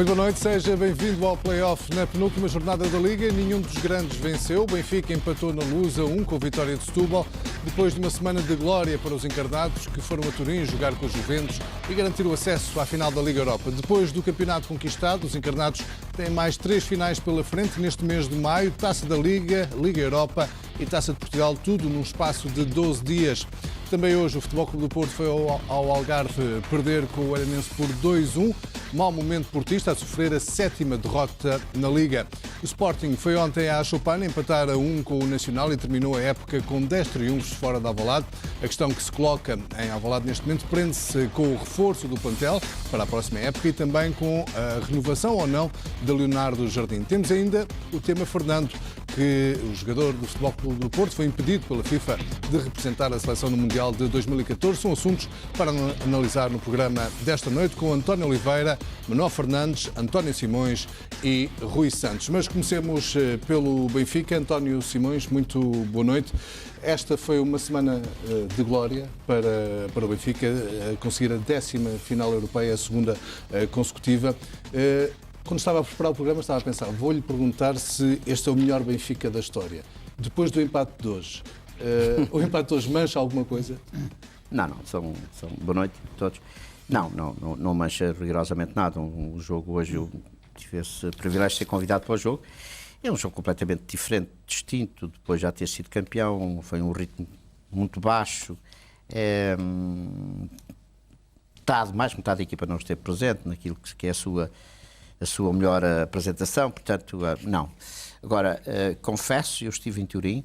Muito boa noite, seja bem-vindo ao play-off na penúltima jornada da Liga. Nenhum dos grandes venceu. O Benfica empatou na Luz a 1 com a vitória de Setúbal, depois de uma semana de glória para os encarnados que foram a Turim jogar com os Juventus e garantir o acesso à final da Liga Europa. Depois do campeonato conquistado, os encarnados têm mais 3 finais pela frente neste mês de maio: Taça da Liga, Liga Europa e Taça de Portugal, tudo num espaço de 12 dias. Também hoje o Futebol Clube do Porto foi ao Algarve perder com o Olhanense por 2-1. Mau momento portista a sofrer a 7ª derrota na Liga. O Sporting foi ontem à Choupana empatar a 1 com o Nacional e terminou a época com 10 triunfos fora de Alvalade. A questão que se coloca em Alvalade neste momento prende-se com o reforço do plantel para a próxima época e também com a renovação ou não de Leonardo Jardim. Temos ainda o tema Fernando, que o jogador do Futebol Clube do Porto foi impedido pela FIFA de representar a seleção no Mundial de 2014. São assuntos para analisar no programa desta noite com António Oliveira, Manuel Fernandes, António Simões e Rui Santos. Mas comecemos pelo Benfica. António Simões, muito boa noite. Esta foi uma semana de glória para o Benfica, conseguir a 10ª final europeia, a 2ª consecutiva. Quando estava a preparar o programa, estava a pensar, vou-lhe perguntar se este é o melhor Benfica da história. Depois do empate de hoje, o empate de hoje mancha alguma coisa? Não. Boa noite a todos. Não mancha rigorosamente nada. O jogo hoje, eu tive esse privilégio de ser convidado para o jogo. É um jogo completamente diferente, distinto, depois de já ter sido campeão. Foi um ritmo muito baixo. Mais metade da equipa não esteve presente naquilo que é a sua melhor apresentação, portanto, não. Agora, confesso, eu estive em Turim,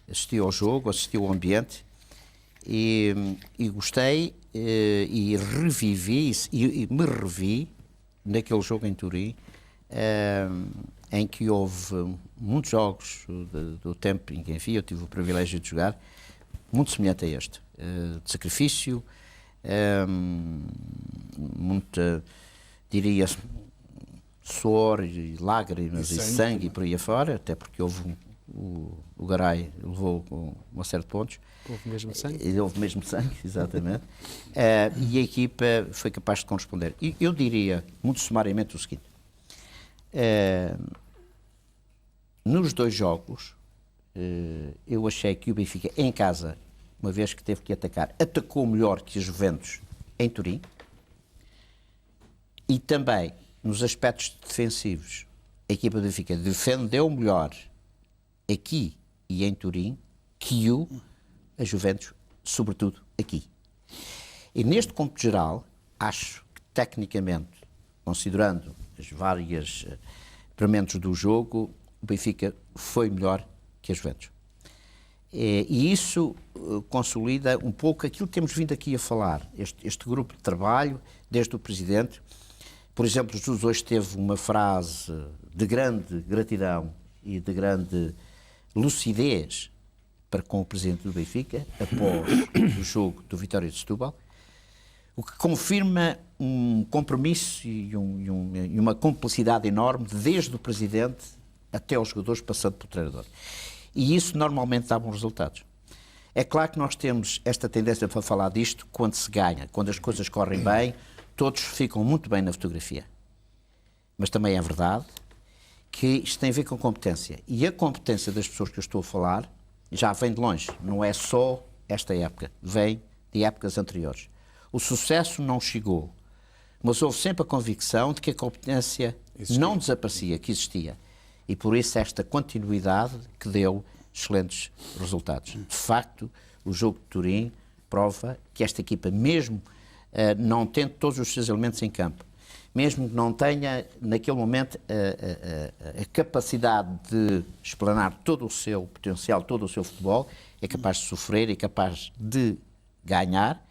assisti ao jogo, assisti ao ambiente e gostei e revivi e me revi naquele jogo em Turim, em que houve muitos jogos do tempo em que, enfim, eu tive o privilégio de jogar, muito semelhante a este, de sacrifício, muita, diria, suor e lágrimas e sangue e por aí afora, até porque houve o Garay levou com uma série de pontos. Houve mesmo sangue? Houve mesmo sangue, exatamente. E a equipa foi capaz de corresponder. E eu diria, muito sumariamente, o seguinte. Nos 2 jogos, eu achei que o Benfica, em casa, uma vez que teve que atacar, atacou melhor que a Juventus em Turim. E também, nos aspectos defensivos, a equipa do Benfica defendeu melhor aqui e em Turim que a Juventus, sobretudo aqui. E neste cômputo geral, acho que tecnicamente, considerando os vários elementos do jogo, o Benfica foi melhor que a Juventus. E isso consolida um pouco aquilo que temos vindo aqui a falar, este grupo de trabalho, desde o Presidente. Por exemplo, Jesus hoje teve uma frase de grande gratidão e de grande lucidez para com o Presidente do Benfica, após o jogo do Vitória de Setúbal, o que confirma um compromisso e uma cumplicidade enorme, desde o Presidente até aos jogadores, passando pelo treinador. E isso normalmente dá bons resultados. É claro que nós temos esta tendência para falar disto quando se ganha, quando as coisas correm bem, todos ficam muito bem na fotografia. Mas também é verdade que isto tem a ver com competência. E a competência das pessoas que eu estou a falar já vem de longe. Não é só esta época. Vem de épocas anteriores. O sucesso não chegou. Mas houve sempre a convicção de que a competência não desaparecia, que existia. E por isso esta continuidade que deu excelentes resultados. De facto, o jogo de Turim prova que esta equipa, mesmo não tendo todos os seus elementos em campo, mesmo que não tenha, naquele momento, a capacidade de explanar todo o seu potencial, todo o seu futebol, é capaz de sofrer, é capaz de ganhar,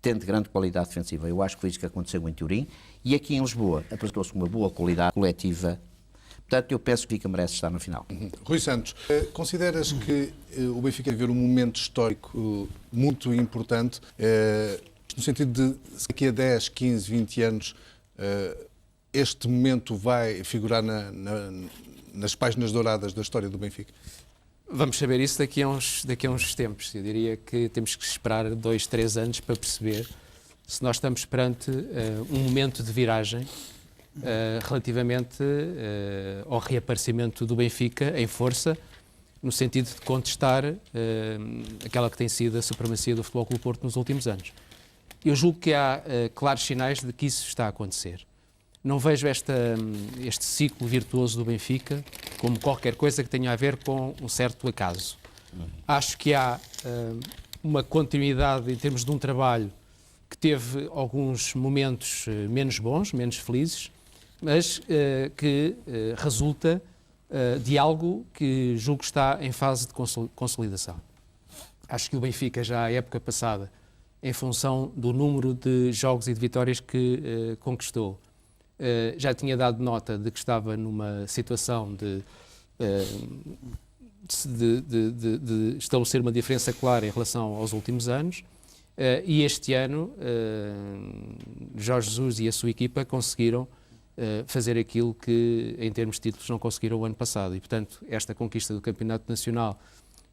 tendo grande qualidade defensiva. Eu acho que foi isso que aconteceu em Turim. E aqui em Lisboa apresentou-se uma boa qualidade coletiva. Portanto, eu penso que o Benfica merece estar no final. Rui Santos, consideras que o Benfica vive um momento histórico muito importante, no sentido de, daqui a 10, 15, 20 anos, este momento vai figurar nas páginas douradas da história do Benfica? Vamos saber isso daqui a uns tempos. Eu diria que temos que esperar 2, 3 anos para perceber se nós estamos perante um momento de viragem relativamente ao reaparecimento do Benfica em força, no sentido de contestar aquela que tem sido a supremacia do Futebol Clube do Porto nos últimos anos. Eu julgo que há claros sinais de que isso está a acontecer. Não vejo este ciclo virtuoso do Benfica como qualquer coisa que tenha a ver com um certo acaso. Acho que há uma continuidade em termos de um trabalho que teve alguns momentos menos bons, menos felizes, mas que resulta de algo que julgo que está em fase de consolidação. Acho que o Benfica, já a época passada, em função do número de jogos e de vitórias que conquistou, já tinha dado nota de que estava numa situação de estabelecer uma diferença clara em relação aos últimos anos, e este ano Jorge Jesus e a sua equipa conseguiram fazer aquilo que em termos de títulos não conseguiram o ano passado, e portanto esta conquista do Campeonato Nacional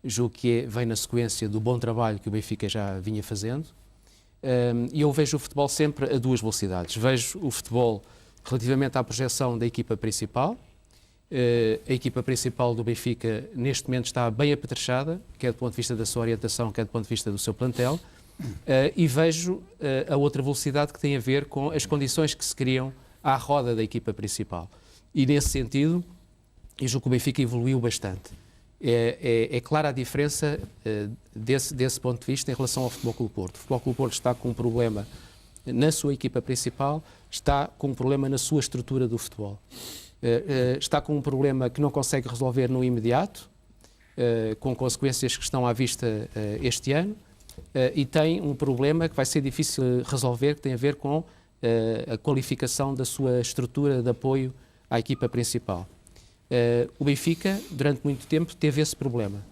julgo que vem na sequência do bom trabalho que o Benfica já vinha fazendo, e eu vejo o futebol sempre a duas velocidades. Vejo o futebol relativamente à projeção da equipa principal. A equipa principal do Benfica neste momento está bem apetrechada, quer do ponto de vista da sua orientação, quer do ponto de vista do seu plantel, e vejo a outra velocidade que tem a ver com as condições que se criam à roda da equipa principal. E nesse sentido, eu julgo que o Benfica evoluiu bastante. É clara a diferença desse ponto de vista em relação ao Futebol Clube do Porto. O Futebol Clube do Porto está com um problema na sua equipa principal, está com um problema na sua estrutura do futebol. Está com um problema que não consegue resolver no imediato, com consequências que estão à vista este ano, e tem um problema que vai ser difícil resolver, que tem a ver com a qualificação da sua estrutura de apoio à equipa principal. O Benfica, durante muito tempo, teve esse problema.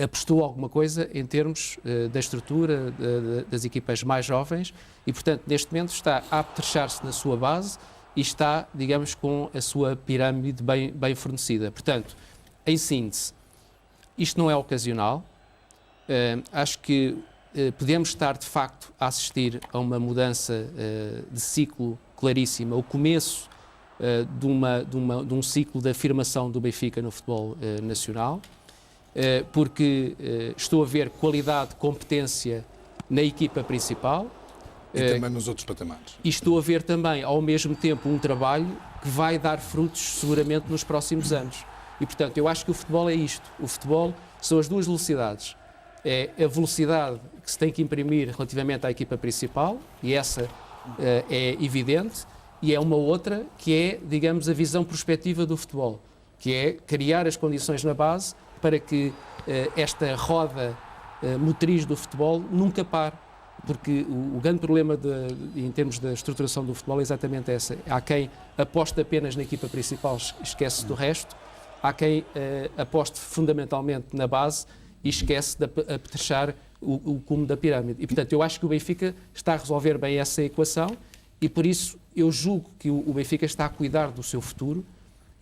Apostou alguma coisa em termos da estrutura das equipas mais jovens e, portanto, neste momento está a apetrechar-se na sua base e está, digamos, com a sua pirâmide bem fornecida. Portanto, em síntese, isto não é ocasional. Acho que podemos estar, de facto, a assistir a uma mudança de ciclo claríssima, o começo de um ciclo de afirmação do Benfica no futebol nacional, porque estou a ver qualidade, competência na equipa principal. E também nos outros patamares. E estou a ver também, ao mesmo tempo, um trabalho que vai dar frutos seguramente nos próximos anos. E, portanto, eu acho que o futebol é isto. O futebol são as duas velocidades. É a velocidade que se tem que imprimir relativamente à equipa principal, e essa é evidente, e é uma outra que é, digamos, a visão prospectiva do futebol, que é criar as condições na base para que esta roda motriz do futebol nunca pare. Porque o grande problema em termos da estruturação do futebol é exatamente essa. Há quem aposte apenas na equipa principal, esquece do resto. Há quem aposte fundamentalmente na base e esquece de apetrechar o cume da pirâmide. E, portanto, eu acho que o Benfica está a resolver bem essa equação e, por isso, eu julgo que o Benfica está a cuidar do seu futuro.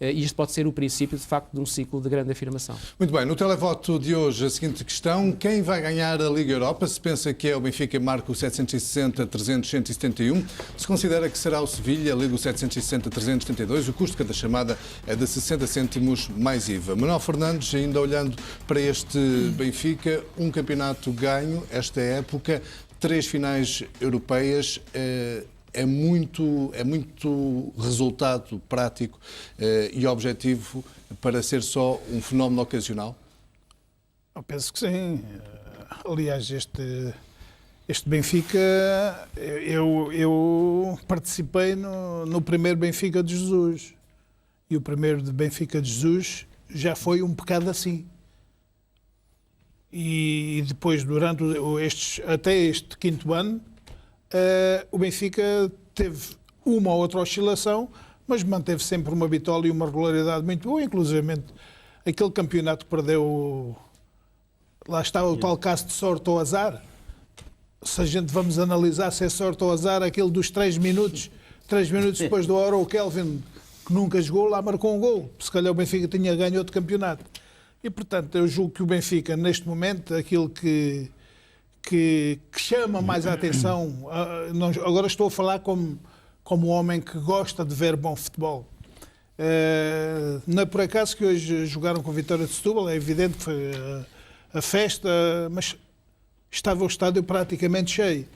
E isto pode ser o princípio, de facto, de um ciclo de grande afirmação. Muito bem, no televoto de hoje, a seguinte questão: quem vai ganhar a Liga Europa? Se pensa que é o Benfica, marca o 760-300-171. Se considera que será o Sevilha, liga o 760-372. O custo de cada chamada é de 60 cêntimos mais IVA. Manuel Fernandes, ainda olhando para este Benfica, um campeonato ganho esta época, 3 finais europeias. É muito resultado prático e objetivo para ser só um fenómeno ocasional? Eu penso que sim. Aliás, este Benfica, eu participei no primeiro Benfica de Jesus. E o primeiro de Benfica de Jesus já foi um bocado assim. E depois, durante até este quinto ano, o Benfica teve uma ou outra oscilação, mas manteve sempre uma bitola e uma regularidade muito boa, inclusivamente aquele campeonato que perdeu, lá está o tal caso de sorte ou azar. Se a gente vamos analisar se é sorte ou azar, aquele dos 3 minutos depois da hora, o Kelvin, que nunca jogou, lá marcou um gol. Se calhar o Benfica tinha ganho outro campeonato. E, portanto, eu julgo que o Benfica, neste momento, aquilo que chama mais a atenção, agora estou a falar como como um homem que gosta de ver bom futebol. Não é por acaso que hoje jogaram com a Vitória de Setúbal, é evidente que foi a festa, mas estava o estádio praticamente cheio.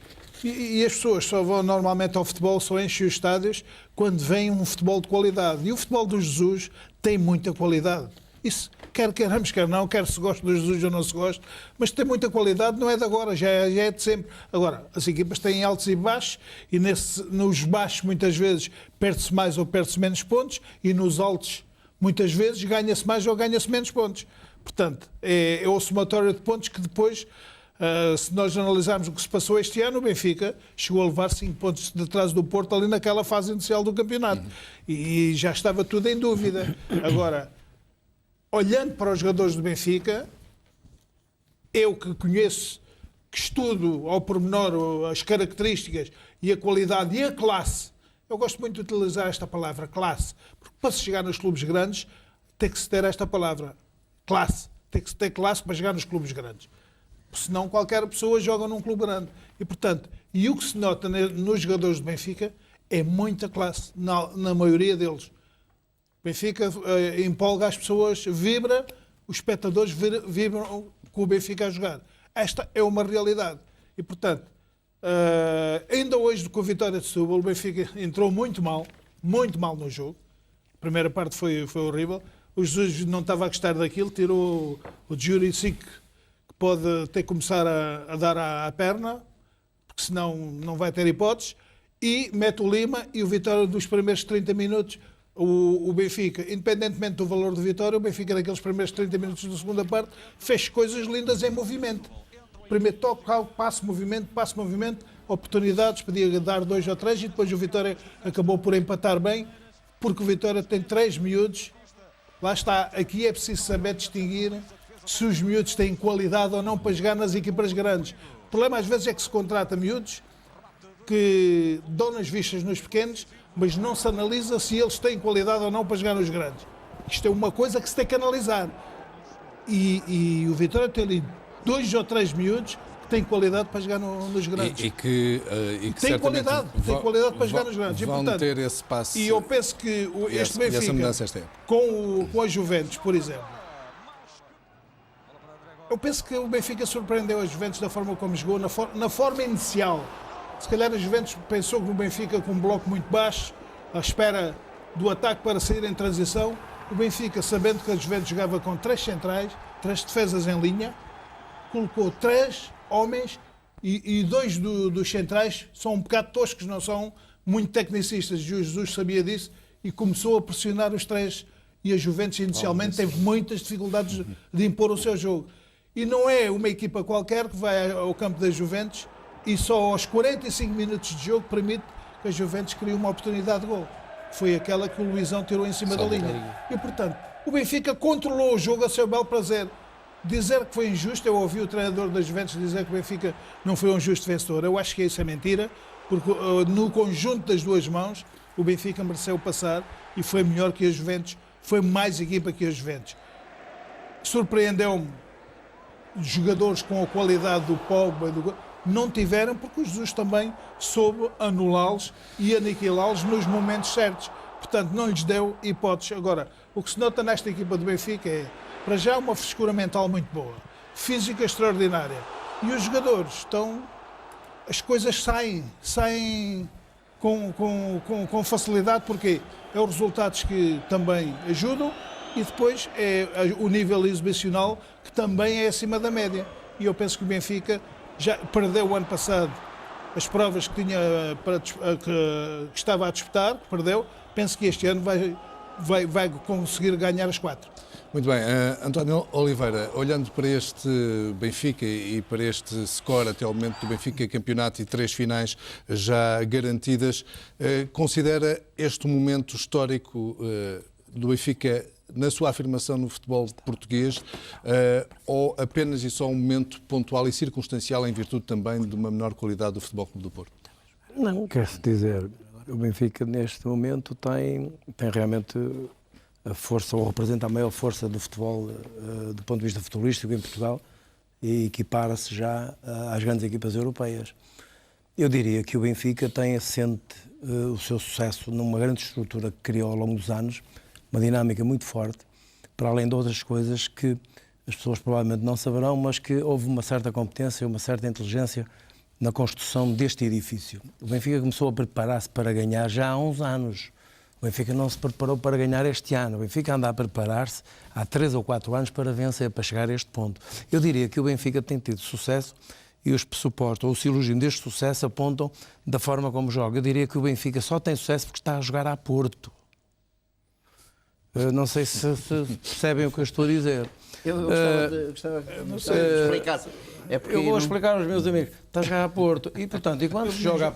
E as pessoas só vão normalmente ao futebol, só enchem os estádios quando vem um futebol de qualidade. E o futebol do Jesus tem muita qualidade. Isso, quer queiramos, quer não, quer se gosta do Jesus ou não se gosta, mas tem muita qualidade, não é de agora, já é de sempre. Agora, as equipas têm altos e baixos, e nos baixos muitas vezes perde-se mais ou perde-se menos pontos, e nos altos muitas vezes ganha-se mais ou ganha-se menos pontos. Portanto, é o somatório de pontos que depois, se nós analisarmos o que se passou este ano, o Benfica chegou a levar 5 pontos de trás do Porto ali naquela fase inicial do campeonato. E já estava tudo em dúvida. Agora, olhando para os jogadores do Benfica, eu que conheço, que estudo ao pormenor as características e a qualidade e a classe, eu gosto muito de utilizar esta palavra, classe, porque para se chegar nos clubes grandes tem que se ter esta palavra, classe. Tem que se ter classe para chegar nos clubes grandes. Senão qualquer pessoa joga num clube grande. E, portanto, o que se nota nos jogadores do Benfica é muita classe, na maioria deles. O Benfica empolga as pessoas, vibra, os espectadores vibram com o Benfica a jogar. Esta é uma realidade. E, portanto, ainda hoje com a Vitória de Setúbal, o Benfica entrou muito mal no jogo. A primeira parte foi horrível. O Jesus não estava a gostar daquilo, tirou o Juricic, que pode ter que começar a dar à perna, porque senão não vai ter hipóteses, e mete o Lima e o Vitória dos primeiros 30 minutos, o Benfica, independentemente do valor do Vitória, o Benfica naqueles primeiros 30 minutos da segunda parte fez coisas lindas em movimento. Primeiro toque, passe, movimento, oportunidades, podia dar 2 ou 3 e depois o Vitória acabou por empatar bem, porque o Vitória tem 3 miúdos. Lá está, aqui é preciso saber distinguir se os miúdos têm qualidade ou não para jogar nas equipas grandes. O problema às vezes é que se contrata miúdos que dão nas vistas nos pequenos, mas não se analisa se eles têm qualidade ou não para jogar nos grandes. Isto é uma coisa que se tem que analisar. E o Vitória tem ali 2 ou 3 miúdos que têm qualidade para jogar nos grandes. E que tem qualidade para jogar nos grandes. Vão e, portanto, ter esse passo. E eu penso que este Benfica, com a Juventus, por exemplo, eu penso que o Benfica surpreendeu a Juventus da forma como jogou, na forma inicial. Se calhar a Juventus pensou que o Benfica com um bloco muito baixo, à espera do ataque para sair em transição. O Benfica, sabendo que a Juventus jogava com 3 centrais, 3 defesas em linha, colocou 3 homens e 2 dos centrais são um bocado toscos, não são muito tecnicistas. O Jesus sabia disso e começou a pressionar os 3. E a Juventus inicialmente teve muitas dificuldades de impor o seu jogo. E não é uma equipa qualquer que vai ao campo da Juventus e só aos 45 minutos de jogo permite que a Juventus crie uma oportunidade de gol. Foi aquela que o Luizão tirou em cima da linha. E, portanto, o Benfica controlou o jogo a seu belo prazer. Dizer que foi injusto, eu ouvi o treinador da Juventus dizer que o Benfica não foi um justo vencedor. Eu acho que isso é mentira, porque no conjunto das duas mãos, o Benfica mereceu passar e foi melhor que a Juventus, foi mais equipa que a Juventus. Surpreendeu-me jogadores com a qualidade do Pogba, não tiveram, porque o Jesus também soube anulá-los e aniquilá-los nos momentos certos. Portanto, não lhes deu hipóteses. Agora, o que se nota nesta equipa do Benfica é, para já, uma frescura mental muito boa, física extraordinária. E os jogadores estão... As coisas saem com facilidade, porque é os resultados que também ajudam e depois é o nível exibicional que também é acima da média. E eu penso que o Benfica já perdeu o ano passado as provas que tinha que estava a disputar, perdeu. Penso que este ano vai conseguir ganhar as 4. Muito bem. António Oliveira, olhando para este Benfica e para este score até ao momento do Benfica, campeonato e 3 finais já garantidas, considera este momento histórico do Benfica na sua afirmação no futebol português ou apenas e só um momento pontual e circunstancial em virtude também de uma menor qualidade do Futebol Clube do Porto? Não, quer-se dizer, o Benfica neste momento tem realmente a força, ou representa a maior força do futebol do ponto de vista futebolístico em Portugal e equipara-se já às grandes equipas europeias. Eu diria que o Benfica tem assente o seu sucesso numa grande estrutura que criou ao longo dos anos, uma dinâmica muito forte, para além de outras coisas que as pessoas provavelmente não saberão, mas que houve uma certa competência, uma certa inteligência na construção deste edifício. O Benfica começou a preparar-se para ganhar já há uns anos. O Benfica não se preparou para ganhar este ano. O Benfica anda a preparar-se há 3 ou 4 anos para vencer, para chegar a este ponto. Eu diria que o Benfica tem tido sucesso e os pressupostos ou os silogismos deste sucesso apontam da forma como joga. Eu diria que o Benfica só tem sucesso porque está a jogar a Porto. Não sei se percebem o que eu estou a dizer. Eu gostava de explicar. É porque eu vou explicar aos meus amigos. Está a jogar a Porto. E, portanto, quando se joga a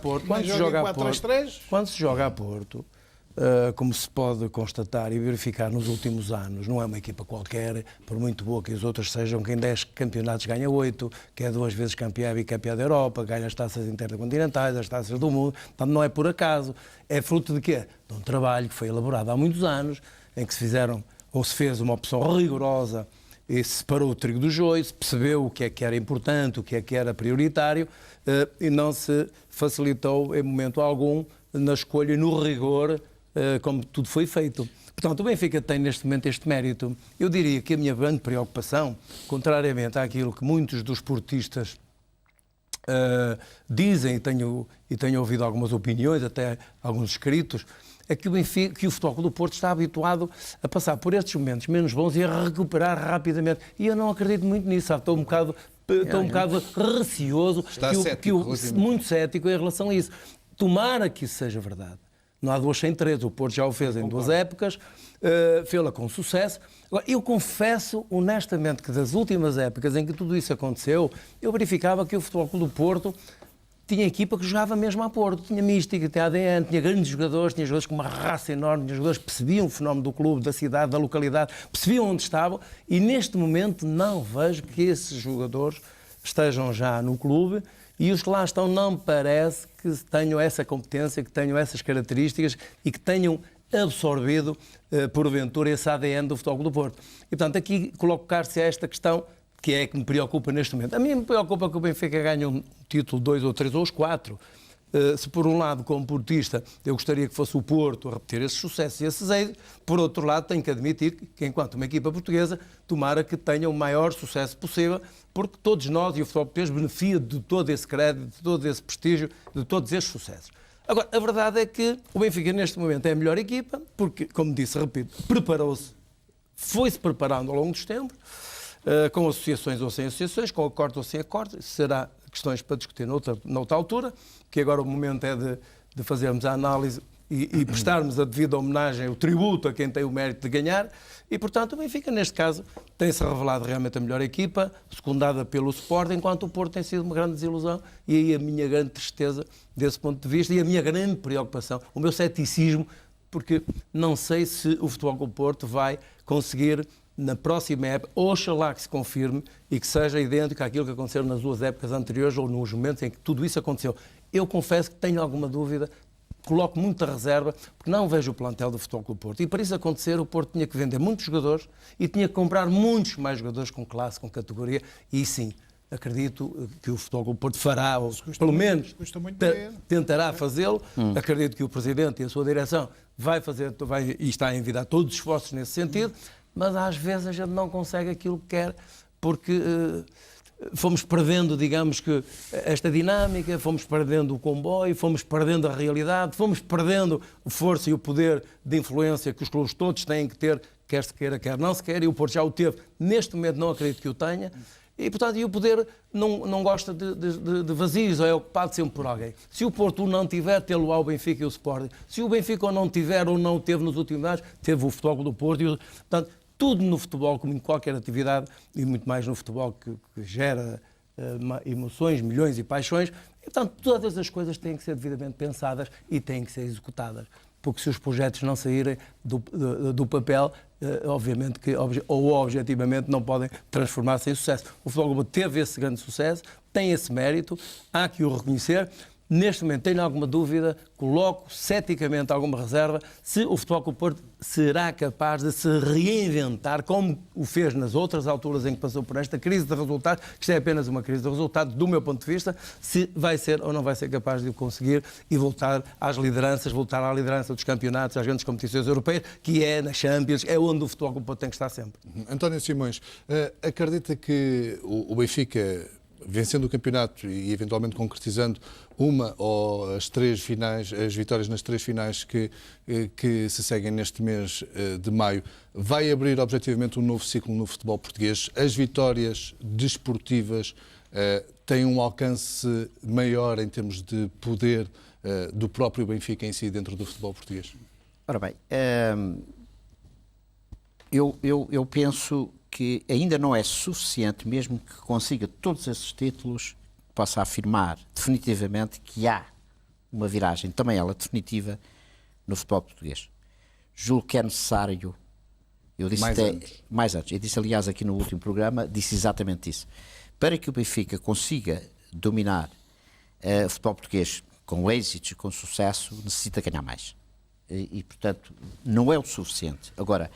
Porto, como se pode constatar e verificar nos últimos anos, não é uma equipa qualquer, por muito boa que os outros sejam, que em 10 campeonatos ganha 8, que é 2 vezes campeão e campeão da Europa, ganha as taças intercontinentais, as taças do mundo. Portanto, não é por acaso. É fruto de quê? De um trabalho que foi elaborado há muitos anos, em que se fez uma opção rigorosa e se separou o trigo do joio, se percebeu o que é que era importante, o que é que era prioritário e não se facilitou em momento algum na escolha e no rigor como tudo foi feito. Portanto, o Benfica tem neste momento este mérito. Eu diria que a minha grande preocupação, contrariamente àquilo que muitos dos portistas dizem, e tenho ouvido algumas opiniões, até alguns escritos, é que o Futebol Clube do Porto está habituado a passar por estes momentos menos bons e a recuperar rapidamente. E eu não acredito muito nisso, sabe? Estou um bocado receoso, muito cético em relação a isso. Tomara que isso seja verdade. Não há 2 sem 3. O Porto já o fez em 2 épocas, fê-la com sucesso. Agora, eu confesso honestamente que das últimas épocas em que tudo isso aconteceu, eu verificava que o Futebol Clube do Porto tinha equipa que jogava mesmo a Porto, tinha mística, tinha ADN, tinha grandes jogadores, tinha jogadores com uma raça enorme, tinha jogadores que percebiam o fenómeno do clube, da cidade, da localidade, percebiam onde estavam e neste momento não vejo que esses jogadores estejam já no clube e os que lá estão não me parece que tenham essa competência, que tenham essas características e que tenham absorvido, porventura, esse ADN do Futebol Clube do Porto. E, portanto, aqui colocar-se a esta questão que é que me preocupa neste momento. A mim me preocupa que o Benfica ganhe um título, 2 ou 3 ou os 4. Se por um lado, como portista, eu gostaria que fosse o Porto a repetir esses sucessos e esses eixos, por outro lado, tenho que admitir que, enquanto uma equipa portuguesa, tomara que tenha o maior sucesso possível, porque todos nós e o futebol português beneficia de todo esse crédito, de todo esse prestígio, de todos esses sucessos. Agora, a verdade é que o Benfica neste momento é a melhor equipa, porque, como disse, repito, preparou-se, foi-se preparando ao longo dos tempos, com associações ou sem associações, com acordos ou sem acordos, será questões para discutir noutra altura, que agora o momento é de fazermos a análise e prestarmos a devida homenagem, o tributo a quem tem o mérito de ganhar, e portanto o Benfica, neste caso, tem-se revelado realmente a melhor equipa, secundada pelo Sporting, enquanto o Porto tem sido uma grande desilusão, e aí a minha grande tristeza desse ponto de vista, e a minha grande preocupação, o meu ceticismo, porque não sei se o Futebol Clube do Porto vai conseguir na próxima época, oxalá que se confirme e que seja idêntico àquilo que aconteceu nas 2 épocas anteriores ou nos momentos em que tudo isso aconteceu. Eu confesso que tenho alguma dúvida, coloco muita reserva, porque não vejo o plantel do Futebol Clube do Porto. E para isso acontecer, o Porto tinha que vender muitos jogadores e tinha que comprar muitos mais jogadores com classe, com categoria, e sim, acredito que o Futebol Clube do Porto fará, ou pelo menos tentará fazê-lo. Acredito que o Presidente e a sua direção vai e está a envidar todos os esforços nesse sentido, mas às vezes a gente não consegue aquilo que quer, porque fomos perdendo, digamos que, esta dinâmica, fomos perdendo o comboio, fomos perdendo a realidade, fomos perdendo a força e o poder de influência que os clubes todos têm que ter, quer se queira, quer não se queira, e o Porto já o teve. Neste momento não acredito que o tenha, e portanto o poder não gosta de vazios, ou é ocupado sempre por alguém. Se o Porto não tiver, tê-lo ao Benfica e o Sporting. Se o Benfica ou não tiver ou não teve nos últimos anos, teve o Futebol do Porto. Portanto, tudo no futebol, como em qualquer atividade, e muito mais no futebol que gera emoções, milhões e paixões. E, portanto, todas as coisas têm que ser devidamente pensadas e têm que ser executadas. Porque se os projetos não saírem do papel, obviamente que, ou objetivamente, não podem transformar-se em sucesso. O Futebol Clube teve esse grande sucesso, tem esse mérito, há que o reconhecer. neste momento tenho alguma dúvida, coloco ceticamente alguma reserva, se o Futebol Clube do Porto será capaz de se reinventar, como o fez nas outras alturas em que passou por esta crise de resultados, que isto é apenas uma crise de resultados, do meu ponto de vista, se vai ser ou não vai ser capaz de o conseguir e voltar às lideranças, voltar à liderança dos campeonatos, às grandes competições europeias, que é na Champions, é onde o Futebol Clube do Porto tem que estar sempre. António Simões, acredita que o Benfica, vencendo o campeonato e eventualmente concretizando uma ou as 3 finais, as vitórias nas 3 finais que se seguem neste mês de maio, vai abrir objetivamente um novo ciclo no futebol português? As vitórias desportivas têm um alcance maior em termos de poder do próprio Benfica em si dentro do futebol português? Ora bem, eu penso que ainda não é suficiente, mesmo que consiga todos esses títulos, possa afirmar definitivamente que há uma viragem, também ela definitiva, no futebol português. Julgo que é necessário, eu disse mais antes, eu disse aliás aqui no último programa, disse exatamente isso. Para que o Benfica consiga dominar o futebol português com êxitos e com sucesso, necessita ganhar mais. E portanto, não é o suficiente. Agora,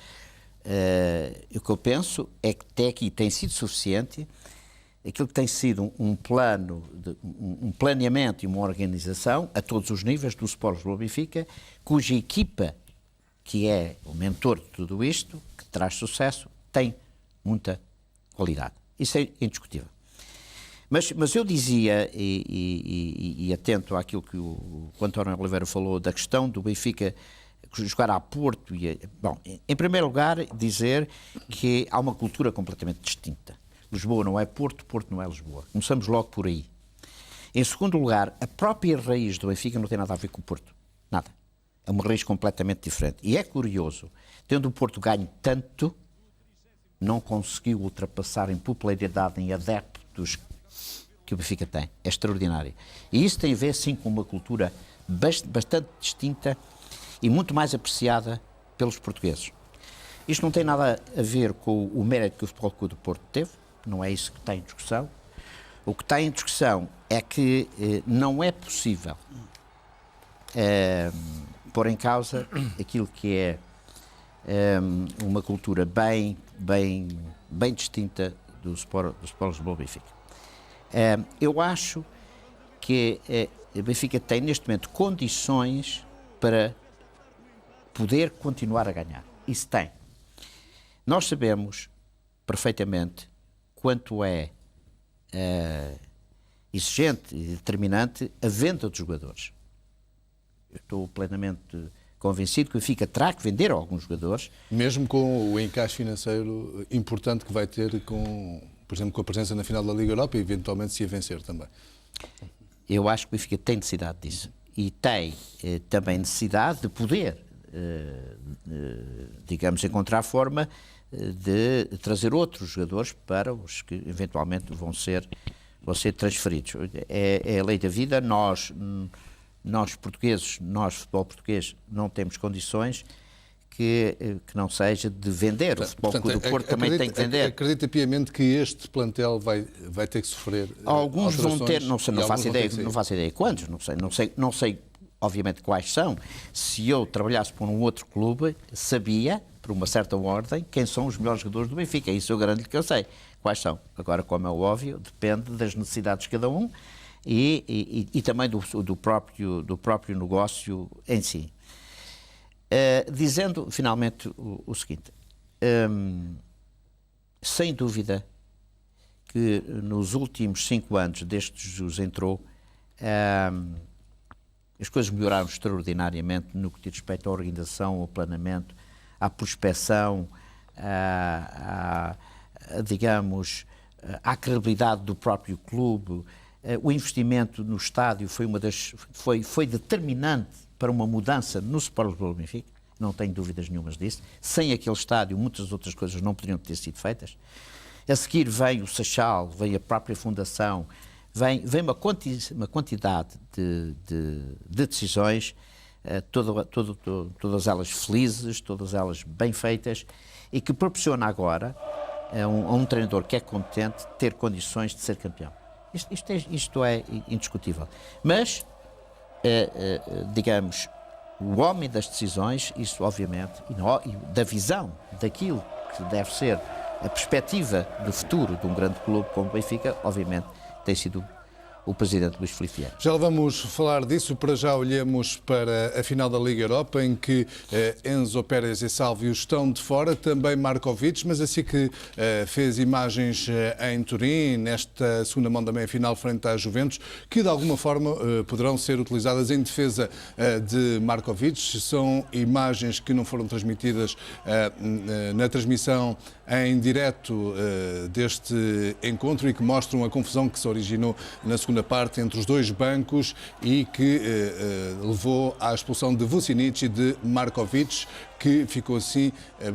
o que eu penso é que até aqui tem sido suficiente aquilo que tem sido um plano, um planeamento e uma organização a todos os níveis do Sport Lisboa Benfica, cuja equipa, que é o mentor de tudo isto, que traz sucesso, tem muita qualidade. Isso é indiscutível. Mas eu dizia, e atento àquilo que o António Oliveira falou, da questão do Benfica jogar a Porto. Bom, em primeiro lugar, dizer que há uma cultura completamente distinta. Lisboa não é Porto, Porto não é Lisboa. Começamos logo por aí. Em segundo lugar, a própria raiz do Benfica não tem nada a ver com o Porto. Nada. É uma raiz completamente diferente. E é curioso, tendo o Porto ganho tanto, não conseguiu ultrapassar em popularidade, em adeptos que o Benfica tem. É extraordinário. E isso tem a ver, sim, com uma cultura bastante distinta e muito mais apreciada pelos portugueses. Isto não tem nada a ver com o mérito que o Futebol Clube do Porto teve, não é isso que está em discussão. O que está em discussão é que não é possível pôr em causa aquilo que é uma cultura bem distinta do Sport Lisboa Benfica. Eu acho que o Benfica tem neste momento condições para poder continuar a ganhar. Isso tem. Nós sabemos perfeitamente quanto é exigente e determinante a venda dos jogadores. Eu estou plenamente convencido que o Benfica terá que vender alguns jogadores. Mesmo com o encaixe financeiro importante que vai ter, por exemplo, com a presença na final da Liga Europa e eventualmente se a vencer também. Eu acho que o Benfica tem necessidade disso. E tem também necessidade de poder, digamos, encontrar forma de trazer outros jogadores para os que eventualmente vão ser transferidos. É a lei da vida. Nós portugueses, nós futebol português, não temos condições que não seja de vender. O Futebol Clube do Porto também tem que vender. Acredita piamente que este plantel vai ter que sofrer alguns vão ter, não faço ideia quantos, não sei obviamente quais são. Se eu trabalhasse por um outro clube, sabia, por uma certa ordem, quem são os melhores jogadores do Benfica. Isso eu garanto-lhe que eu sei quais são. Agora, como é óbvio, depende das necessidades de cada um e também do próprio negócio em si. Dizendo, finalmente, o seguinte, sem dúvida que nos últimos 5 anos, desde que Jesus entrou, as coisas melhoraram extraordinariamente no que diz respeito à organização, ao planeamento, à prospecção, digamos, à credibilidade do próprio clube. O investimento no estádio foi determinante para uma mudança no Sport Lisboa Benfica, não tenho dúvidas nenhumas disso. Sem aquele estádio, muitas outras coisas não poderiam ter sido feitas. A seguir vem o Seixal, vem a própria fundação, vem uma quantidade de decisões, todas elas felizes, todas elas bem feitas, e que proporciona agora a um treinador que é competente ter condições de ser campeão. Isto é indiscutível. Mas digamos, o homem das decisões, isso obviamente, e da visão daquilo que deve ser a perspectiva do futuro de um grande clube como o Benfica, obviamente, tem sido o presidente Luís Filipe Vieira. Já vamos falar disso, para já olhemos para a final da Liga Europa, em que Enzo Pérez e Sálvio estão de fora, também Markovic, mas assim que fez imagens em Turim, nesta segunda mão da meia-final frente à Juventus, que de alguma forma poderão ser utilizadas em defesa de Markovic. São imagens que não foram transmitidas na transmissão em direto deste encontro e que mostram a confusão que se originou na segunda parte entre os dois bancos e que levou à expulsão de Vucinic e de Markovic, que ficou assim,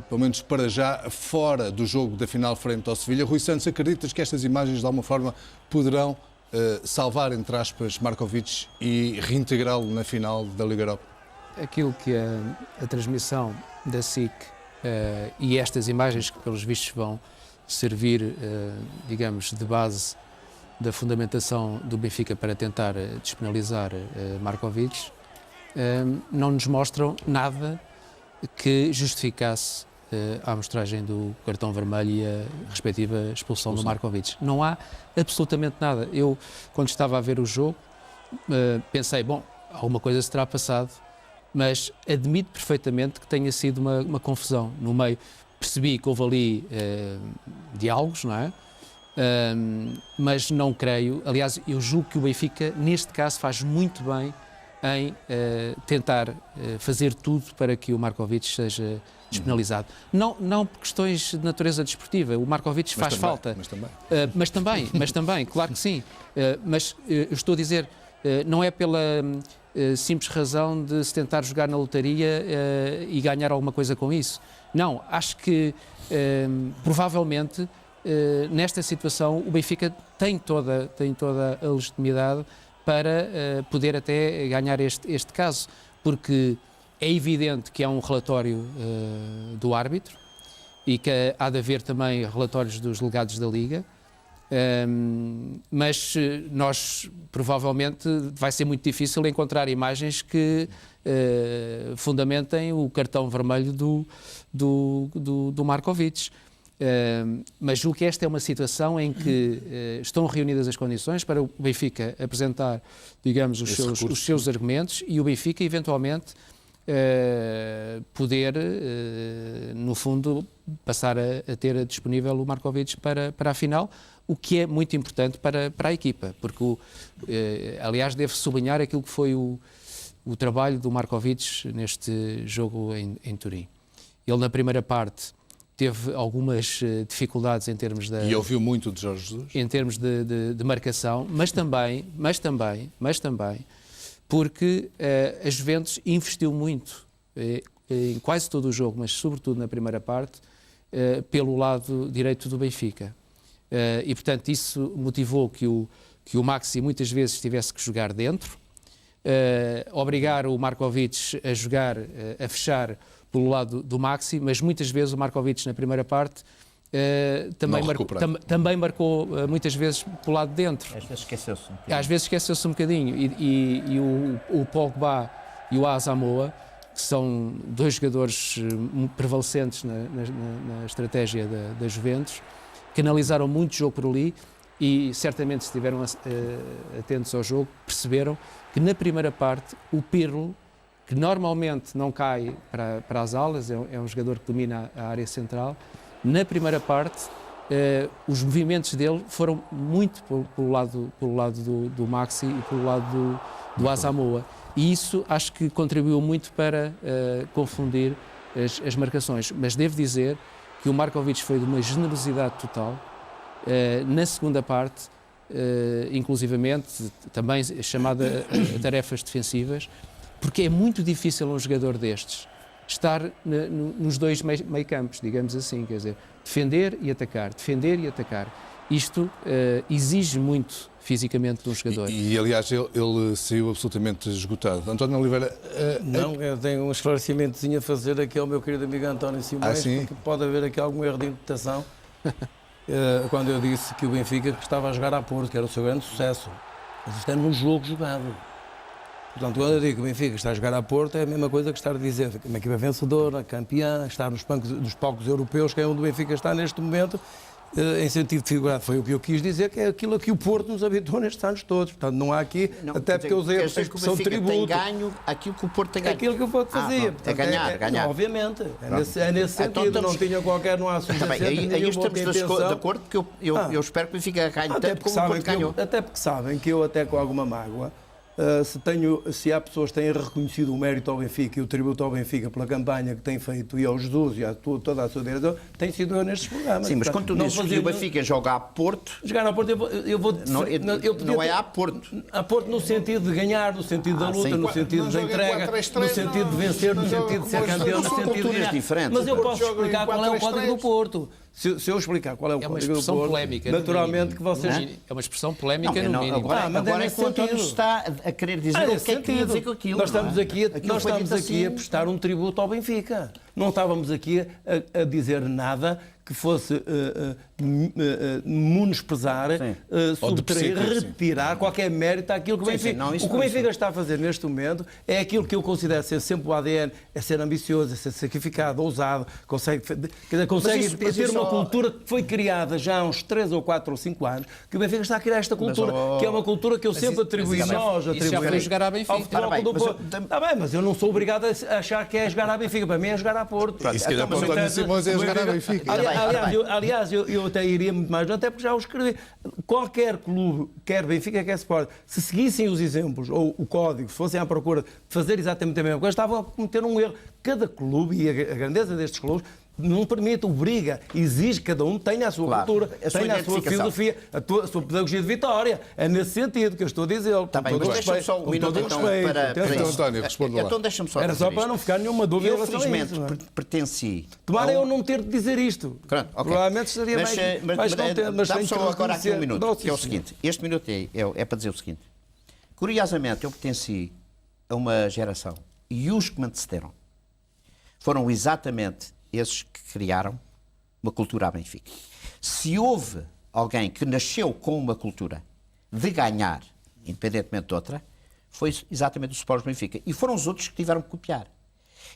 pelo menos para já, fora do jogo da final frente ao Sevilha. Rui Santos, acreditas que estas imagens de alguma forma poderão salvar, entre aspas, Markovic e reintegrá-lo na final da Liga Europa? Aquilo que a transmissão da SIC e estas imagens que, pelos vistos, vão servir, digamos, de base da fundamentação do Benfica para tentar despenalizar Markovic, não nos mostram nada que justificasse a amostragem do cartão vermelho e a respectiva expulsão do Markovic. Não há absolutamente nada. Eu, quando estava a ver o jogo, pensei, bom, alguma coisa se terá passado, mas admito perfeitamente que tenha sido uma confusão no meio. Percebi que houve ali diálogos, não é? Mas não creio. Aliás, eu julgo que o Benfica, neste caso, faz muito bem em tentar fazer tudo para que o Markovic seja despenalizado. Não por questões de natureza desportiva. O Markovic faz falta. Mas também, claro que sim. Mas eu estou a dizer, não é pela simples razão de se tentar jogar na lotaria e ganhar alguma coisa com isso. Não, acho que provavelmente nesta situação o Benfica tem toda a legitimidade para poder até ganhar este caso, porque é evidente que há um relatório do árbitro e que há de haver também relatórios dos delegados da Liga, mas nós provavelmente vai ser muito difícil encontrar imagens que fundamentem o cartão vermelho do Markovic. Mas julgo que esta é uma situação em que estão reunidas as condições para o Benfica apresentar, digamos, os seus argumentos e o Benfica eventualmente poder, no fundo, passar a ter disponível o Markovic para a final, o que é muito importante para a equipa, porque, aliás, devo sublinhar aquilo que foi o trabalho do Markovic neste jogo em Turim. Ele, na primeira parte, teve algumas dificuldades em termos E ouviu muito de Jorge Jesus? Em termos de marcação, mas também, porque a Juventus investiu muito em quase todo o jogo, mas sobretudo na primeira parte, pelo lado direito do Benfica. E, portanto, isso motivou que o Maxi muitas vezes tivesse que jogar dentro, obrigar o Markovic a jogar, a fechar pelo lado do Maxi, mas muitas vezes o Markovic na primeira parte também marcou muitas vezes pelo lado de dentro. Às vezes esqueceu-se um bocadinho. E o Pogba e o Asamoah, que são dois jogadores prevalecentes na estratégia da Juventus, canalizaram muito jogo por ali e certamente, se estiveram atentos ao jogo, perceberam que na primeira parte o Pirlo, que normalmente não cai para as alas, é um jogador que domina a área central, na primeira parte os movimentos dele foram muito pelo lado do Maxi e pelo lado do Asamoah. E isso acho que contribuiu muito para confundir as marcações. Mas devo dizer que o Markovic foi de uma generosidade total. Na segunda parte, inclusivamente, também chamada a tarefas defensivas, porque é muito difícil um jogador destes estar nos dois meio-campos, digamos assim, quer dizer, defender e atacar. Isto exige muito fisicamente de um jogador. E aliás, ele saiu absolutamente esgotado. António Oliveira... Não, eu tenho um esclarecimentozinho a fazer aqui ao meu querido amigo António Simões, porque pode haver aqui algum erro de interpretação. Quando eu disse que o Benfica estava a jogar a Porto, que era o seu grande sucesso. Mas isto era num jogo jogado. Portanto, quando eu digo que o Benfica está a jogar a Porto, é a mesma coisa que estar a dizer que uma equipa vencedora, campeã, está nos palcos europeus, que é onde o Benfica está neste momento, em sentido figurado. Foi o que eu quis dizer, que é aquilo a que o Porto nos habituou nestes anos todos. Portanto, não há aqui, até porque os erros são tributo. Tem ganho aquilo que o Porto tem ganho. Aquilo que o Porto fazia. É ganhar. Obviamente. É nesse sentido. Não tinha qualquer, não há subjacente. Aí estamos de acordo, porque eu espero que o Benfica ganhe tanto como o Porto ganhou. Até porque sabem que eu, até com alguma mágoa, se há pessoas que têm reconhecido o mérito ao Benfica e o tributo ao Benfica pela campanha que tem feito e ao Jesus e a toda a sua direção, tem sido eu nestes programas. Sim, mas quando tu dizes que o Benfica joga a Porto... Jogar a Porto, não é a Porto. A Porto no sentido de ganhar, no sentido da luta, no sentido da entrega, no sentido de vencer, no sentido de ser campeão, no sentido de ganhar. Diferentes. Mas eu posso explicar qual é o código do Porto. Se eu explicar qual é o código do Porto, polémica, naturalmente que vocês... É uma expressão polémica no mínimo. Agora é que o António está a querer dizer o que é que queria dizer com aquilo. Nós estamos aqui a prestar um tributo ao Benfica. Não estávamos aqui a dizer nada que fosse menosprezar, subtrair, retirar qualquer mérito àquilo que o Benfica... O que o Benfica está a fazer neste momento é aquilo que eu considero ser sempre o ADN, é ser ambicioso, é ser sacrificado, ousado, consegue ter uma cultura que foi criada já há uns 3 ou 4 ou 5 anos, que o Benfica está a criar esta cultura, que é uma cultura que eu sempre atribuí. Nós isso já foi jogar à Benfica. Está bem, mas eu não sou obrigado a achar que é jogar à Benfica. Para mim é jogar à Porto. E se calhar para o António Simões é jogar à Benfica. Aliás, eu até iria muito mais, até porque já o escrevi. Qualquer clube, quer Benfica, quer Sport, se seguissem os exemplos ou o código, se fossem à procura de fazer exatamente a mesma coisa, estavam a cometer um erro. Cada clube e a grandeza destes clubes não permite, obriga, exige que cada um tenha a sua cultura, tenha a sua filosofia, a sua pedagogia de vitória. É nesse sentido que eu estou a dizer. Está bem, mas deixa-me só um minuto para António, responda lá. Então deixa-me só era só para não ficar nenhuma dúvida. Eu, felizmente, pertenci... Tomara eu não ter de dizer isto. Pronto, okay. Provavelmente estaria mais contente. Mas dá-me só agora aqui um minuto, que é o seguinte. Este minuto é para dizer o seguinte. Curiosamente, eu pertenci a uma geração e os que me antecederam foram exatamente esses que criaram uma cultura à Benfica. Se houve alguém que nasceu com uma cultura de ganhar, independentemente de outra, foi exatamente o Sport Benfica. E foram os outros que tiveram que copiar.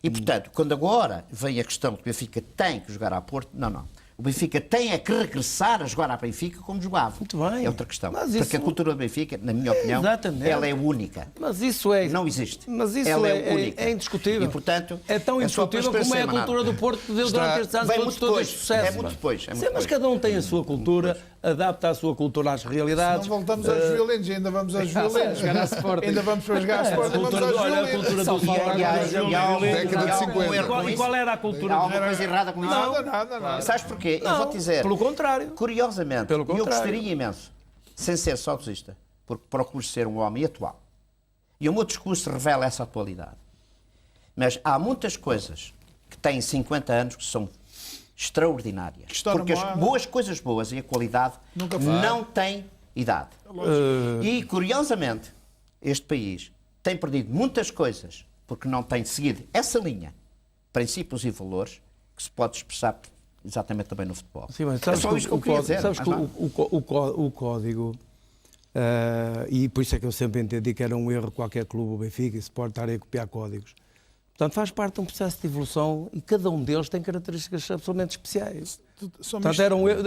E, portanto, quando agora vem a questão de que o Benfica tem que jogar à Porto, não. O Benfica tem é que regressar a jogar à Benfica como jogava. Muito bem. É outra questão. Porque a cultura do Benfica, na minha opinião, ela é única. Mas isso é... Não existe. Mas isso ela é única. É indiscutível. E, portanto, é tão indiscutível como é a cultura do Porto que deu durante estes anos todo este sucesso. É muito depois. Mas cada um tem a sua cultura, adapta a sua cultura às realidades. Não voltamos aos violentos, ainda vamos aos violentos. Ainda vamos para jogar a Sport, olha a cultura do década de 50. E qual era a cultura? Há alguma coisa errada com isso? Nada. Sabes porquê? Eu vou-te dizer. Pelo contrário. Curiosamente, eu gostaria imenso, sem ser saudosista, porque procuro ser um homem atual. E o meu discurso revela essa atualidade. Mas há muitas coisas que têm 50 anos que são extraordinárias. Porque as coisas boas e a qualidade não têm idade. E, curiosamente, este país tem perdido muitas coisas porque não tem seguido essa linha, princípios e valores, que se pode expressar exatamente também no futebol. Sim, mas sabes que o código, e por isso é que eu sempre entendi que era um erro de qualquer clube, o Benfica e o Sport, estarem a copiar códigos. Portanto, faz parte de um processo de evolução e cada um deles tem características absolutamente especiais. Portanto, era um erro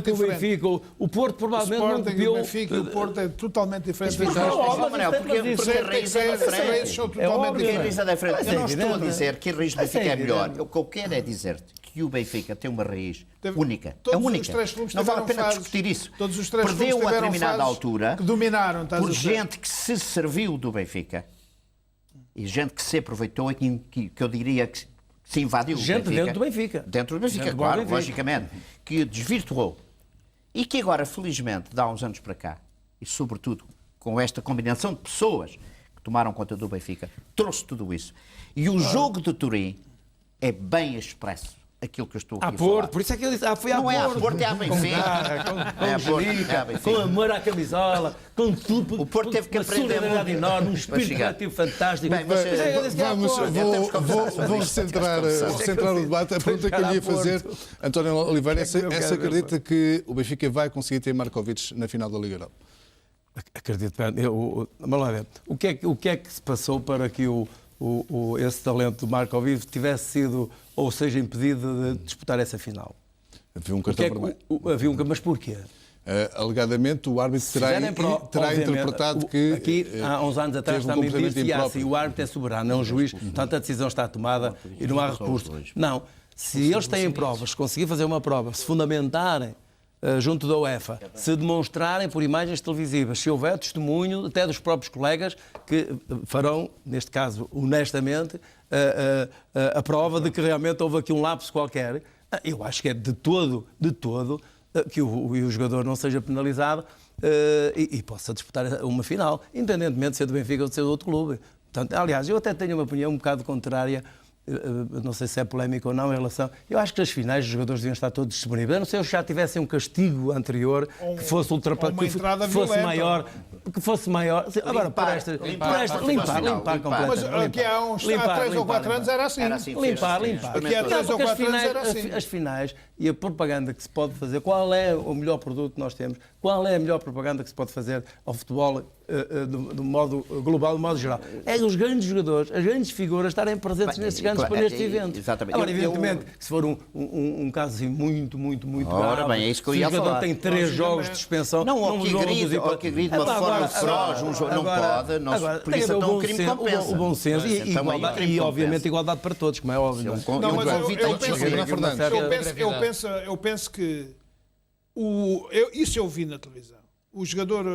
que o Benfica, o Porto provavelmente não copiou. O Benfica e o Porto é totalmente diferente. Porque a raiz é diferente. Eu não estou a dizer que a raiz do Benfica é melhor. O que eu quero é dizer-te que o Benfica tem uma raiz única. É única. Não vale a pena discutir isso. Perdeu a determinada altura por gente que se serviu do Benfica e gente que se aproveitou e que eu diria que se invadiu o Benfica. Dentro do Benfica. Dentro do Benfica, claro, logicamente. Que desvirtuou. E que agora, felizmente, de há uns anos para cá, e sobretudo com esta combinação de pessoas que tomaram conta do Benfica, trouxe tudo isso. E o jogo de Turim é bem expresso. Aquilo que eu estou aqui a falar. Por isso é que ele disse, foi à Porto. Não é à Porto, é à Benfica. Com amor à camisola, com tudo. O Porto teve que aprender muito enorme, um espírito criativo fantástico. Vamos centrar o debate. A pergunta que eu lhe ia fazer, António Oliveira, é se acredita que o Benfica vai conseguir ter Markovic na final da Liga Europa? Acredito, vamos lá ver. O que é que se passou para que esse talento do Markovic tivesse sido, ou seja, impedido de disputar essa final? Havia um cartão vermelho. Mas porquê? Alegadamente, o árbitro terá interpretado que. Aqui, há uns anos atrás, também disse-se, o árbitro é soberano, é um juiz, portanto a decisão está tomada e não há recurso. Não. Se eles têm provas, se conseguirem fazer uma prova, se fundamentarem junto da UEFA, se demonstrarem por imagens televisivas, se houver testemunho até dos próprios colegas que farão, neste caso, honestamente, a prova de que realmente houve aqui um lapso qualquer, eu acho que é de todo, que o jogador não seja penalizado e possa disputar uma final, independentemente de ser do Benfica ou de ser do outro clube. Portanto, aliás, eu até tenho uma opinião um bocado contrária, não sei se é polémica ou não em relação... Eu acho que nas finais os jogadores deviam estar todos disponíveis. Eu não sei se já tivessem um castigo anterior que fosse maior. Agora, limpar completamente. Mas aqui há 3 ou 4 anos era assim. Limpar. Aqui há 3 ou 4 anos era assim. As finais e a propaganda que se pode fazer, qual é o melhor produto que nós temos? Qual é a melhor propaganda que se pode fazer ao futebol do modo global, do modo geral? É os grandes jogadores, as grandes figuras estarem presentes nestes eventos. Exatamente. Agora, evidentemente, se for um caso assim muito grave, bem, é isso que eu se ia o jogador falar. tem 3 jogos de suspensão... Não, que agride uma forma feroz, não pode, por isso então o crime compensa. O bom senso e obviamente, igualdade para todos, como é óbvio. Eu penso que isso eu vi na televisão. O jogador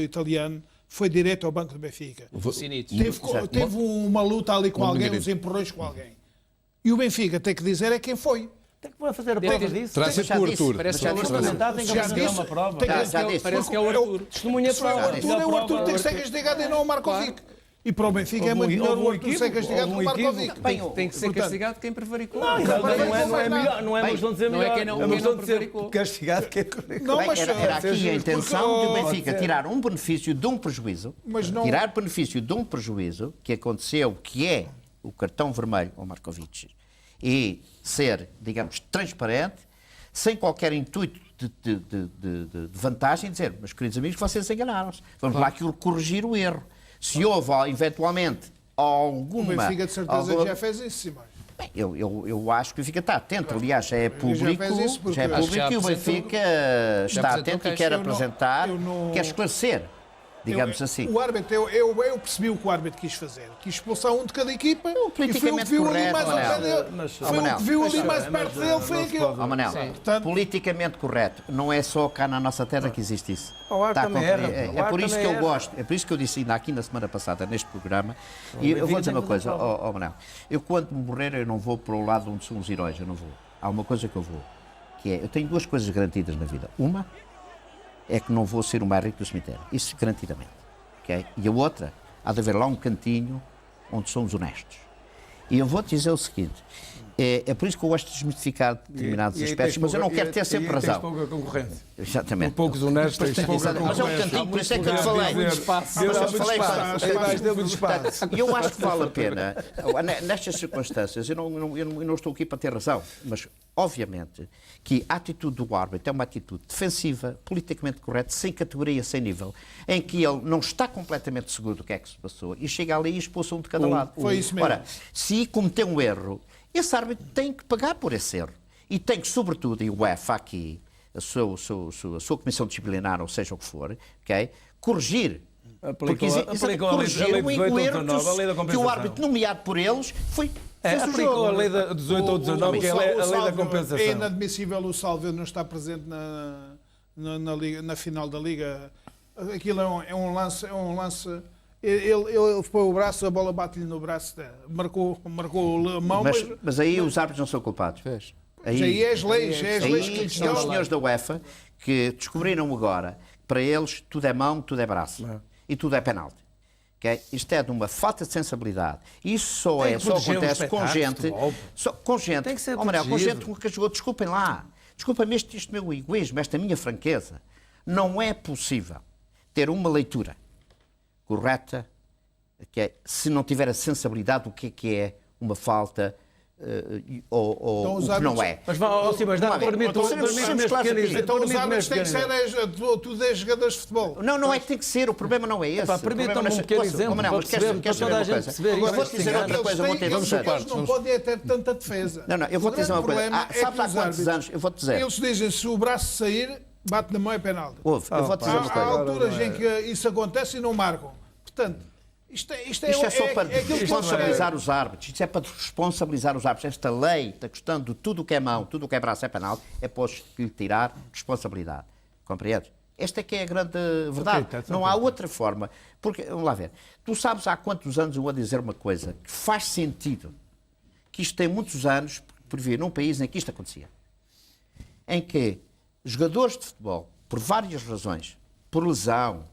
italiano foi direto ao banco do Benfica. Teve uma luta ali com alguém, uns empurrões com alguém. E o Benfica tem que dizer quem foi. Tem que fazer a prova disso. Terá sido com o Arthur. Parece que é o Arthur. Uma prova. Parece que é o Arthur. Testemunha prova. O Arthur tem que ser castigado e não o Markovic. E para o Benfica é muito melhor o Arthur ser castigado que o Markovic. Tem que ser castigado quem prevaricou. Não é melhor. Não é uma questão de dizer melhor. Não é quem não prevaricou. Castigado quem prevaricou. Era aqui a intenção do Benfica tirar um benefício de um prejuízo, tirar benefício de um prejuízo que aconteceu, que é o cartão vermelho ao Markovic, e ser, digamos, transparente, sem qualquer intuito de vantagem, dizer, meus queridos amigos, vocês enganaram-se. Vamos lá corrigir o erro. Se houve, eventualmente, alguma... O Benfica, de certeza, que já fez isso, Simões. Bem, eu acho que o Benfica está atento. Aliás, já é público e o Benfica está atento e quer apresentar, quer esclarecer, digamos assim. O árbitro, eu percebi o que o árbitro quis fazer. Quis expulsar um de cada equipa e foi o que viu ali mais ao pé dele. Foi o que viu ali mais perto dele, foi aquilo. Manel, politicamente correto. Não é só cá na nossa terra que existe isso. É por isso que eu gosto. É por isso que eu disse ainda aqui na semana passada, neste programa. E eu vou dizer uma coisa, Manel. Eu, quando morrer, eu não vou para o lado onde são os heróis. Eu não vou. Há uma coisa que eu vou. Que é, eu tenho 2 coisas garantidas na vida. Uma é que não vou ser o mais rico do cemitério. Isso garantidamente. Okay? E a outra, há de haver lá um cantinho onde somos honestos. E eu vou-te dizer o seguinte, é por isso que eu gosto de desmistificar determinados aspectos, mas eu não quero ter sempre razão. Tens pouca concorrência. Exatamente. Poucos honestos, tens pouca concorrência. Mas é um cantinho, por isso é que eu te falei. E eu acho que vale a pena, nestas circunstâncias, eu não estou aqui para ter razão, mas obviamente que a atitude do árbitro é uma atitude defensiva, politicamente correta, sem categoria, sem nível, em que ele não está completamente seguro do que é que se passou e chega ali e expulsa um de cada lado. Foi isso mesmo. Ora, se cometeu um erro, esse árbitro tem que pagar por esse erro. E tem que, sobretudo, e o UEFA aqui, a sua comissão disciplinar, ou seja o que for, okay, corrigir. Corrigir o erro que o árbitro nomeado por eles fez o jogo. A lei da 18 ou 19, que é a lei da compensação. É inadmissível o Salvio não estar presente na final da Liga. Aquilo é um lance... Ele põe o braço, a bola bate-lhe no braço, marcou a mão. Mas aí os árbitros não são culpados. Aí é as leis que lhes dão. Os senhores da UEFA que descobriram agora que para eles tudo é mão, tudo é braço e tudo é penalti. Okay? Isto é de uma falta de sensibilidade. Isso só acontece com gente. Com gente. Tem que ser com gente que jogou. Desculpem lá. Desculpem-me este meu egoísmo, esta minha franqueza. Não é possível ter uma leitura correta, que é, se não tiver a sensibilidade do que é uma falta ou o que não é. Mas permite-me Então os árbitros têm que ser tudo 10 jogadores de futebol. Não é que tem que ser, o problema não é esse. Permita-me um pequeno exemplo para toda a gente perceber. Eu vou-te dizer outra coisa, Eles não podem ter tanta defesa. Não, eu vou-te dizer uma coisa. Sabes há quantos anos? Eu vou-te dizer. Eles dizem, se o braço sair, bate na mão, é penalti. Eu vou-te dizer uma Há coisa. alturas em que isso acontece e não marcam. Portanto, isto é só para aquilo que responsabilizar os árbitros. Isto é para responsabilizar os árbitros. Esta lei da questão de tudo o que é mão, tudo o que é braço é penal, é para lhe tirar responsabilidade. Compreendes? Esta é que é a grande verdade. Não há outra forma. Porque, vamos lá ver, tu sabes há quantos anos eu vou dizer uma coisa que faz sentido, que isto tem muitos anos, por vir num país em que isto acontecia, em que jogadores de futebol, por várias razões, por lesão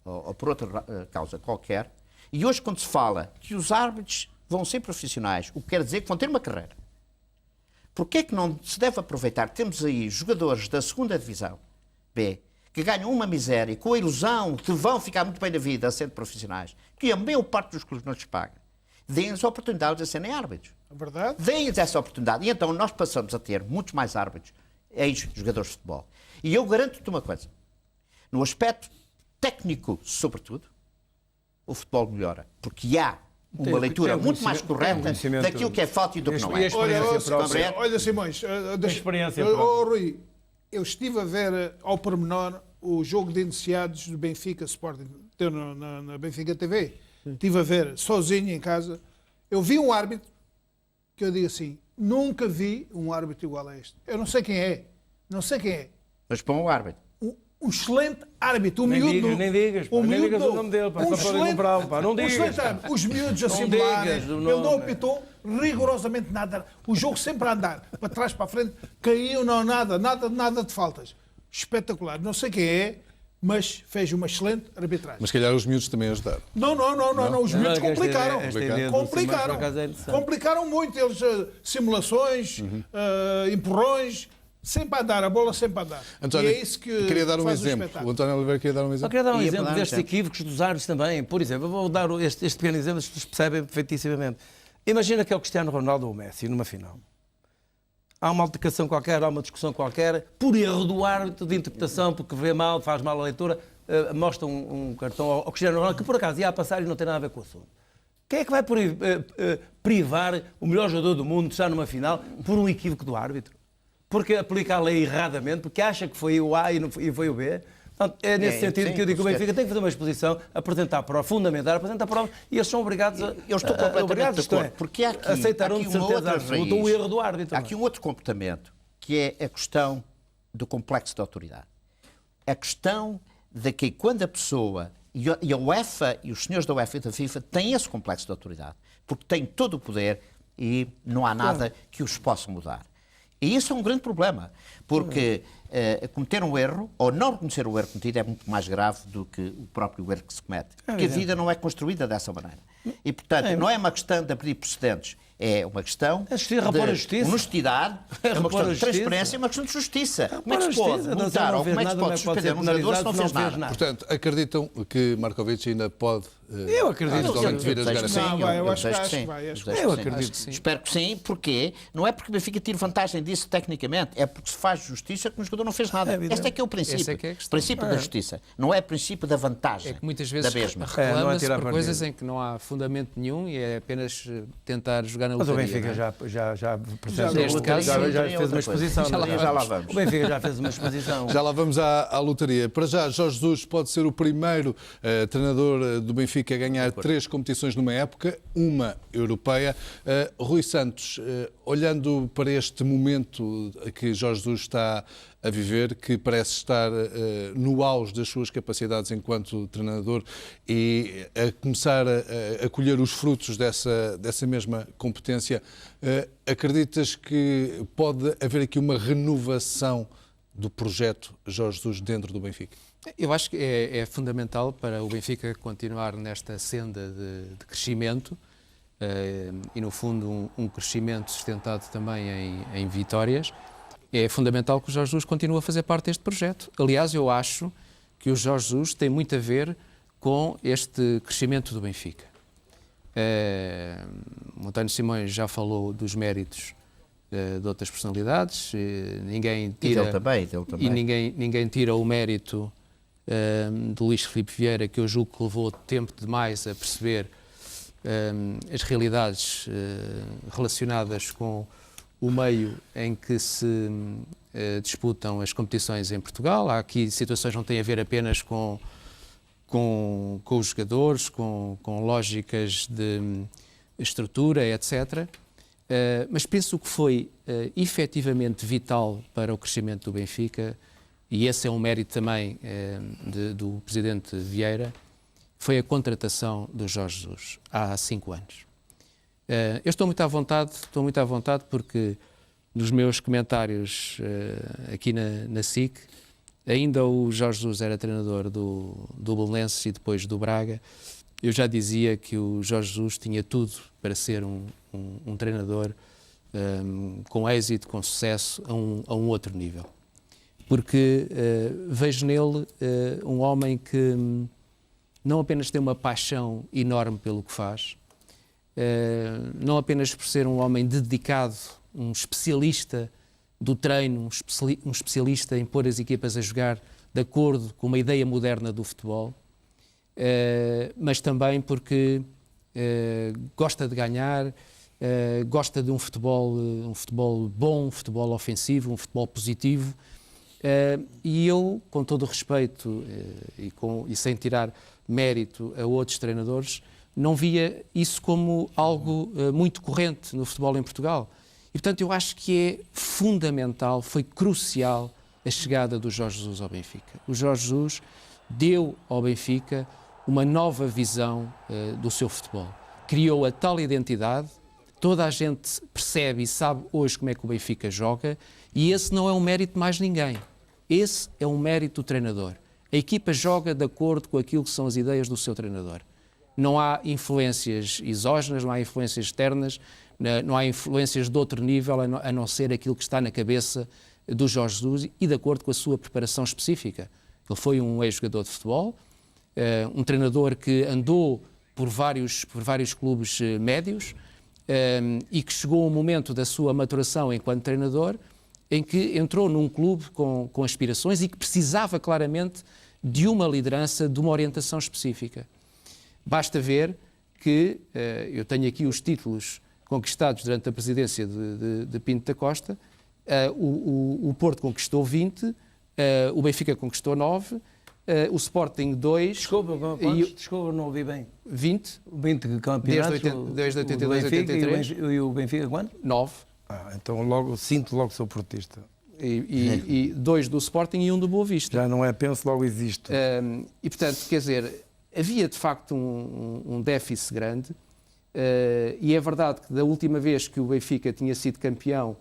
ou por outra causa qualquer, e hoje quando se fala que os árbitros vão ser profissionais, o que quer dizer que vão ter uma carreira, porquê é que não se deve aproveitar? Temos aí jogadores da segunda divisão B que ganham uma miséria com a ilusão de que vão ficar muito bem na vida sendo profissionais, que a maior parte dos clubes não lhes paga. Deem-lhes a oportunidade de serem árbitros. É verdade? Deem-lhes essa oportunidade. E então nós passamos a ter muitos mais árbitros, ex-jogadores de futebol. E eu garanto-te uma coisa. No aspecto técnico, sobretudo, o futebol melhora. Porque há uma leitura muito mais correta daquilo que é falta e do que não é. Olha, Simões, Rui, eu estive a ver ao pormenor o jogo de iniciados do Benfica Sporting, deu na Benfica TV. Estive a ver sozinho em casa. Eu vi um árbitro que eu digo assim, nunca vi um árbitro igual a este. Eu não sei quem é. Não sei quem é. Mas para um árbitro. Um excelente árbitro. Nem digas o nome dele. Não digas. Os miúdos a simularem. Ele não apitou rigorosamente nada. O jogo sempre a andar. Para trás, para a frente. Caiu, não, nada de faltas. Espetacular. Não sei quem é, mas fez uma excelente arbitragem. Mas se calhar os miúdos também ajudaram. Não. Os miúdos complicaram. Complicaram. Complicaram muito. Eles, simulações, empurrões. Sempre a andar, a bola sempre a andar. António, e é isso que queria dar um faz exemplo. O António Oliveira queria dar um exemplo. Eu queria dar um exemplo destes equívocos dos árbitros também. Por exemplo, eu vou dar este pequeno exemplo, vocês percebem perfeitíssimamente. Imagina que é o Cristiano Ronaldo ou o Messi numa final. Há uma altercação qualquer, há uma discussão qualquer, por erro do árbitro de interpretação, porque vê mal, faz mal a leitura, mostra um cartão ao Cristiano Ronaldo, que por acaso ia a passar e não tem nada a ver com o assunto. Quem é que vai privar o melhor jogador do mundo de estar numa final por um equívoco do árbitro? Porque aplica a lei erradamente, porque acha que foi o A e foi o B. Portanto, é nesse sentido que eu digo que o Benfica tem que fazer uma exposição, apresentar a prova, fundamentar, apresentar a prova, e eles são obrigados a... Eu estou completamente de acordo, porque há aqui, aceitarão de certeza absoluta o erro do árbitro. Há aqui um outro comportamento, que é a questão do complexo de autoridade. A questão de que quando a pessoa, e a UEFA, e os senhores da UEFA e da FIFA, têm esse complexo de autoridade, porque têm todo o poder e não há nada que os possa mudar. E isso é um grande problema, porque cometer um erro, ou não reconhecer o erro cometido, é muito mais grave do que o próprio erro que se comete. Porque a vida não é construída dessa maneira. E, portanto, não é uma questão de abrir precedentes, é uma questão de honestidade, é uma questão de transparência, é uma questão de justiça. Como é que se pode multar ou como é que se pode suspender um jogador se não fez nada? Portanto, acreditam que Markovic ainda pode eu acredito vir a jogar assim? Eu acho que sim. Eu acredito que sim. Espero que sim, porque não é porque o Benfica tira vantagem disso tecnicamente, é porque se faz justiça que o jogador não fez nada. Este é que é o princípio. O princípio da justiça. Não é o princípio da vantagem. É que muitas vezes reclama-se por coisas em que não há fundamento nenhum e é apenas tentar jogar na lotaria. Mas o Benfica já fez uma exposição. Já lá vamos. O Benfica já fez uma exposição. Já lá vamos à lotaria. Para já, Jorge Jesus pode ser o primeiro treinador do Benfica a ganhar 3 competições numa época, uma europeia. Rui Santos, olhando para este momento que Jorge Jesus está a viver, que parece estar no auge das suas capacidades enquanto treinador e a começar a colher os frutos dessa mesma competência, acreditas que pode haver aqui uma renovação do projeto Jorge Jesus dentro do Benfica? Eu acho que é fundamental para o Benfica continuar nesta senda de crescimento e, no fundo, um crescimento sustentado também em vitórias. É fundamental que o Jorge Jesus continue a fazer parte deste projeto. Aliás, eu acho que o Jorge Jesus tem muito a ver com este crescimento do Benfica. O António Simões já falou dos méritos de outras personalidades, ninguém tira, dele também. E ninguém tira o mérito do Luís Filipe Vieira, que eu julgo que levou tempo demais a perceber as realidades relacionadas com o meio em que se disputam as competições em Portugal. Há aqui situações que não têm a ver apenas com os jogadores, com lógicas de estrutura, etc. Mas penso que foi efetivamente vital para o crescimento do Benfica, e esse é um mérito também do Presidente Vieira, foi a contratação do Jorge Jesus há 5 anos. Eu estou muito à vontade porque nos meus comentários aqui na SIC, ainda o Jorge Jesus era treinador do Belenenses e depois do Braga, eu já dizia que o Jorge Jesus tinha tudo para ser um treinador com êxito, com sucesso, a um outro nível. Porque vejo nele um homem que não apenas tem uma paixão enorme pelo que faz, não apenas por ser um homem dedicado, um especialista do treino, um especialista em pôr as equipas a jogar de acordo com uma ideia moderna do futebol, mas também porque gosta de ganhar, gosta de um futebol bom, um futebol ofensivo, um futebol positivo, e eu, com todo o respeito e sem tirar mérito a outros treinadores, não via isso como algo muito corrente no futebol em Portugal. E, portanto, eu acho que é fundamental, foi crucial a chegada do Jorge Jesus ao Benfica. O Jorge Jesus deu ao Benfica uma nova visão do seu futebol. Criou a tal identidade, toda a gente percebe e sabe hoje como é que o Benfica joga, e esse não é um mérito de mais ninguém. Esse é um mérito do treinador. A equipa joga de acordo com aquilo que são as ideias do seu treinador. Não há influências exógenas, não há influências externas, não há influências de outro nível a não ser aquilo que está na cabeça do Jorge Jesus e de acordo com a sua preparação específica. Ele foi um ex-jogador de futebol, um treinador que andou por vários clubes médios e que chegou um momento da sua maturação enquanto treinador em que entrou num clube com aspirações e que precisava claramente de uma liderança, de uma orientação específica. Basta ver que eu tenho aqui os títulos conquistados durante a presidência de Pinto da Costa. O Porto conquistou 20, o Benfica conquistou 9, o Sporting 2... Desculpa, não ouvi bem. 20. 20 campeonatos. Desde 82 a 83. E o Benfica quanto? 9. Então sinto logo que sou portista. E 2 do Sporting e 1 do Boa Vista. Já não é penso, logo existe. E, portanto, quer dizer, havia de facto um déficit grande, e é verdade que da última vez que o Benfica tinha sido campeão,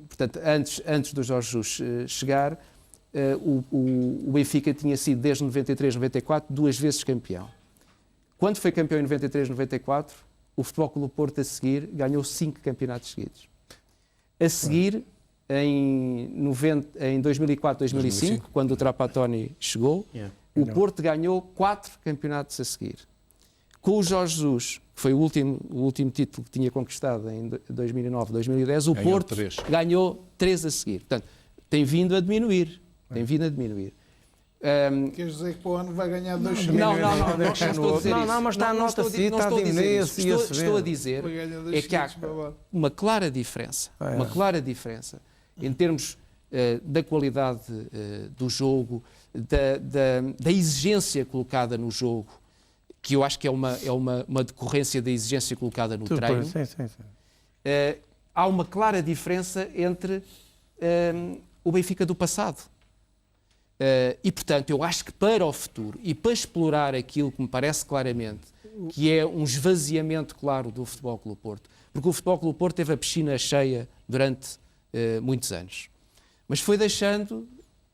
portanto, antes do Jorge Jesus chegar, o Benfica tinha sido desde 93, 94, 2 vezes campeão. Quando foi campeão em 93, 94, o Futebol Clube do Porto a seguir ganhou 5 campeonatos seguidos. A seguir, em 2004, 2005, quando o Trapattoni chegou, o Porto ganhou 4 campeonatos a seguir. Com o Jorge Jesus, que foi o último título que tinha conquistado em 2009, 2010, o Porto ganhou 3 a seguir. Portanto, tem vindo a diminuir. Queres dizer que para o ano vai ganhar 2 Não, estou a dizer isso. Não, mas está a nota assim, está a diminuir. Estou a dizer é que há uma clara diferença em termos da qualidade do jogo, da exigência colocada no jogo, que eu acho que é uma decorrência da exigência colocada no treino. Há uma clara diferença entre o Benfica do passado. E, portanto, eu acho que para o futuro e para explorar aquilo que me parece claramente que é um esvaziamento claro do Futebol Clube do Porto, porque o Futebol Clube do Porto teve a piscina cheia durante muitos anos, mas foi deixando,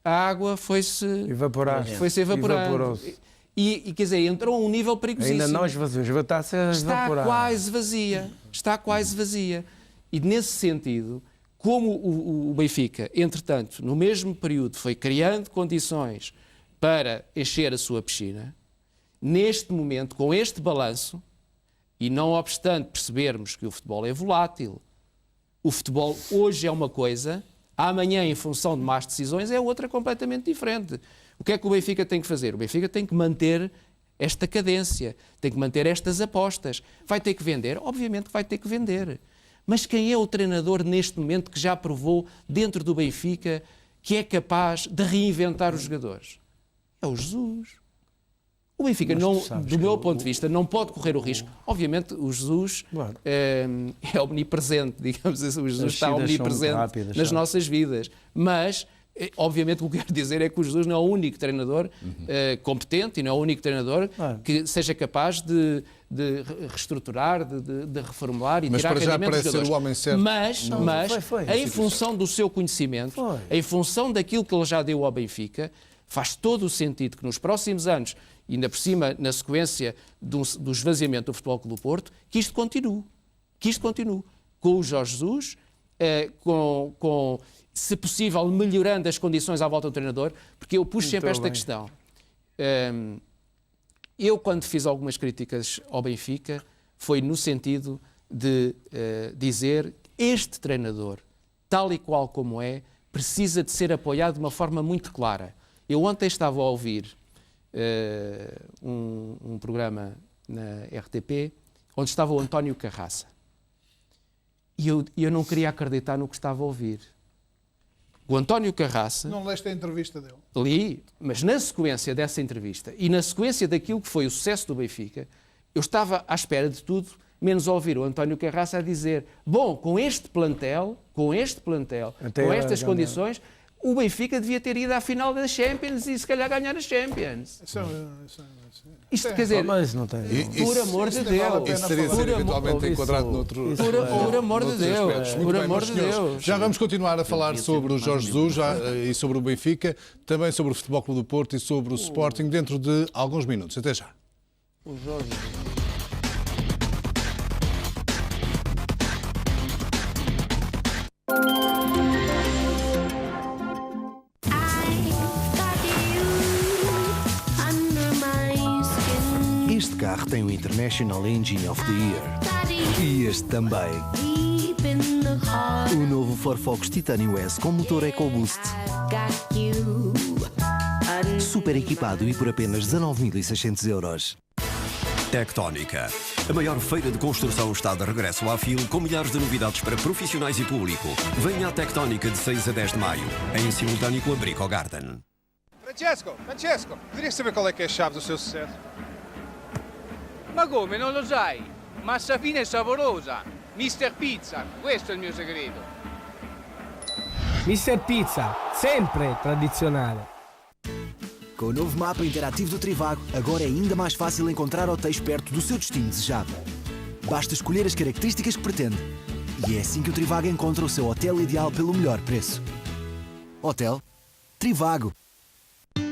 a água foi-se evaporando. E, quer dizer, entrou a um nível perigosíssimo. Ainda não esvaziou, está quase vazia. E, nesse sentido, como o Benfica, entretanto, no mesmo período foi criando condições para encher a sua piscina, neste momento, com este balanço, e não obstante percebermos que o futebol é volátil, o futebol hoje é uma coisa, amanhã, em função de más decisões, é outra completamente diferente. O que é que o Benfica tem que fazer? O Benfica tem que manter esta cadência, tem que manter estas apostas. Vai ter que vender? Obviamente que vai ter que vender. Mas quem é o treinador neste momento que já provou dentro do Benfica que é capaz de reinventar os jogadores? É o Jesus. O Benfica, do meu ponto de vista, não pode correr o risco. Obviamente, o Jesus é omnipresente, digamos assim, o Jesus está omnipresente nas nossas vidas. Mas, obviamente, o que quero dizer é que o Jesus não é o único treinador competente e não é o único treinador que seja capaz de reestruturar, de reformular e tirar rendimento dos jogadores. Ser o homem certo. Mas em função do seu conhecimento, em função daquilo que ele já deu ao Benfica, faz todo o sentido que nos próximos anos, ainda por cima na sequência do esvaziamento do Futebol Clube do Porto, que isto continue. Com o Jorge Jesus, se possível, melhorando as condições à volta do treinador, porque eu puxo sempre esta questão. Eu, quando fiz algumas críticas ao Benfica, foi no sentido de dizer que este treinador, tal e qual como é, precisa de ser apoiado de uma forma muito clara. Eu ontem estava a ouvir um programa na RTP, onde estava o António Carraça. E eu não queria acreditar no que estava a ouvir. O António Carraça... Não leste a entrevista dele? Li, mas na sequência dessa entrevista e na sequência daquilo que foi o sucesso do Benfica, eu estava à espera de tudo, menos ouvir o António Carraça a dizer: bom, com este plantel, com estas condições, o Benfica devia ter ido à final da Champions e se calhar ganhar a Champions. Isto quer dizer, mas não tem. Por amor de Deus. Isso seria ser eventualmente enquadrado noutro... Por amor de Deus. Por amor de Deus. Já vamos continuar a falar sobre o Jorge Jesus e sobre o Benfica, também sobre o Futebol Clube do Porto e sobre o Sporting dentro de alguns minutos. Até já. O Jorge... Este carro tem o International Engine of the Year. E este também. O novo Ford Focus Titanium S com motor EcoBoost. Super equipado e por apenas 19.600 euros. Tectónica. A maior feira de construção está de regresso à FIL com milhares de novidades para profissionais e público. Venha à Tectónica de 6 a 10 de maio, em simultâneo com a Brico Garden. Francesco, poderia saber qual é que é a chave do seu sucesso? Ma come, non lo sai? Massa fina e saborosa. Mr. Pizza, questo è il mio segreto. Mr. Pizza, sempre tradizionale. Com o novo mapa interativo do Trivago, agora é ainda mais fácil encontrar hotéis perto do seu destino desejado. Basta escolher as características que pretende. E é assim que o Trivago encontra o seu hotel ideal pelo melhor preço. Hotel Trivago.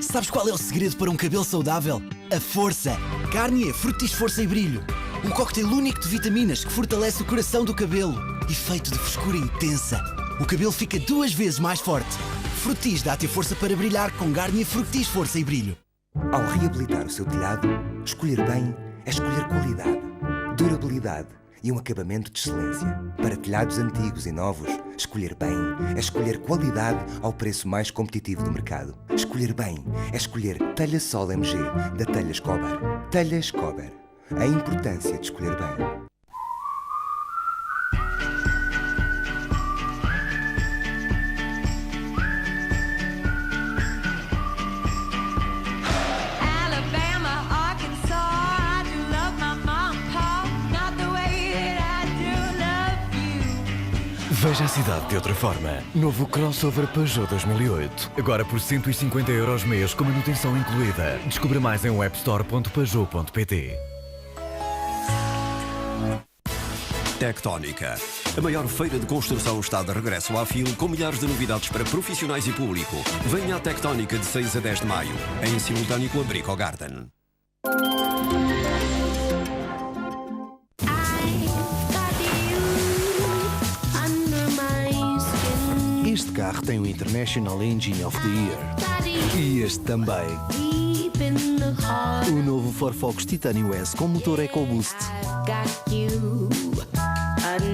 Sabes qual é o segredo para um cabelo saudável? A força! Garnier Fructis Força e Brilho. Um cocktail único de vitaminas que fortalece o coração do cabelo. Efeito de frescura intensa. O cabelo fica 2 vezes mais forte. Fructis dá-te a força para brilhar com Garnier Fructis Força e Brilho. Ao reabilitar o seu telhado, escolher bem é escolher qualidade, durabilidade e um acabamento de excelência. Para telhados antigos e novos, escolher bem é escolher qualidade ao preço mais competitivo do mercado. Escolher bem é escolher Telha Sol MG da Telhas Cober. Telhas Cober. A importância de escolher bem. Veja a cidade de outra forma. Novo crossover Peugeot 2008. Agora por 150 euros mês com manutenção incluída. Descubra mais em webstore.peugeot.pt. Tectónica. A maior feira de construção está de regresso à FIL com milhares de novidades para profissionais e público. Venha à Tectónica de 6 a 10 de maio, em simultâneo com a Brico Garden. Este carro tem o International Engine of the Year. E este também. O novo Ford Focus Titanium S com motor EcoBoost.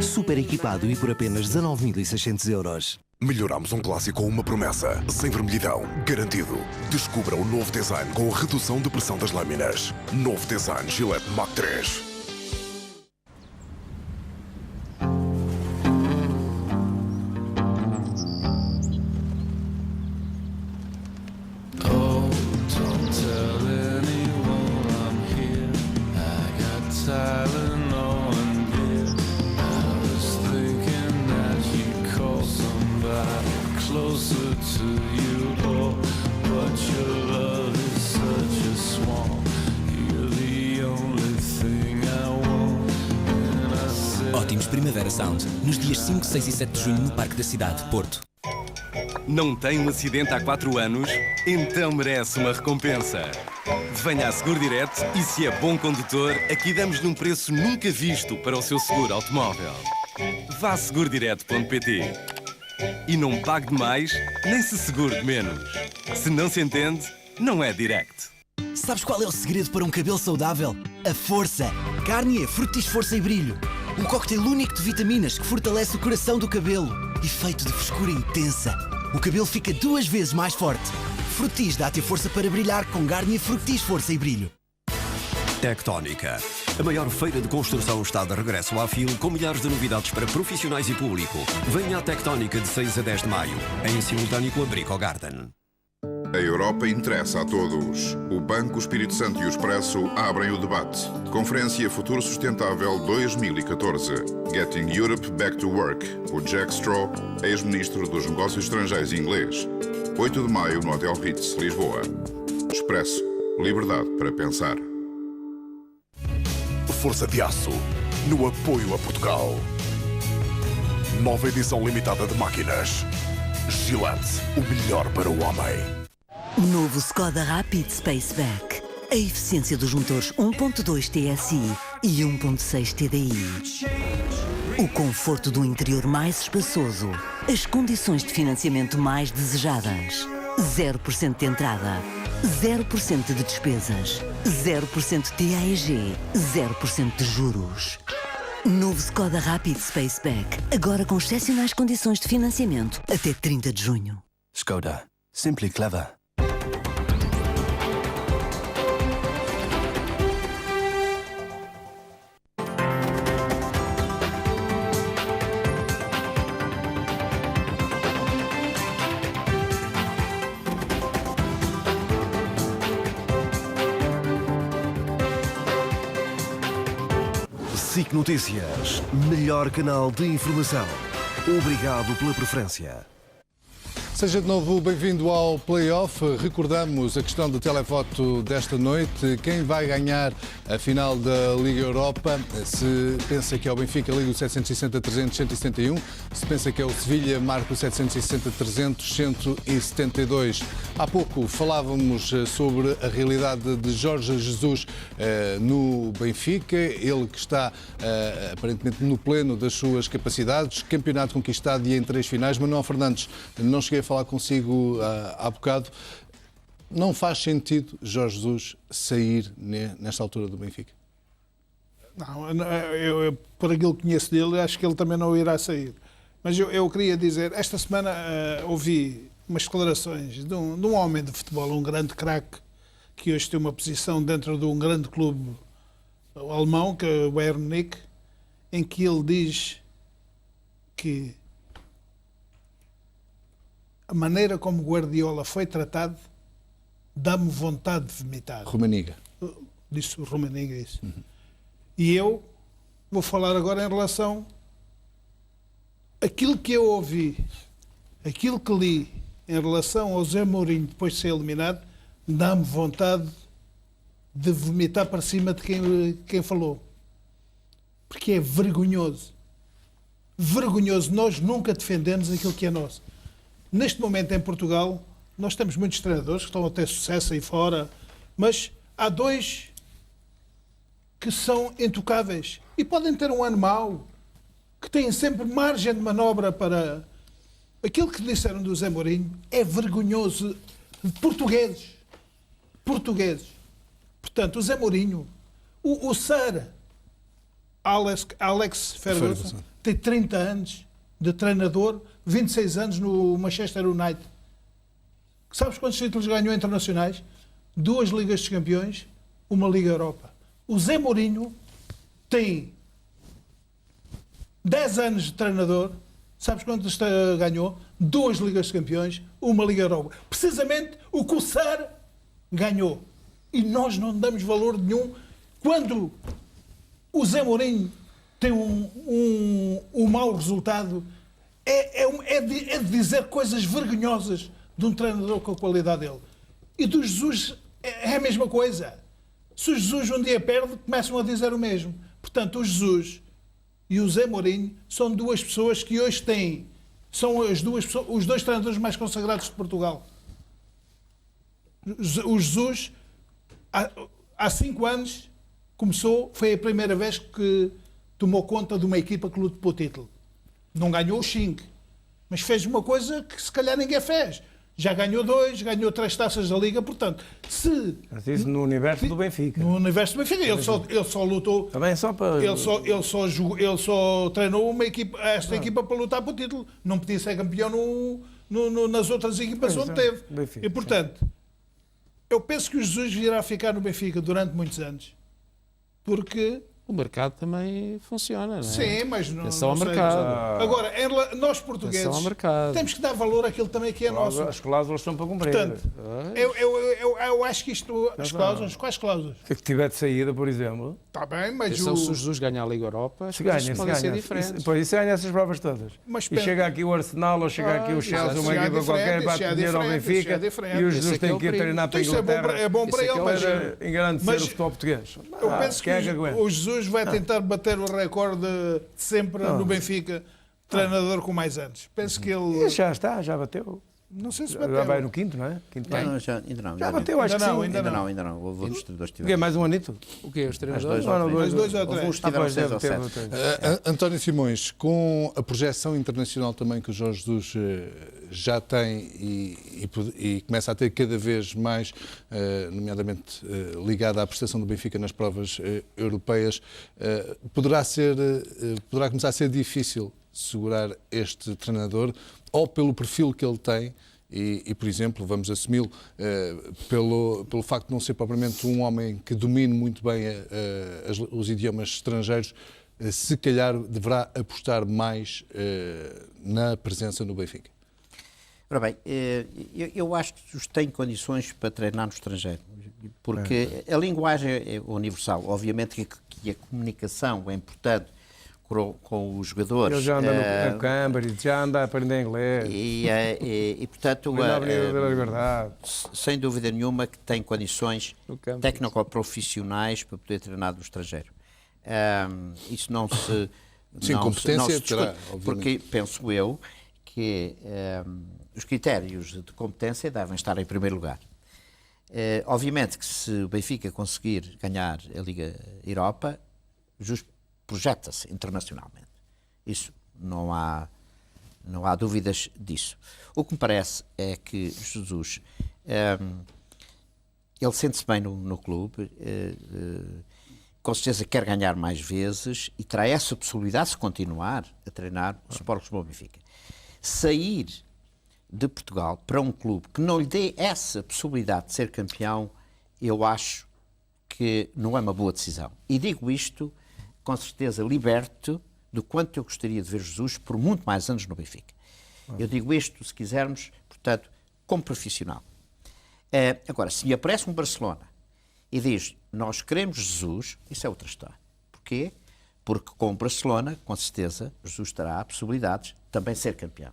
Super equipado e por apenas 19.600 euros. Melhoramos um clássico com uma promessa. Sem vermelhidão. Garantido. Descubra o novo design com a redução de pressão das lâminas. Novo design Gillette Mach 3. Ótimos Primavera Sound, nos dias 5, 6 e 7 de junho no Parque da Cidade, Porto. Não tem um acidente há 4 anos? Então merece uma recompensa. Venha a Seguro Direto e, se é bom condutor, aqui damos-lhe um preço nunca visto para o seu seguro automóvel. Vá a segurodireto.pt e não pague de mais, nem se segure de menos. Se não se entende, não é Direct. Sabes qual é o segredo para um cabelo saudável? A força. Garnier Fructis Força e Brilho. Um cocktail único de vitaminas que fortalece o coração do cabelo. Efeito de frescura intensa. O cabelo fica 2 vezes mais forte. Fructis dá-te força para brilhar com Garnier Fructis Força e Brilho. Tectónica. A maior feira de construção está de regresso à FIL com milhares de novidades para profissionais e público. Venha à Tectónica de 6 a 10 de maio, em simultâneo com a Brico Garden. A Europa interessa a todos. O Banco Espírito Santo e o Expresso abrem o debate. Conferência Futuro Sustentável 2014. Getting Europe Back to Work. O Jack Straw, ex-ministro dos Negócios Estrangeiros inglês. 8 de maio no Hotel Ritz, Lisboa. Expresso. Liberdade para pensar. Força de Aço. No apoio a Portugal. Nova edição limitada de máquinas. Gillette. O melhor para o homem. Novo Skoda Rapid Spaceback. A eficiência dos motores 1.2 TSI e 1.6 TDI. O conforto do interior mais espaçoso. As condições de financiamento mais desejadas. 0% de entrada. 0% de despesas. 0% TAEG. 0% de juros. Novo Skoda Rapid Spaceback. Agora com excepcionais condições de financiamento. Até 30 de junho. Skoda. Simply clever. SIC Notícias, melhor canal de informação. Obrigado pela preferência. Seja de novo bem-vindo ao Play-Off. Recordamos a questão do televoto desta noite. Quem vai ganhar a final da Liga Europa? Se pensa que é o Benfica, liga o 760-300-171. Se pensa que é o Sevilha, marca o 760-300-172. Há pouco falávamos sobre a realidade de Jorge Jesus no Benfica. Ele que está aparentemente no pleno das suas capacidades. Campeonato conquistado e em 3 finais. Manuel Fernandes, não cheguei a falar consigo há bocado. Não faz sentido Jorge Jesus sair nesta altura do Benfica? Não, eu por aquilo que conheço dele, acho que ele também não irá sair. Mas eu queria dizer, esta semana ouvi umas declarações de um homem de futebol, um grande craque, que hoje tem uma posição dentro de um grande clube alemão, que é o Bayern Munique, em que ele diz que a maneira como Guardiola foi tratado dá-me vontade de vomitar. Rummenigge. Disse o Rummenigge isso. Uhum. E eu vou falar agora em relação àquilo que eu ouvi, aquilo que li em relação ao José Mourinho depois de ser eliminado, dá-me vontade de vomitar para cima de quem falou. Porque é vergonhoso. Vergonhoso. Nós nunca defendemos aquilo que é nosso. Neste momento, em Portugal, nós temos muitos treinadores que estão a ter sucesso aí fora, mas há 2 que são intocáveis e podem ter um ano mau, que têm sempre margem de manobra para... Aquilo que disseram do Zé Mourinho é vergonhoso de portugueses. portugueses. Portanto, o Zé Mourinho, o Sir Alex Ferguson tem 30 anos de treinador, 26 anos no Manchester United. Sabes quantos títulos ganhou internacionais? 2 Ligas dos Campeões, 1 Liga Europa. O Zé Mourinho tem 10 anos de treinador. Sabes quantos ganhou? 2 Ligas dos Campeões, 1 Liga Europa. Precisamente o que o Sir ganhou. E nós não damos valor nenhum quando o Zé Mourinho tem um mau resultado. É de dizer coisas vergonhosas de um treinador com a qualidade dele. E do Jesus é a mesma coisa. Se o Jesus um dia perde, começam a dizer o mesmo. Portanto, o Jesus e o Zé Mourinho são 2 pessoas que hoje têm... São os 2 treinadores mais consagrados de Portugal. O Jesus, há 5 anos, foi a primeira vez que tomou conta de uma equipa que lutou pelo título. Não ganhou o Xing, mas fez uma coisa que se calhar ninguém fez. Já ganhou 2, ganhou 3 taças da Liga, portanto, Mas isso no universo do Benfica. No universo do Benfica, ele só lutou... Também só para... Ele só treinou esta equipa para lutar pelo título. Não podia ser campeão nas outras equipas onde teve. Benfica, e, portanto, eu penso que o Jesus virá ficar no Benfica durante muitos anos. Porque... O mercado também funciona, não é? Sim, mas não... É só ao mercado. Agora, nós portugueses temos que dar valor àquilo também que é nosso. As cláusulas estão para cumprir. Portanto, eu acho que isto... As cláusulas, quais cláusulas? Se tiver de saída, por exemplo... Está bem, mas se o Jesus ganhar a Liga Europa, as coisas podem ser diferentes. Pois isso ganha essas provas todas. E chega aqui o Arsenal, ou chega aqui o Chelsea, uma equipa qualquer, bate dinheiro ao Benfica, e o Jesus tem que ir treinar para a Inglaterra. É bom para ele, mas... engrandecer o futebol português. Eu penso que o Jesus vai tentar bater o recorde de sempre no Benfica, treinador com mais anos. Penso que ele... Já está, já bateu. Não sei se bateu. Já vai no quinto, não é? Ainda não. Já bateu, acho que sim. Ainda não. Houve outros treinadores que tiveram. Mais um anito? O quê? Os treinadores? Mais 2 ou 3. Alguns tiveram 6 ou 7. António Simões, com a projeção internacional também que o Jorge Jesus já tem e começa a ter cada vez mais, nomeadamente ligada à prestação do Benfica nas provas europeias, poderá começar a ser difícil segurar este treinador, ou pelo perfil que ele tem, e por exemplo, vamos assumi-lo, pelo facto de não ser propriamente um homem que domine muito bem os idiomas estrangeiros, se calhar deverá apostar mais na presença no Benfica. Ora bem, eu acho que os tem condições para treinar no estrangeiro, porque a linguagem é universal. Obviamente que a comunicação é importante com os jogadores. Ele já anda no Cambridge, já anda a aprender inglês. E portanto, sem dúvida nenhuma que tem condições técnico-profissionais para poder treinar no estrangeiro. Isso não se... Sim, competência terá, obviamente. Porque penso eu que os critérios de competência devem estar em primeiro lugar. Obviamente que se o Benfica conseguir ganhar a Liga Europa, projeta-se internacionalmente. Isso não há dúvidas disso. O que me parece é que Jesus, ele sente-se bem no clube, com certeza quer ganhar mais vezes e terá essa possibilidade, se continuar a treinar o Sport Lisboa Benfica. Sair de Portugal para um clube que não lhe dê essa possibilidade de ser campeão, eu acho que não é uma boa decisão. E digo isto com certeza liberto do quanto eu gostaria de ver Jesus por muito mais anos no Benfica. Eu digo isto, se quisermos, portanto, como profissional. Agora, se me aparece um Barcelona e diz, nós queremos Jesus, isso é outra história. Porquê? Porque com o Barcelona, com certeza, Jesus terá possibilidades de também ser campeão.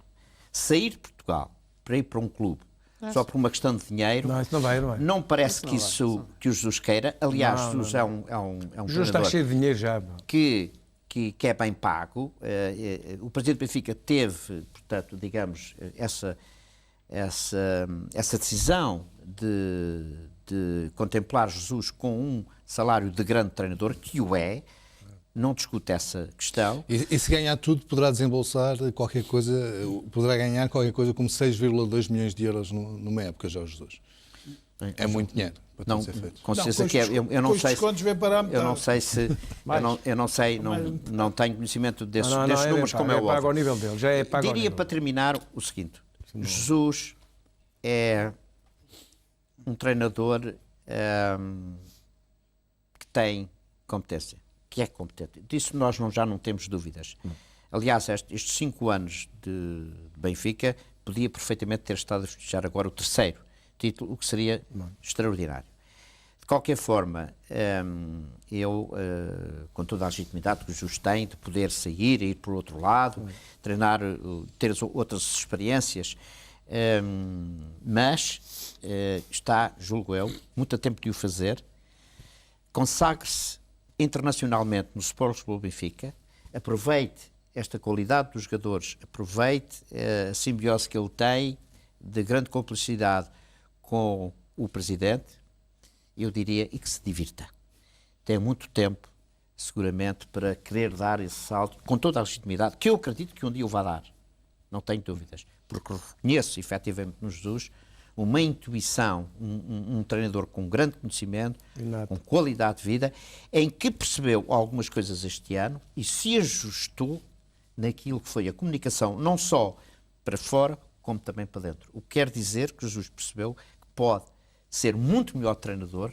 Sair de Portugal para ir para um clube só por uma questão de dinheiro, não parece que o Jesus queira. Aliás, Jesus é um Jesus está cheio de dinheiro já. Que é bem pago. O presidente do Benfica teve, portanto, digamos, essa decisão de contemplar Jesus com um salário de grande treinador, que o é. Não discute essa questão. E se ganhar tudo, poderá desembolsar qualquer coisa, poderá ganhar qualquer coisa como 6,2 milhões de euros numa época, Jorge Jesus. É muito dinheiro para não, ser feito. com certeza que é. Eu não sei se, eu não sei se eu não sei, não tenho conhecimento desses números, como é óbvio. Pago ao nível dele, já é pago ao Diria nível. para terminar o seguinte: Jesus é um treinador que tem competência, que é competente. Disso nós já não temos dúvidas. Aliás, estes 5 anos de Benfica podia perfeitamente ter estado a festejar agora o 3º título, o que seria extraordinário. De qualquer forma, eu, com toda a legitimidade que o Jesus tem, de poder sair, ir para o outro lado, treinar, ter outras experiências, mas está, julgo eu, muito a tempo de o fazer, consagre-se internacionalmente no Sport Clube Benfica, aproveite esta qualidade dos jogadores, aproveite a simbiose que ele tem de grande complicidade com o Presidente, eu diria, e que se divirta. Tem muito tempo, seguramente, para querer dar esse salto, com toda a legitimidade, que eu acredito que um dia o vai dar, não tenho dúvidas, porque reconheço, efetivamente, no Jesus, uma intuição, um treinador com grande conhecimento, com qualidade de vida, em que percebeu algumas coisas este ano e se ajustou naquilo que foi a comunicação, não só para fora, como também para dentro. O que quer dizer que Jesus percebeu que pode ser muito melhor treinador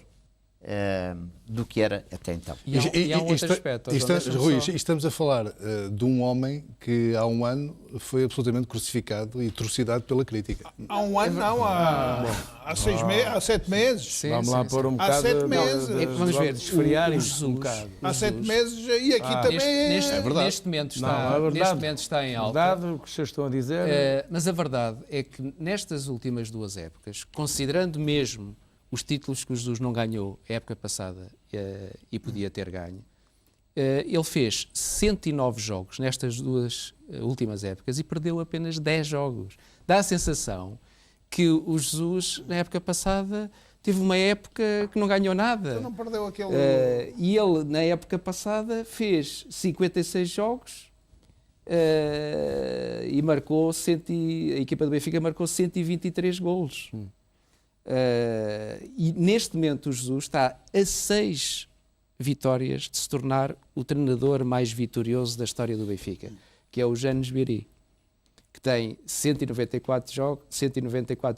do que era até então. E há um outro aspecto. Rui, estamos a falar de um homem que há um ano foi absolutamente crucificado e trucidado pela crítica. Há um ano não, há 6 meses, há 7 meses. Sim, vamos lá pôr um bocado. Há 7 meses. Vamos ver, esfriarem-nos um bocado. Há 7 meses e aqui também é verdade. Neste momento está em alta. Verdade, o que vocês estão a dizer. Mas a verdade é que nestas últimas 2 épocas, considerando mesmo os títulos que o Jesus não ganhou a época passada e podia ter ganho, ele fez 109 jogos nestas 2 últimas épocas e perdeu apenas 10 jogos. Dá a sensação que o Jesus, na época passada, teve uma época que não ganhou nada. Não perdeu aquele... E ele, na época passada, fez 56 jogos e marcou a equipa do Benfica marcou 123 golos. E neste momento o Jesus está a 6 vitórias de se tornar o treinador mais vitorioso da história do Benfica, que é o Janes Biri, que tem 194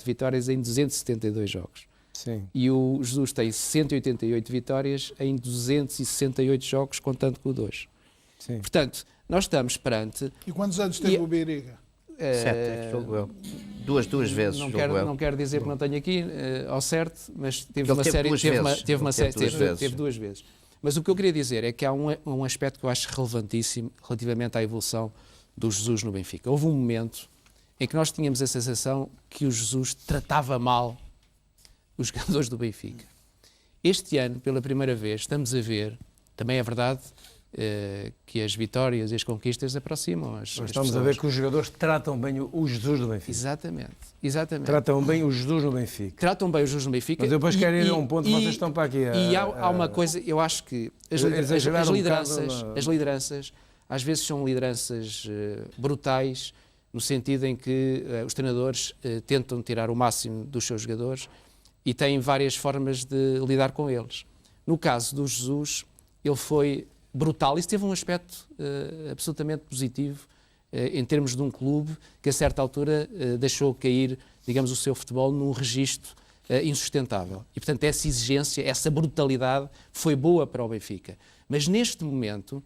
vitórias em 272 jogos. Sim. E o Jesus tem 188 vitórias em 268 jogos, contando com o 2. Sim. Portanto, nós estamos perante... E quantos anos teve o Biriga? 7, julgo eu. Duas vezes, não quero dizer que não tenho aqui ao certo, mas teve uma série... Teve 2 vezes. Mas o que eu queria dizer é que há um aspecto que eu acho relevantíssimo relativamente à evolução do Jesus no Benfica. Houve um momento em que nós tínhamos a sensação que o Jesus tratava mal os jogadores do Benfica. Este ano, pela primeira vez, estamos a ver, também é verdade, que as vitórias e as conquistas aproximam as estamos pessoas. A ver que os jogadores tratam bem o Jesus do Benfica. Exatamente. Tratam bem o Jesus do Benfica. Tratam bem o Jesus do Benfica. Mas depois querem ir a um ponto, vocês estão para aqui. Há uma coisa, eu acho que as lideranças às vezes são lideranças brutais, no sentido em que os treinadores tentam tirar o máximo dos seus jogadores e têm várias formas de lidar com eles. No caso do Jesus, ele foi brutal. Isso teve um aspecto absolutamente positivo em termos de um clube que a certa altura deixou cair, digamos, o seu futebol num registro insustentável. E, portanto, essa exigência, essa brutalidade foi boa para o Benfica. Mas, neste momento,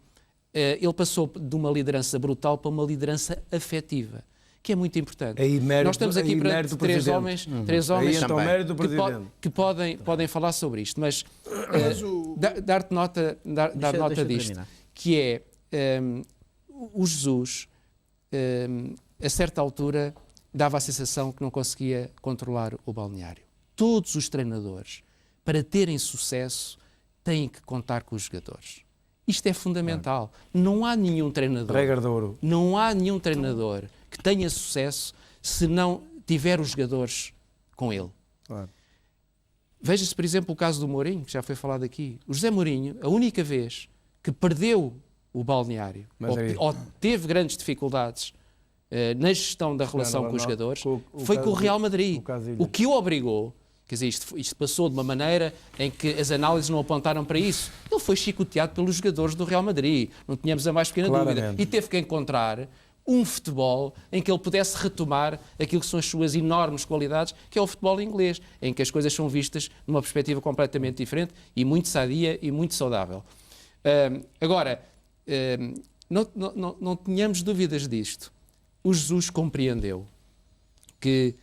ele passou de uma liderança brutal para uma liderança afetiva, que é muito importante. Nós estamos aqui para 3 homens que podem falar sobre isto, mas dar-te nota disto, que é o Jesus, a certa altura, dava a sensação que não conseguia controlar o balneário. Todos os treinadores, para terem sucesso, têm que contar com os jogadores. Isto é fundamental. Não há nenhum treinador. Regra de ouro. Não há nenhum treinador que tenha sucesso se não tiver os jogadores com ele. Claro. Veja-se, por exemplo, o caso do Mourinho, que já foi falado aqui. O José Mourinho, a única vez que perdeu o balneário ou teve grandes dificuldades na gestão da relação com os jogadores foi com o Real Madrid. O que o obrigou, Quer dizer, isto passou de uma maneira em que as análises não apontaram para isso. Ele foi chicoteado pelos jogadores do Real Madrid, não tínhamos a mais pequena dúvida. E teve que encontrar um futebol em que ele pudesse retomar aquilo que são as suas enormes qualidades, que é o futebol inglês, em que as coisas são vistas numa perspectiva completamente diferente e muito sadia e muito saudável. Agora, não tenhamos dúvidas disto. O Jesus compreendeu que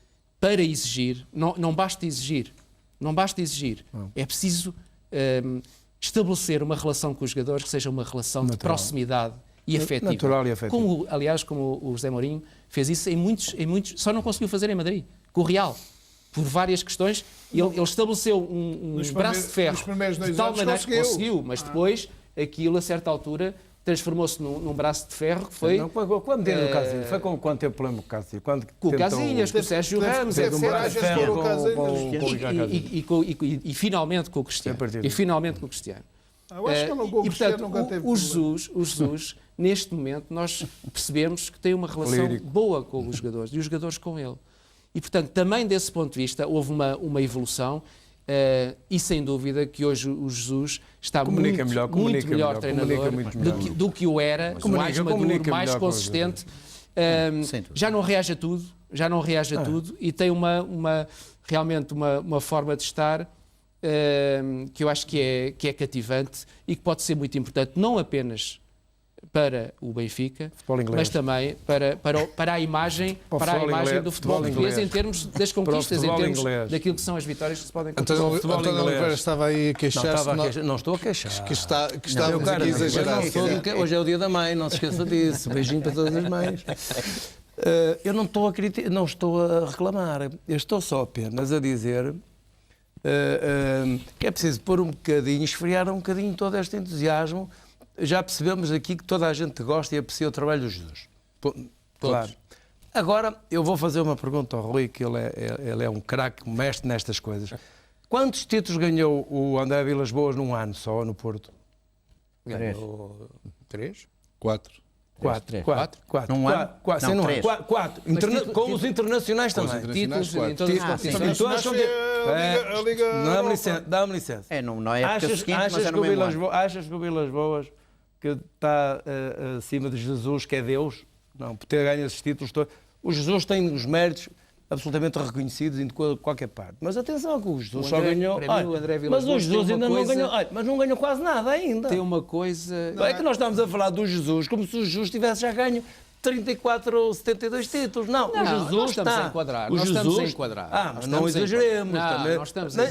para exigir, não basta exigir, é preciso estabelecer uma relação com os jogadores que seja uma relação de proximidade e afetiva. Natural e afetiva. Aliás, como o José Mourinho fez isso em muitos, só não conseguiu fazer em Madrid, com o Real, por várias questões. Ele estabeleceu um braço de ferro de tal maneira que conseguiu, mas depois aquilo, a certa altura, transformou-se num braço de ferro que foi... Quando teve o Casillas? Foi com quanto tempo lembro o Casillas? Com o Casillas, com o Sérgio Ramos, e finalmente com o Cristiano. Eu acho que o Cristiano nunca teve... O Jesus, neste momento, nós percebemos que tem uma relação boa com os jogadores e os jogadores com ele. E, portanto, também desse ponto de vista, houve uma evolução. E sem dúvida que hoje o Jesus está muito melhor treinador do que o era, mais maduro, mais consistente, já não reage a tudo, e tem realmente uma forma de estar que eu acho que é cativante e que pode ser muito importante, não apenas para o Benfica, mas também para a imagem do futebol inglês em termos das conquistas, em termos daquilo que são as vitórias que se podem conquistar. António Oliveira estava aí a queixar-se. Não estou a queixar. Que estávamos aqui a exagerar. Hoje é o dia da mãe, não se esqueça disso. Beijinho para todas as mães. Eu não estou a reclamar. Eu estou só apenas a dizer que é preciso pôr um bocadinho, esfriar um bocadinho todo este entusiasmo. Já percebemos aqui que toda a gente gosta e aprecia o trabalho do Jesus. Claro. Agora, eu vou fazer uma pergunta ao Rui, que ele é um craque, um mestre nestas coisas. Quantos títulos ganhou o André Vilas-Boas num ano só no Porto? Ganhou 3? 4. 4. Num ano? Não, 3. 4. Com os internacionais também. Títulos em todas as competições. Dá-me licença. Não é época seguinte, mas é no mesmo ano. Achas que o Vilas-Boas, que está acima de Jesus, que é Deus, não, por ter ganho esses títulos todos, o Jesus tem os méritos absolutamente reconhecidos em qualquer parte. Mas atenção que o Jesus só ganhou... Mas o Jesus ainda não ganhou... Mas não ganhou quase nada ainda. Tem uma coisa... É que nós estamos a falar do Jesus como se o Jesus tivesse já ganho 34 ou 72 títulos. Não, o Jesus nós estamos a enquadrar. Estamos a enquadrar. Mas não exageremos.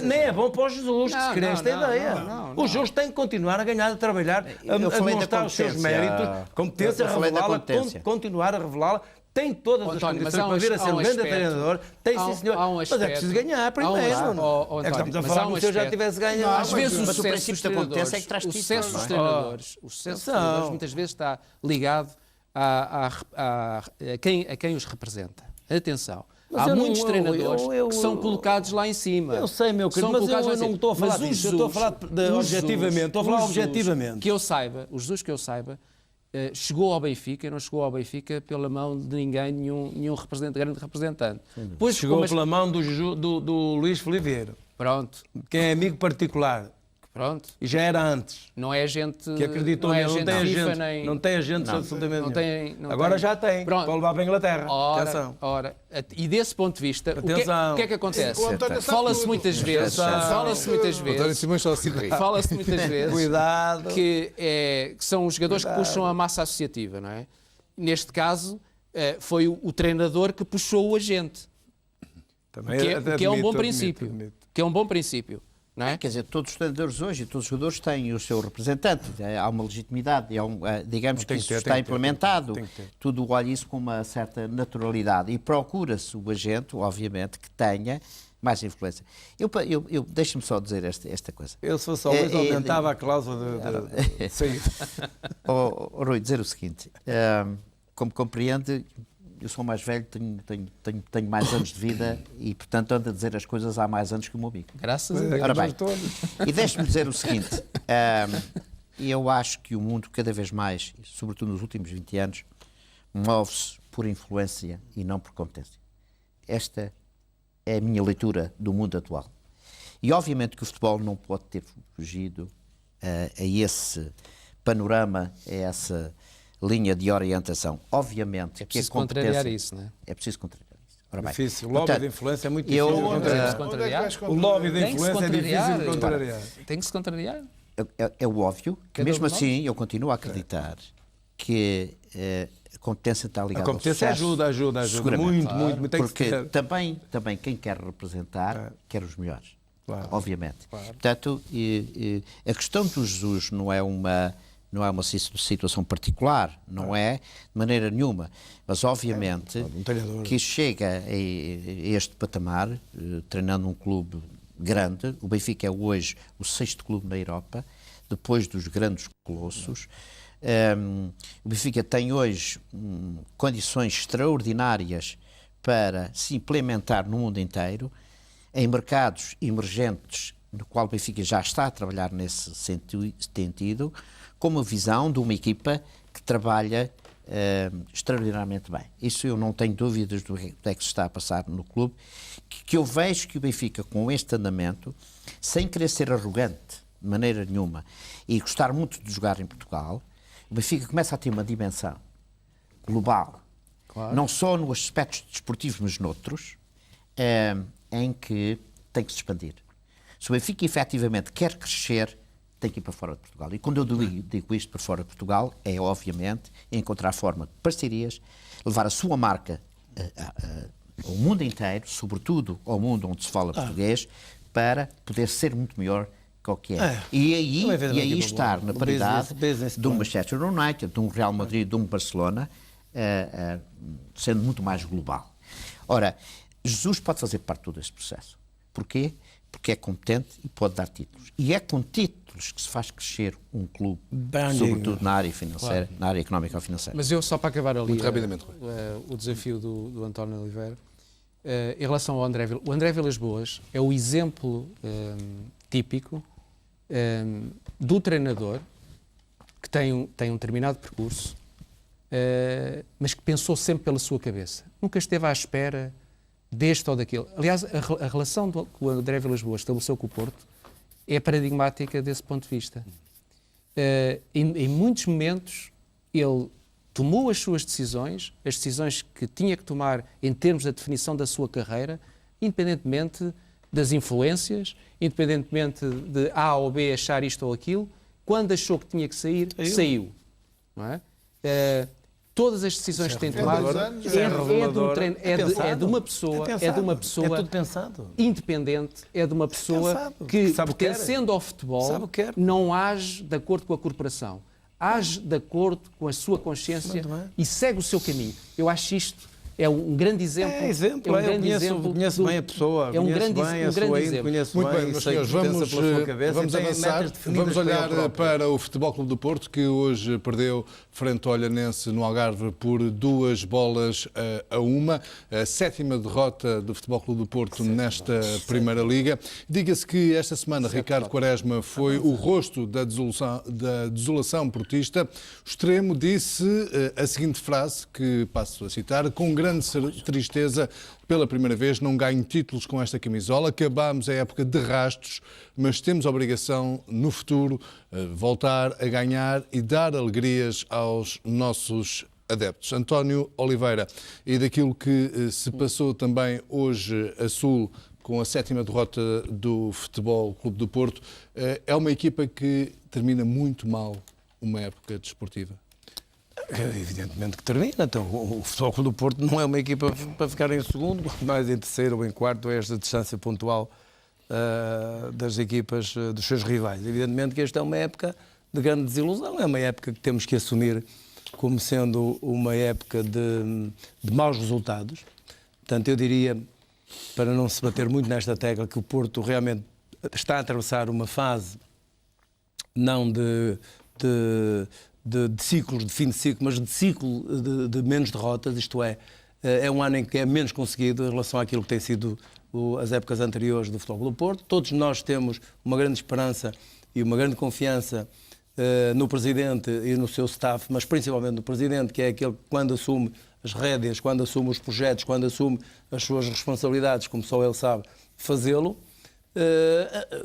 Nem é bom para o Jesus que se crê esta ideia. O Jesus tem que continuar a ganhar, a trabalhar, a demonstrar os seus méritos, competência, a revelá-la, continuar a revelá-la. Tem todas as condições para vir a ser um grande treinador. Tem, sim, senhor. Mas é preciso ganhar primeiro. É que estamos a falar como se eu já tivesse ganho. Às vezes o sucesso dos treinadores muitas vezes está ligado a quem os representa. Atenção. Há muitos treinadores que são colocados lá em cima. Eu sei, meu querido, mas eu não estou a falar disso. Eu estou a falar objetivamente. Estou a falar objetivamente. Que eu saiba, o Jesus que eu saiba, chegou ao Benfica, não chegou ao Benfica pela mão de ninguém, nenhum grande representante. Depois chegou pela mão do Luís Filipe Vieira. Pronto. Que é amigo particular. Pronto. E já era antes. Não é gente que acreditou nele, não tem agentes absolutamente nenhum. Agora já tem, para levar para a Inglaterra. Ora, e desse ponto de vista, o que é que acontece? Fala-se muitas vezes, cuidado, que são os jogadores que puxam a massa associativa, não é? Neste caso, foi o treinador que puxou o agente, que é um bom princípio. Que é um bom princípio. Não é? Quer dizer, todos os treinadores hoje e todos os jogadores têm o seu representante, há uma legitimidade, digamos que isso está implementado, tudo olha isso com uma certa naturalidade e procura-se o agente, obviamente, que tenha mais influência. Deixa-me só dizer esta coisa. Eu, se fosse Luís, aumentava a cláusula de saída. Rui, dizer o seguinte, como compreende, eu sou mais velho, tenho mais anos de vida e, portanto, ando a dizer as coisas há mais anos que o meu amigo. Graças a Deus. Ora bem, e deixe-me dizer o seguinte, eu acho que o mundo cada vez mais, sobretudo nos últimos 20 anos, move-se por influência e não por competência. Esta é a minha leitura do mundo atual. E obviamente que o futebol não pode ter fugido a esse panorama, a essa linha de orientação. Obviamente que a competência... contrariar isso, não é? É preciso contrariar isso. Ora bem, difícil. O lobby de influência é muito difícil de contrariar. O lobby de influência é difícil de contrariar. Tem que se contrariar. É óbvio que, mesmo assim, eu continuo a acreditar que a competência está ligada ao sucesso. A competência ajuda muito. Porque também quem quer representar quer os melhores, obviamente. Portanto, a questão do Jesus não é uma situação particular, não é de maneira nenhuma, mas obviamente que chega a este patamar, treinando um clube grande. O Benfica é hoje o 6º clube na Europa, depois dos grandes colossos. O Benfica tem hoje condições extraordinárias para se implementar no mundo inteiro, em mercados emergentes, no qual o Benfica já está a trabalhar nesse sentido, com uma visão de uma equipa que trabalha extraordinariamente bem. Isso eu não tenho dúvidas do que é que se está a passar no clube, que eu vejo que o Benfica, com este andamento, sem querer ser arrogante de maneira nenhuma e gostar muito de jogar em Portugal, o Benfica começa a ter uma dimensão global, não só nos aspectos desportivos, mas noutros, em que tem que se expandir. Se o Benfica efetivamente quer crescer, tem que ir para fora de Portugal. E quando eu digo isto para fora de Portugal, é obviamente encontrar forma de parcerias, levar a sua marca ao mundo inteiro, sobretudo ao mundo onde se fala português, para poder ser muito melhor que o que é. E aí estar na paridade de um Manchester United, de um Real Madrid, de um Barcelona, sendo muito mais global. Ora, Jesus pode fazer parte de todo esse processo. Porquê? Porque é competente e pode dar títulos. E é com títulos que se faz crescer um clube, sobretudo na área financeira, na área económica ou financeira. Mas eu, só para acabar ali, muito rapidamente, o desafio do António Oliveira, em relação ao André Vilas, o André Vilas Boas é o exemplo típico do treinador que tem um determinado percurso, mas que pensou sempre pela sua cabeça. Nunca esteve à espera deste ou daquele. Aliás, a relação que o André Vilas Boas estabeleceu com o Porto é paradigmática desse ponto de vista. Em muitos momentos, ele tomou as suas decisões, as decisões que tinha que tomar em termos da definição da sua carreira, independentemente das influências, independentemente de A ou B achar isto ou aquilo, quando achou que tinha que sair, saiu. Não é? Todas as decisões que tem tomado é de uma pessoa independente, é de uma pessoa que, pertencendo ao futebol, não age de acordo com a corporação, age de acordo com a sua consciência e segue o seu caminho. Eu acho isto é um grande exemplo. Eu conheço bem a pessoa, conheço bem a sua índole, conheço muito bem, meus senhores, vamos avançar, vamos olhar para o Futebol Clube do Porto, que hoje perdeu frente ao Olhanense no Algarve por 2-1. A 7ª derrota do Futebol Clube do Porto nesta Primeira Liga. Diga-se que esta semana Ricardo Quaresma foi o rosto da desolação portista. O extremo disse a seguinte frase, que passo a citar: com grande tristeza, pela primeira vez não ganho títulos com esta camisola, acabámos a época de rastros, mas temos a obrigação no futuro voltar a ganhar e dar alegrias aos nossos adeptos. António Oliveira, e daquilo que se passou também hoje a Sul com a 7ª derrota do Futebol Clube do Porto, é uma equipa que termina muito mal uma época desportiva. Evidentemente que termina. Então, o Futebol Clube do Porto não é uma equipa para ficar em segundo, mais em terceiro ou em quarto, é esta distância pontual das equipas, dos seus rivais. Evidentemente que esta é uma época de grande desilusão, é uma época que temos que assumir como sendo uma época de maus resultados. Portanto, eu diria, para não se bater muito nesta tecla, que o Porto realmente está a atravessar uma fase não de ciclos, de fim de ciclo, mas de ciclo de menos derrotas, isto é um ano em que é menos conseguido em relação àquilo que tem sido as épocas anteriores do Futebol Clube do Porto. Todos nós temos uma grande esperança e uma grande confiança no Presidente e no seu staff, mas principalmente no Presidente, que é aquele que, quando assume as rédeas, quando assume os projetos, quando assume as suas responsabilidades, como só ele sabe fazê-lo,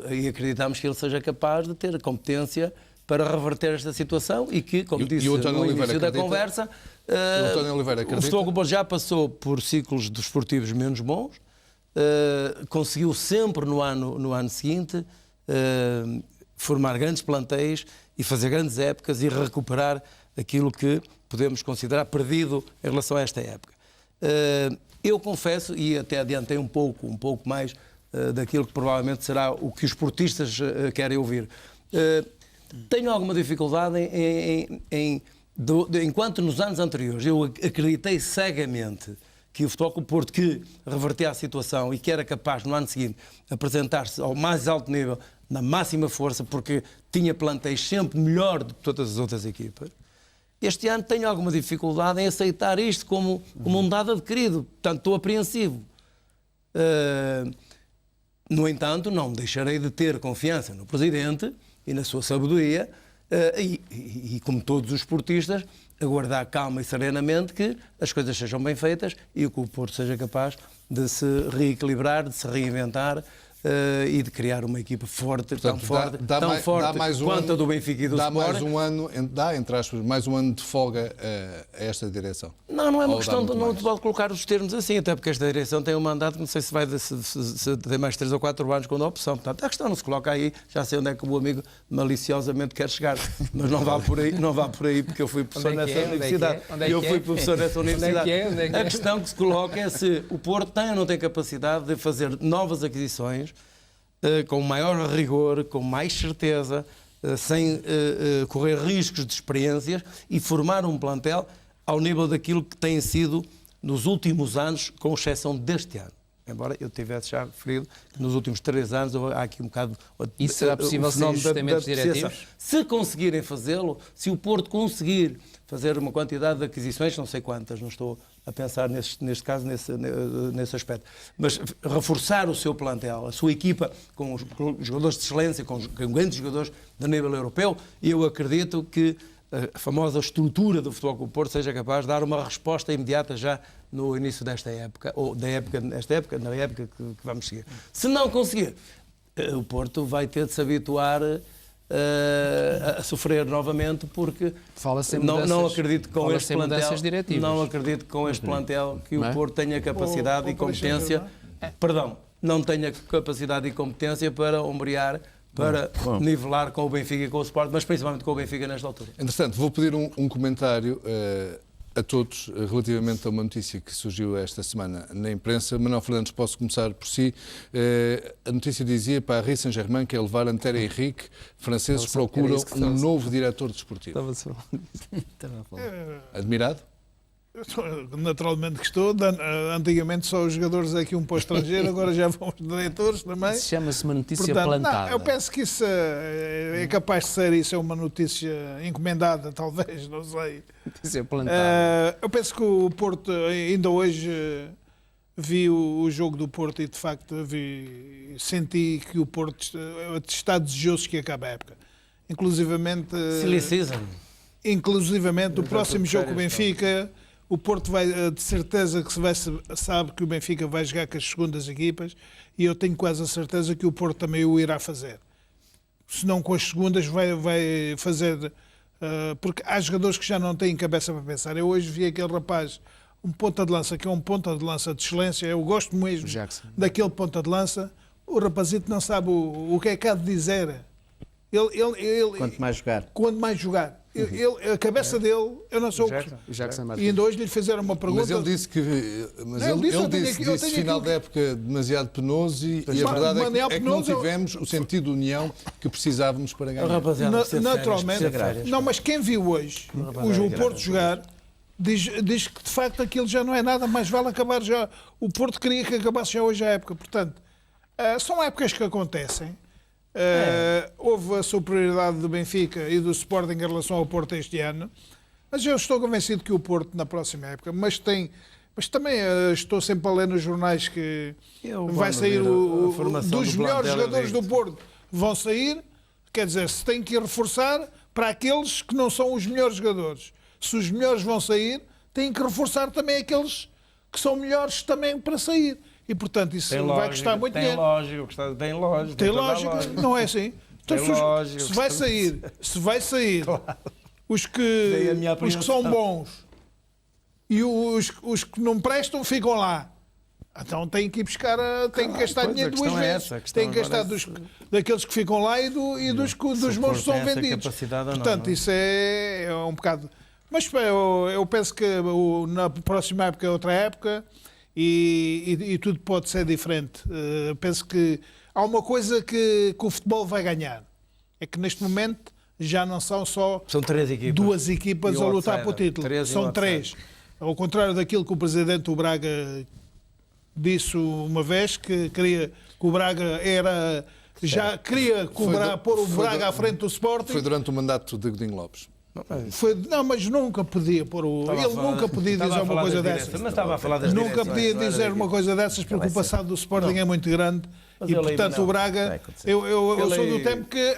e acreditamos que ele seja capaz de ter a competência para reverter esta situação e que, como disse no início da conversa, o Futebol Clube já passou por ciclos desportivos menos bons, conseguiu sempre no ano seguinte formar grandes plantéis e fazer grandes épocas e recuperar aquilo que podemos considerar perdido em relação a esta época. Eu confesso, e até adiantei um pouco mais daquilo que provavelmente será o que os esportistas querem ouvir, tenho alguma dificuldade enquanto nos anos anteriores eu acreditei cegamente que o Futebol Clube Porto, que revertia a situação e que era capaz no ano seguinte apresentar-se ao mais alto nível, na máxima força, porque tinha plantéis sempre melhor do que todas as outras equipas, este ano tenho alguma dificuldade em aceitar isto como um dado adquirido. Portanto, estou apreensivo. No entanto, não deixarei de ter confiança no Presidente e na sua sabedoria e como todos os esportistas, aguardar calma e serenamente que as coisas sejam bem feitas e que o Porto seja capaz de se reequilibrar, de se reinventar e de criar uma equipa forte, portanto, tão forte quanto a do Benfica e do Sport. Dá, entre aspas, mais um ano de folga a esta direção? Não é uma questão, não pode colocar os termos assim, até porque esta direção tem um mandato que não sei se vai se tem mais 3 ou 4 anos quando a opção. Portanto, a questão não se coloca aí, já sei onde é que o amigo maliciosamente quer chegar, mas não vá por aí porque eu fui professor nessa universidade. A questão que se coloca é se o Porto tem ou não tem capacidade de fazer novas aquisições com maior rigor, com mais certeza, sem correr riscos de experiências e formar um plantel ao nível daquilo que tem sido nos últimos anos, com exceção deste ano. Embora eu tivesse já referido que nos últimos 3 anos há aqui um bocado... E será possível sem ajustamentos diretivos? Se conseguirem fazê-lo, se o Porto conseguir fazer uma quantidade de aquisições, não sei quantas, não estou a pensar neste caso, nesse aspecto, mas reforçar o seu plantel, a sua equipa, com os jogadores de excelência, com grandes jogadores de nível europeu, e eu acredito que a famosa estrutura do Futebol Clube Porto seja capaz de dar uma resposta imediata já no início desta época, ou na época que vamos seguir. Se não conseguir, o Porto vai ter de se habituar a sofrer novamente, porque não acredito que com este plantel, não acredito que com este plantel que o Porto tenha capacidade e competência, não tenha capacidade e competência para ombrear, para nivelar com o Benfica e com o Sport, mas principalmente com o Benfica nesta altura. Entretanto, vou pedir um comentário a todos relativamente a uma notícia que surgiu esta semana na imprensa. Manuel Fernandes, posso começar por si. A notícia dizia para a Paris Saint-Germain que é levar Antero Henrique, franceses procuram um novo diretor desportivo. Admirado? Naturalmente que estou. Antigamente só os jogadores aqui um para o estrangeiro, agora já vão os diretores também. Chama-se uma notícia plantada. Eu penso que isso é capaz de ser, isso é uma notícia encomendada, talvez, não sei. Notícia plantada. Eu penso que o Porto, ainda hoje vi o jogo do Porto e de facto senti que o Porto está desejoso que acabe a época. Inclusivamente o próximo jogo com o Benfica, o Porto vai, de certeza que sabe que o Benfica vai jogar com as segundas equipas e eu tenho quase a certeza que o Porto também o irá fazer. Se não com as segundas, vai fazer... porque há jogadores que já não têm cabeça para pensar. Eu hoje vi aquele rapaz, um ponta de lança, que é um ponta de lança de excelência. Eu gosto mesmo daquele ponta de lança. O rapazito não sabe o que é que há de dizer. Quanto mais jogar. A cabeça dele, eu não sou... E ainda hoje lhe fizeram uma pergunta... Mas ele disse que... ele disse final da época demasiado penoso e a verdade é que não tivemos o sentido de união que precisávamos para ganhar. Naturalmente. Não, mas quem viu hoje o Porto jogar diz que de facto aquilo já não é nada, mais vale acabar já. O Porto queria que acabasse já hoje a época. Portanto, são épocas que acontecem. Houve a superioridade do Benfica e do Sporting em relação ao Porto este ano, mas eu estou convencido que o Porto na próxima época, mas também estou sempre a ler nos jornais que vai sair dos melhores jogadores do Porto vão sair, quer dizer, se tem que reforçar para aqueles que não são os melhores jogadores. Se os melhores vão sair, tem que reforçar também aqueles que são melhores também para sair. e, portanto, isso Tem vai lógica, custar muito dinheiro. Tem lógica. Tem lógica, não é assim? Então, se vai sair os que são bons e os que não prestam ficam lá. Então tem que ir buscar, tem que gastar dinheiro duas vezes. Tem que gastar daqueles que ficam lá e dos bons que são vendidos. Portanto, isso é um bocado... Mas eu penso que na próxima época é outra época e tudo pode ser diferente. Penso que há uma coisa que o futebol vai ganhar. É que neste momento já não são só duas equipas a lutar pelo título. São três. Ao contrário daquilo que o presidente do Braga disse uma vez, que queria que o Braga já queria pôr o Braga à frente do Sporting. Foi durante o mandato de Godinho Lopes. Mas nunca podia pôr o... Ele nunca podia dizer uma coisa dessas. Mas estava a falar das Nunca podia dizer uma coisa dessas porque o passado do Sporting é muito grande e, portanto, o Braga... Eu sou do tempo que...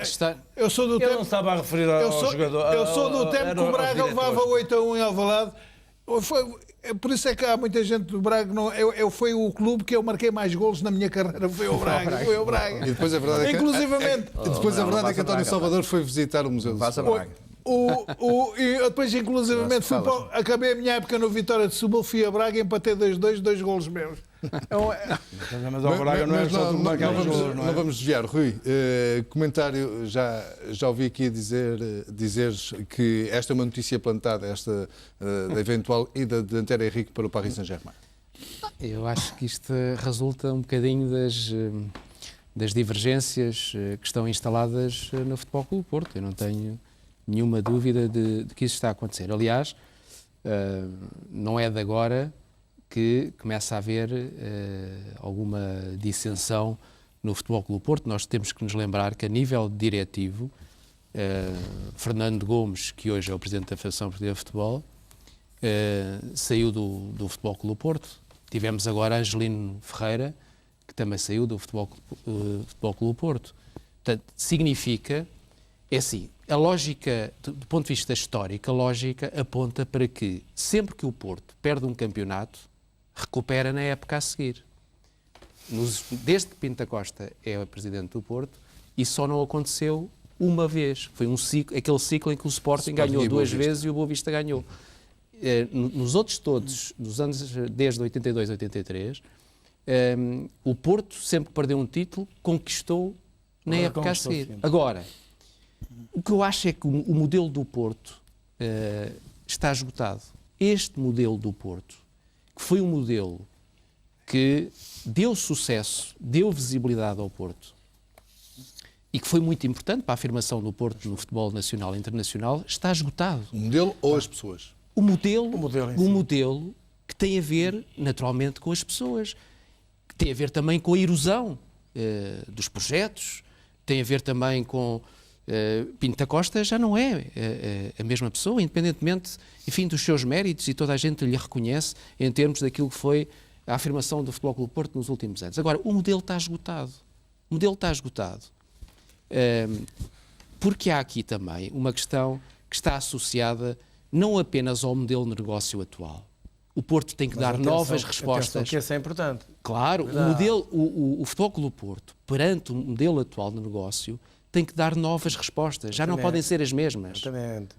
Eu sou do tempo... Ele não estava a referir ao jogador... Eu sou do tempo que o Braga levava 8-1 em Alvalade. Por isso é que há muita gente do Braga. Foi o clube que eu marquei mais golos na minha carreira. Foi o Braga. E depois a verdade é que... Inclusivamente... Depois a verdade é que António Salvador foi visitar o Museu do Braga. E depois, inclusivamente, acabei a minha época no Vitória de Setúbal, fui a Braga e empatei 2-2, 2 golos meus. Mas ao Braga não é só tu marcar os golos, não vamos desviar. Rui, comentário, já ouvi aqui dizeres que esta é uma notícia plantada, esta da eventual ida de Antero Henrique para o Paris Saint-Germain. Eu acho que isto resulta um bocadinho das divergências que estão instaladas no Futebol Clube Porto. Eu não tenho nenhuma dúvida de que isso está a acontecer. Aliás, não é de agora que começa a haver alguma dissensão no Futebol Clube Porto. Nós temos que nos lembrar que, a nível diretivo, Fernando Gomes, que hoje é o Presidente da Federação Portuguesa de Futebol, saiu do Futebol Clube Porto. Tivemos agora Angelino Ferreira, que também saiu do Futebol Clube Porto. Portanto, significa... É assim, a lógica, do ponto de vista histórico, a lógica aponta para que, sempre que o Porto perde um campeonato, recupera na época a seguir. Desde que Pinto da Costa é o presidente do Porto, isso só não aconteceu uma vez. Foi aquele ciclo em que o Sporting ganhou 2 vezes e o Boa Vista ganhou. Nos outros todos, nos anos desde 82 a 83, o Porto, sempre que perdeu um título, conquistou na época a seguir. Agora, o que eu acho é que o modelo do Porto está esgotado. Este modelo do Porto, que foi um modelo que deu sucesso, deu visibilidade ao Porto e que foi muito importante para a afirmação do Porto no futebol nacional e internacional, está esgotado. O modelo ou as pessoas? O modelo que tem a ver, naturalmente, com as pessoas, que tem a ver também com a erosão dos projetos, tem a ver também com... Pinto da Costa já não é a mesma pessoa, independentemente, enfim, dos seus méritos, e toda a gente lhe reconhece em termos daquilo que foi a afirmação do Futebol Clube Porto nos últimos anos. Agora, o modelo está esgotado. O modelo está esgotado. Porque há aqui também uma questão que está associada não apenas ao modelo de negócio atual. O Porto tem que dar novas respostas. Que isso é importante. Claro, o Futebol Clube Porto, perante o modelo atual de negócio, tem que dar novas respostas. Já não podem ser as mesmas. Exatamente.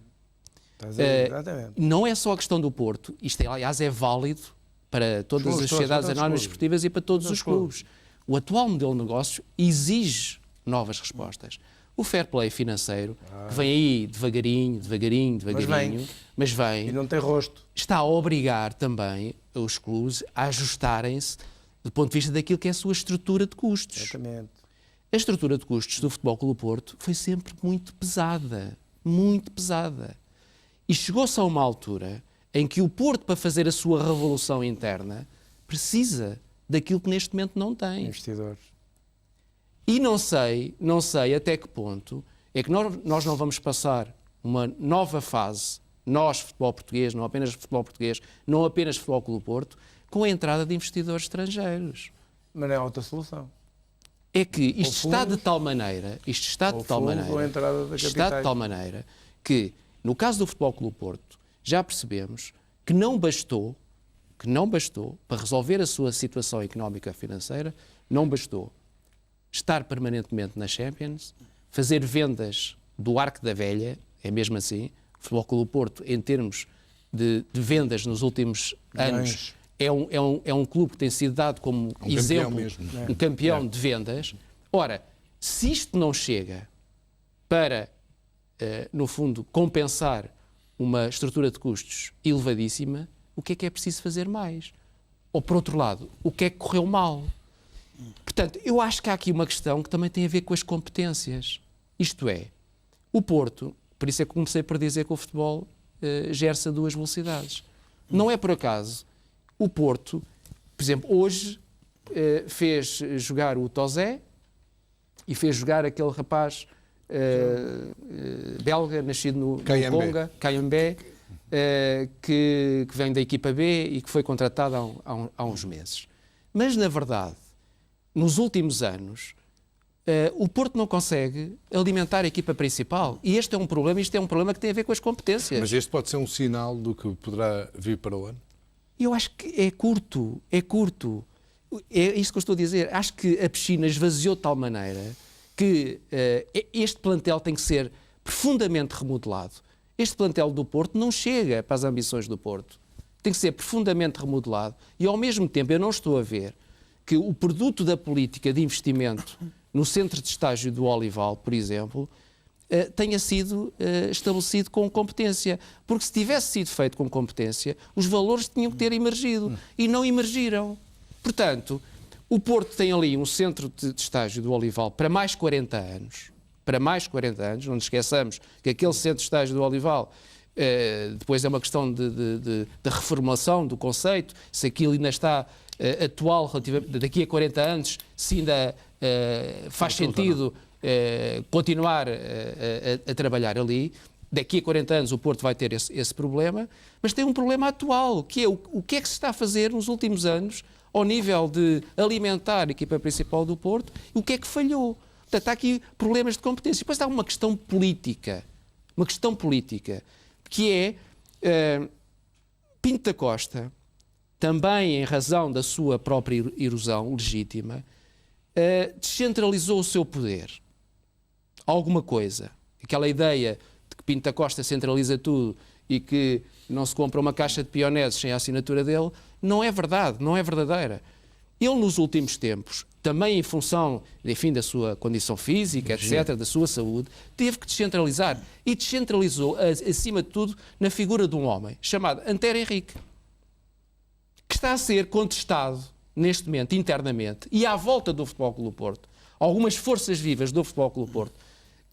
Não é só a questão do Porto. Isto, aliás, é válido para todas as sociedades anónimas esportivas e para todos os clubes. O atual modelo de negócio exige novas respostas. O fair play financeiro, que vem aí devagarinho, mas vem. E não tem rosto. Está a obrigar também os clubes a ajustarem-se do ponto de vista daquilo que é a sua estrutura de custos. Exatamente. A estrutura de custos do Futebol Clube Porto foi sempre muito pesada. Muito pesada. E chegou-se a uma altura em que o Porto, para fazer a sua revolução interna, precisa daquilo que neste momento não tem. Investidores. E não sei até que ponto é que nós não vamos passar uma nova fase, nós, futebol português, não apenas futebol português, não apenas Futebol Clube Porto, com a entrada de investidores estrangeiros. Mas não é outra solução. É que isto está de tal maneira, que, no caso do Futebol Clube Porto, já percebemos que não bastou que não bastou, para resolver a sua situação económica e financeira, não bastou estar permanentemente na Champions, fazer vendas do arco da velha, é mesmo assim. O Futebol Clube do Porto, em termos de vendas nos últimos anos, é um clube que tem sido dado como exemplo, um campeão de vendas. Ora, se isto não chega para, no fundo, compensar uma estrutura de custos elevadíssima, o que é preciso fazer mais? Ou, por outro lado, o que é que correu mal? Portanto, eu acho que há aqui uma questão que também tem a ver com as competências. Isto é, o Porto, por isso é que comecei por dizer que o futebol gera-se a duas velocidades. Não é por acaso. O Porto, por exemplo, hoje fez jogar o Tozé e fez jogar aquele rapaz belga, nascido no Conga, Kayambé, que vem da equipa B e que foi contratado há uns meses. Mas, na verdade, nos últimos anos, o Porto não consegue alimentar a equipa principal. E este é um problema, que tem a ver com as competências. Mas este pode ser um sinal do que poderá vir para o ano? Eu acho que é curto. É isso que eu estou a dizer. Acho que a piscina esvaziou de tal maneira que este plantel tem que ser profundamente remodelado. Este plantel do Porto não chega para as ambições do Porto. Tem que ser profundamente remodelado. E, ao mesmo tempo, eu não estou a ver que o produto da política de investimento no centro de estágio do Olival, por exemplo, tenha sido estabelecido com competência. Porque se tivesse sido feito com competência, os valores tinham que ter emergido. E não emergiram. Portanto, o Porto tem ali um centro de estágio do Olival para mais 40 anos. Para mais 40 anos. Não nos esqueçamos que aquele centro de estágio do Olival depois é uma questão de reformulação do conceito, se aquilo ainda está atual, daqui a 40 anos, se ainda faz sentido continuar a trabalhar ali. Daqui a 40 anos o Porto vai ter esse problema, mas tem um problema atual, que é o que é que se está a fazer nos últimos anos ao nível de alimentar a equipa principal do Porto e o que é que falhou. Portanto, há aqui problemas de competência. Depois há uma questão política, que é Pinto da Costa, também em razão da sua própria erosão legítima, descentralizou o seu poder. Alguma coisa. Aquela ideia de que Pinto da Costa centraliza tudo e que não se compra uma caixa de pioneses sem a assinatura dele, não é verdade, não é verdadeira. Ele, nos últimos tempos, também em função, enfim, da sua condição física, etc., da sua saúde, teve que descentralizar. E descentralizou, acima de tudo, na figura de um homem chamado Antero Henrique, que está a ser contestado, neste momento, internamente, e à volta do Futebol Clube do Porto, algumas forças vivas do Futebol Clube do Porto,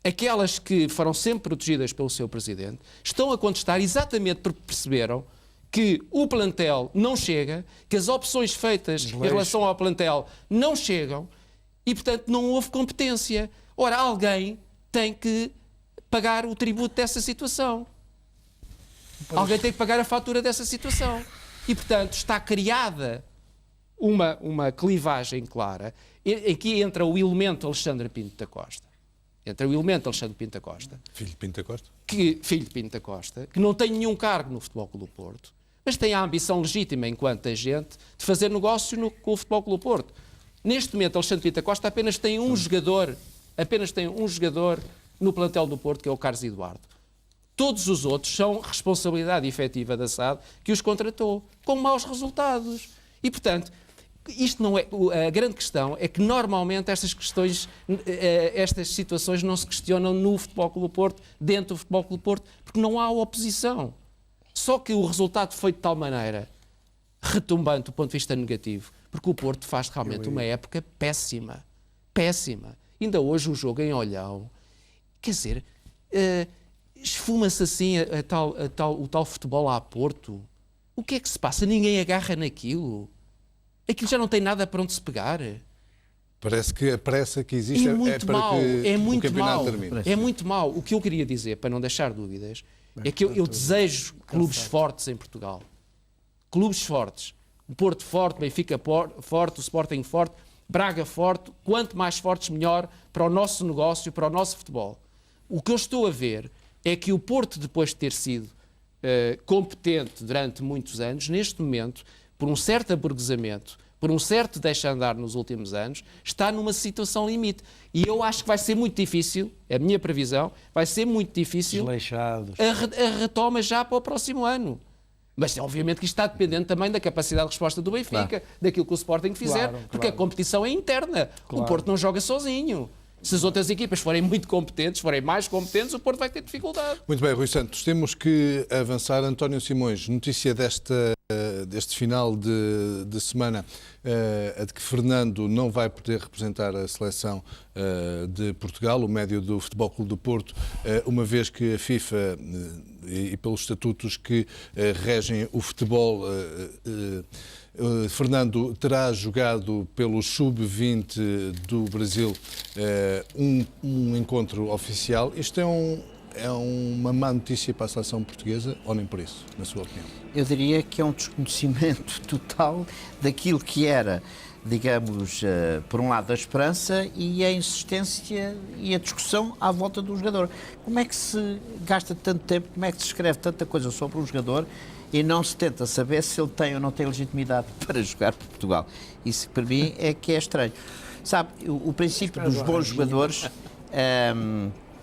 aquelas que foram sempre protegidas pelo seu presidente, estão a contestar exatamente porque perceberam que o plantel não chega, que as opções feitas em relação ao plantel não chegam e, portanto, não houve competência. Ora, alguém tem que pagar o tributo dessa situação. Alguém tem que pagar a fatura dessa situação. E, portanto, está criada uma clivagem clara. Aqui entra o elemento Alexandre Pinto da Costa. Filho de Pinto da Costa? Filho de Pinto da Costa, que não tem nenhum cargo no Futebol Clube do Porto, mas tem a ambição legítima, enquanto agente, de fazer negócio com o Futebol Clube do Porto. Neste momento, Alexandre Pinto da Costa apenas tem um jogador no plantel do Porto, que é o Carlos Eduardo. Todos os outros são responsabilidade efetiva da SAD, que os contratou, com maus resultados. E, portanto, isto não é. A grande questão é que, normalmente, estas situações não se questionam no Futebol Clube do Porto, dentro do Futebol Clube do Porto, porque não há oposição. Só que o resultado foi de tal maneira retumbante do ponto de vista negativo, porque o Porto faz realmente uma época péssima. Ainda hoje o jogo em Olhão, quer dizer, esfuma-se assim o tal futebol a Porto. O que é que se passa? Ninguém agarra naquilo. Aquilo já não tem nada para onde se pegar. Parece que a pressa que existe é para que o campeonato termine. É muito mau. O que eu queria dizer, para não deixar dúvidas, é que eu desejo clubes fortes em Portugal. Clubes fortes. O Porto forte, Benfica forte, o Sporting forte, Braga forte. Quanto mais fortes, melhor para o nosso negócio, para o nosso futebol. O que eu estou a ver é que o Porto, depois de ter sido competente durante muitos anos, neste momento por um certo aburguesamento, por um certo deixa-andar nos últimos anos, está numa situação limite. E eu acho que vai ser muito difícil, é a minha previsão, vai ser muito difícil a retoma já para o próximo ano. Mas obviamente que isto está dependente também da capacidade de resposta do Benfica, daquilo que o Sporting fizer, porque a competição é interna. O Porto não joga sozinho. Se as outras equipas forem muito competentes, forem mais competentes, o Porto vai ter dificuldade. Muito bem, Rui Santos, temos que avançar. António Simões, notícia deste final de semana, a de que Fernando não vai poder representar a seleção de Portugal, o médio do Futebol Clube do Porto, uma vez que a FIFA, e pelos estatutos que regem o futebol, Fernando terá jogado pelo Sub-20 do Brasil um encontro oficial. Isto é uma má notícia para a seleção portuguesa, ou nem por isso, na sua opinião? Eu diria que é um desconhecimento total daquilo que era, digamos, por um lado a esperança e a insistência e a discussão à volta do jogador. Como é que se gasta tanto tempo, como é que se escreve tanta coisa sobre um jogador e não se tenta saber se ele tem ou não tem legitimidade para jogar por Portugal? Isso, para mim, é que é estranho. Sabe, o princípio dos bons jogadores,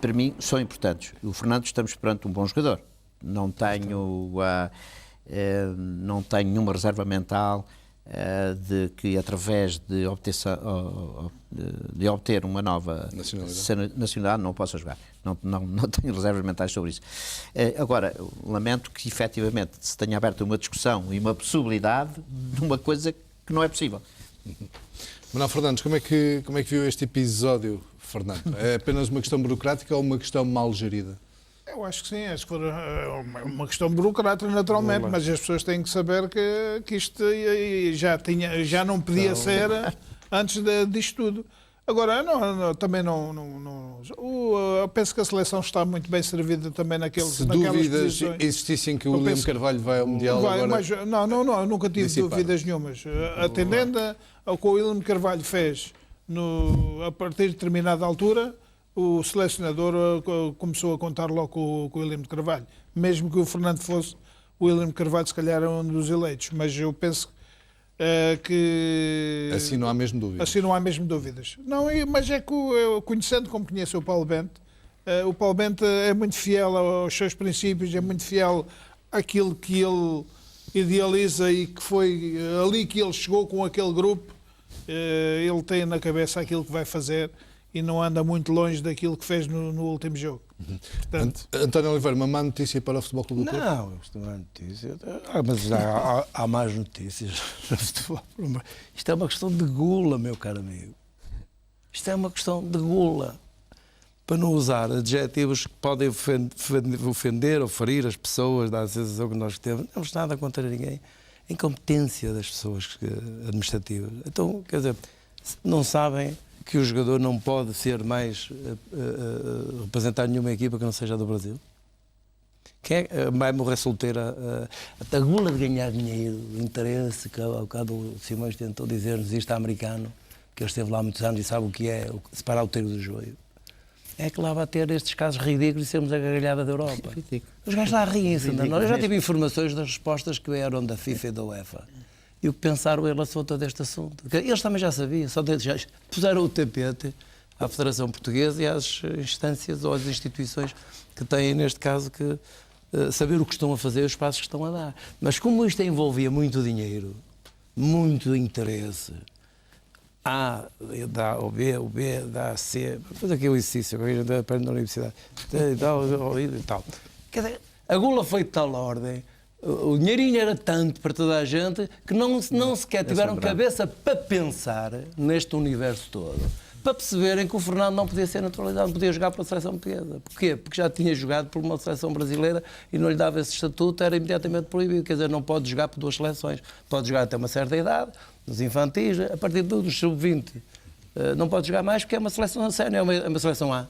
para mim, são importantes. O Fernando, estamos perante um bom jogador. Não tenho nenhuma reserva mental de que, através de obter uma nova nacionalidade, não possa jogar. Não tenho reservas mentais sobre isso. Agora, lamento que, efetivamente, se tenha aberto uma discussão e uma possibilidade de uma coisa que não é possível. Manuel Fernandes, como é que viu este episódio, Fernando? É apenas uma questão burocrática ou uma questão mal gerida? Eu acho que sim, acho que foi uma questão burocrática, naturalmente, mas as pessoas têm que saber que isto já não podia ser antes disto tudo. Agora, também eu penso que a seleção está muito bem servida também naquelas dúvidas existissem que o William Carvalho vai ao Mundial agora... Não, nunca tive dúvidas nenhumas. Atendendo ao que o William Carvalho fez a partir de determinada altura, o selecionador começou a contar logo com o William Carvalho. Mesmo que o Fernando fosse, o William Carvalho se calhar é um dos eleitos, mas eu penso que... Assim não há mesmo dúvidas. Assim não há mesmo dúvidas. Não, mas é que, conhecendo como conheço o Paulo Bento é muito fiel aos seus princípios, é muito fiel àquilo que ele idealiza e que foi ali que ele chegou com aquele grupo. Ele tem na cabeça aquilo que vai fazer e não anda muito longe daquilo que fez no último jogo. Portanto... António Oliveira, uma má notícia para o Futebol Clube do Porto? Não, isto não é notícia. Mas há mais notícias no futebol. Isto é uma questão de gula, meu caro amigo. Isto é uma questão de gula. Para não usar adjetivos que podem ofender ou ferir as pessoas, dar a sensação que nós temos. Não temos nada contra ninguém. A incompetência das pessoas administrativas. Então, quer dizer, não sabem que o jogador não pode ser mais representar nenhuma equipa que não seja do Brasil? Quem vai morrer solteira? A gula de ganhar dinheiro, o interesse, que ao bocado o Simões tentou dizer-nos isto americano, que ele esteve lá há muitos anos e sabe o que é separar o trigo do joio. É que lá vai ter estes casos ridículos e sermos a gargalhada da Europa. Os gajos lá riem-se. Eu já tive informações das respostas que vieram da FIFA e da UEFA. E o que pensaram em relação a todo este assunto. Eles também já sabiam, só já puseram o tapete à Federação Portuguesa e às instâncias ou às instituições que têm, neste caso, que saber o que estão a fazer e os passos que estão a dar. Mas como isto envolvia muito dinheiro, muito interesse, A dá o B dá C, depois aqui é o exercício que a gente aprende na universidade, e tal. Quer dizer, a gula foi de tal ordem, o dinheirinho era tanto para toda a gente que não sequer tiveram cabeça para pensar neste universo todo, para perceberem que o Fernando não podia ser naturalizado, não podia jogar pela seleção portuguesa. Porquê? Porque já tinha jogado por uma seleção brasileira e não lhe dava esse estatuto, era imediatamente proibido. Quer dizer, não pode jogar por duas seleções. Pode jogar até uma certa idade, nos infantis, a partir dos sub-20. Não pode jogar mais porque é uma seleção sénior, é uma seleção A.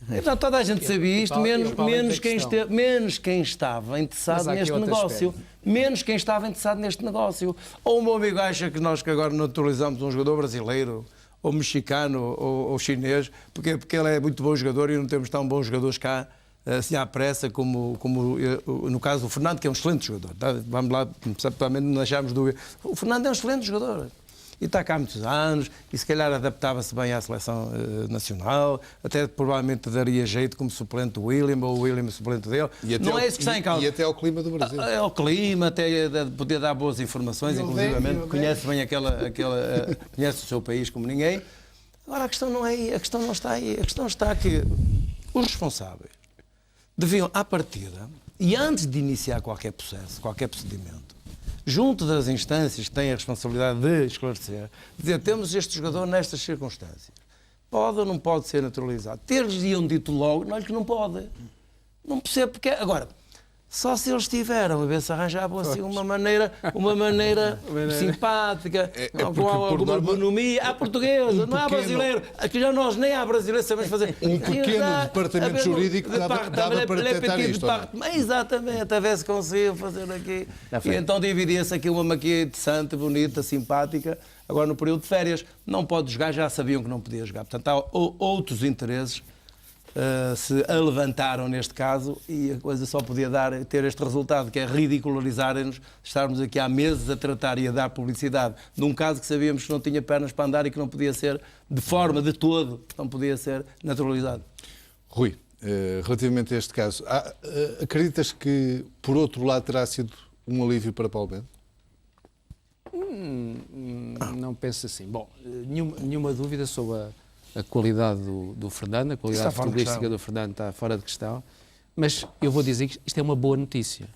Então, toda a gente sabia isto, menos quem estava interessado neste negócio. Menos quem estava interessado neste negócio. Ou o meu amigo acha que nós que agora naturalizamos um jogador brasileiro, ou mexicano, ou chinês, porque ele é muito bom jogador e não temos tão bons jogadores cá assim à pressa, como no caso do Fernando, que é um excelente jogador. Tá? Vamos lá, principalmente não deixarmos dúvida. O Fernando é um excelente jogador. E está cá há muitos anos, e se calhar adaptava-se bem à seleção nacional, até provavelmente daria jeito como suplente do William, ou o William suplente dele. Não é isso que está em causa. E até ao clima do Brasil. É ao clima, até poder dar boas informações, inclusivamente, conhece bem conhece o seu país como ninguém. Agora a questão não é aí, a questão não está aí, a questão está que os responsáveis deviam, à partida, e antes de iniciar qualquer processo, qualquer procedimento, junto das instâncias que têm a responsabilidade de esclarecer, dizer, temos este jogador nestas circunstâncias. Pode ou não pode ser naturalizado? Ter-lhes-iam dito logo, não é que não pode. Não percebo porque... Agora, só se eles tiveram a ver se arranjavam assim uma maneira simpática, com alguma ergonomia, à portuguesa, não há brasileiro. Aqui já nós nem há brasileiro sabemos fazer. Um pequeno departamento jurídico dava para detectar isto. Exatamente, a ver se conseguiam fazer aqui. E então dividia-se aqui uma maquia interessante, bonita, simpática. Agora, no período de férias, não pode jogar, já sabiam que não podia jogar. Portanto, há outros interesses se levantaram neste caso e a coisa só podia ter este resultado, que é ridicularizarem-nos, estarmos aqui há meses a tratar e a dar publicidade de um caso que sabíamos que não tinha pernas para andar e que não podia ser, de forma de todo, não podia ser naturalizado. Rui, relativamente a este caso, acreditas que, por outro lado, terá sido um alívio para Paulo Bento? Não penso assim. Bom, nenhuma dúvida sobre a qualidade do Fernando, a qualidade futebolística do Fernando está fora de questão, mas eu vou dizer que isto é uma boa notícia.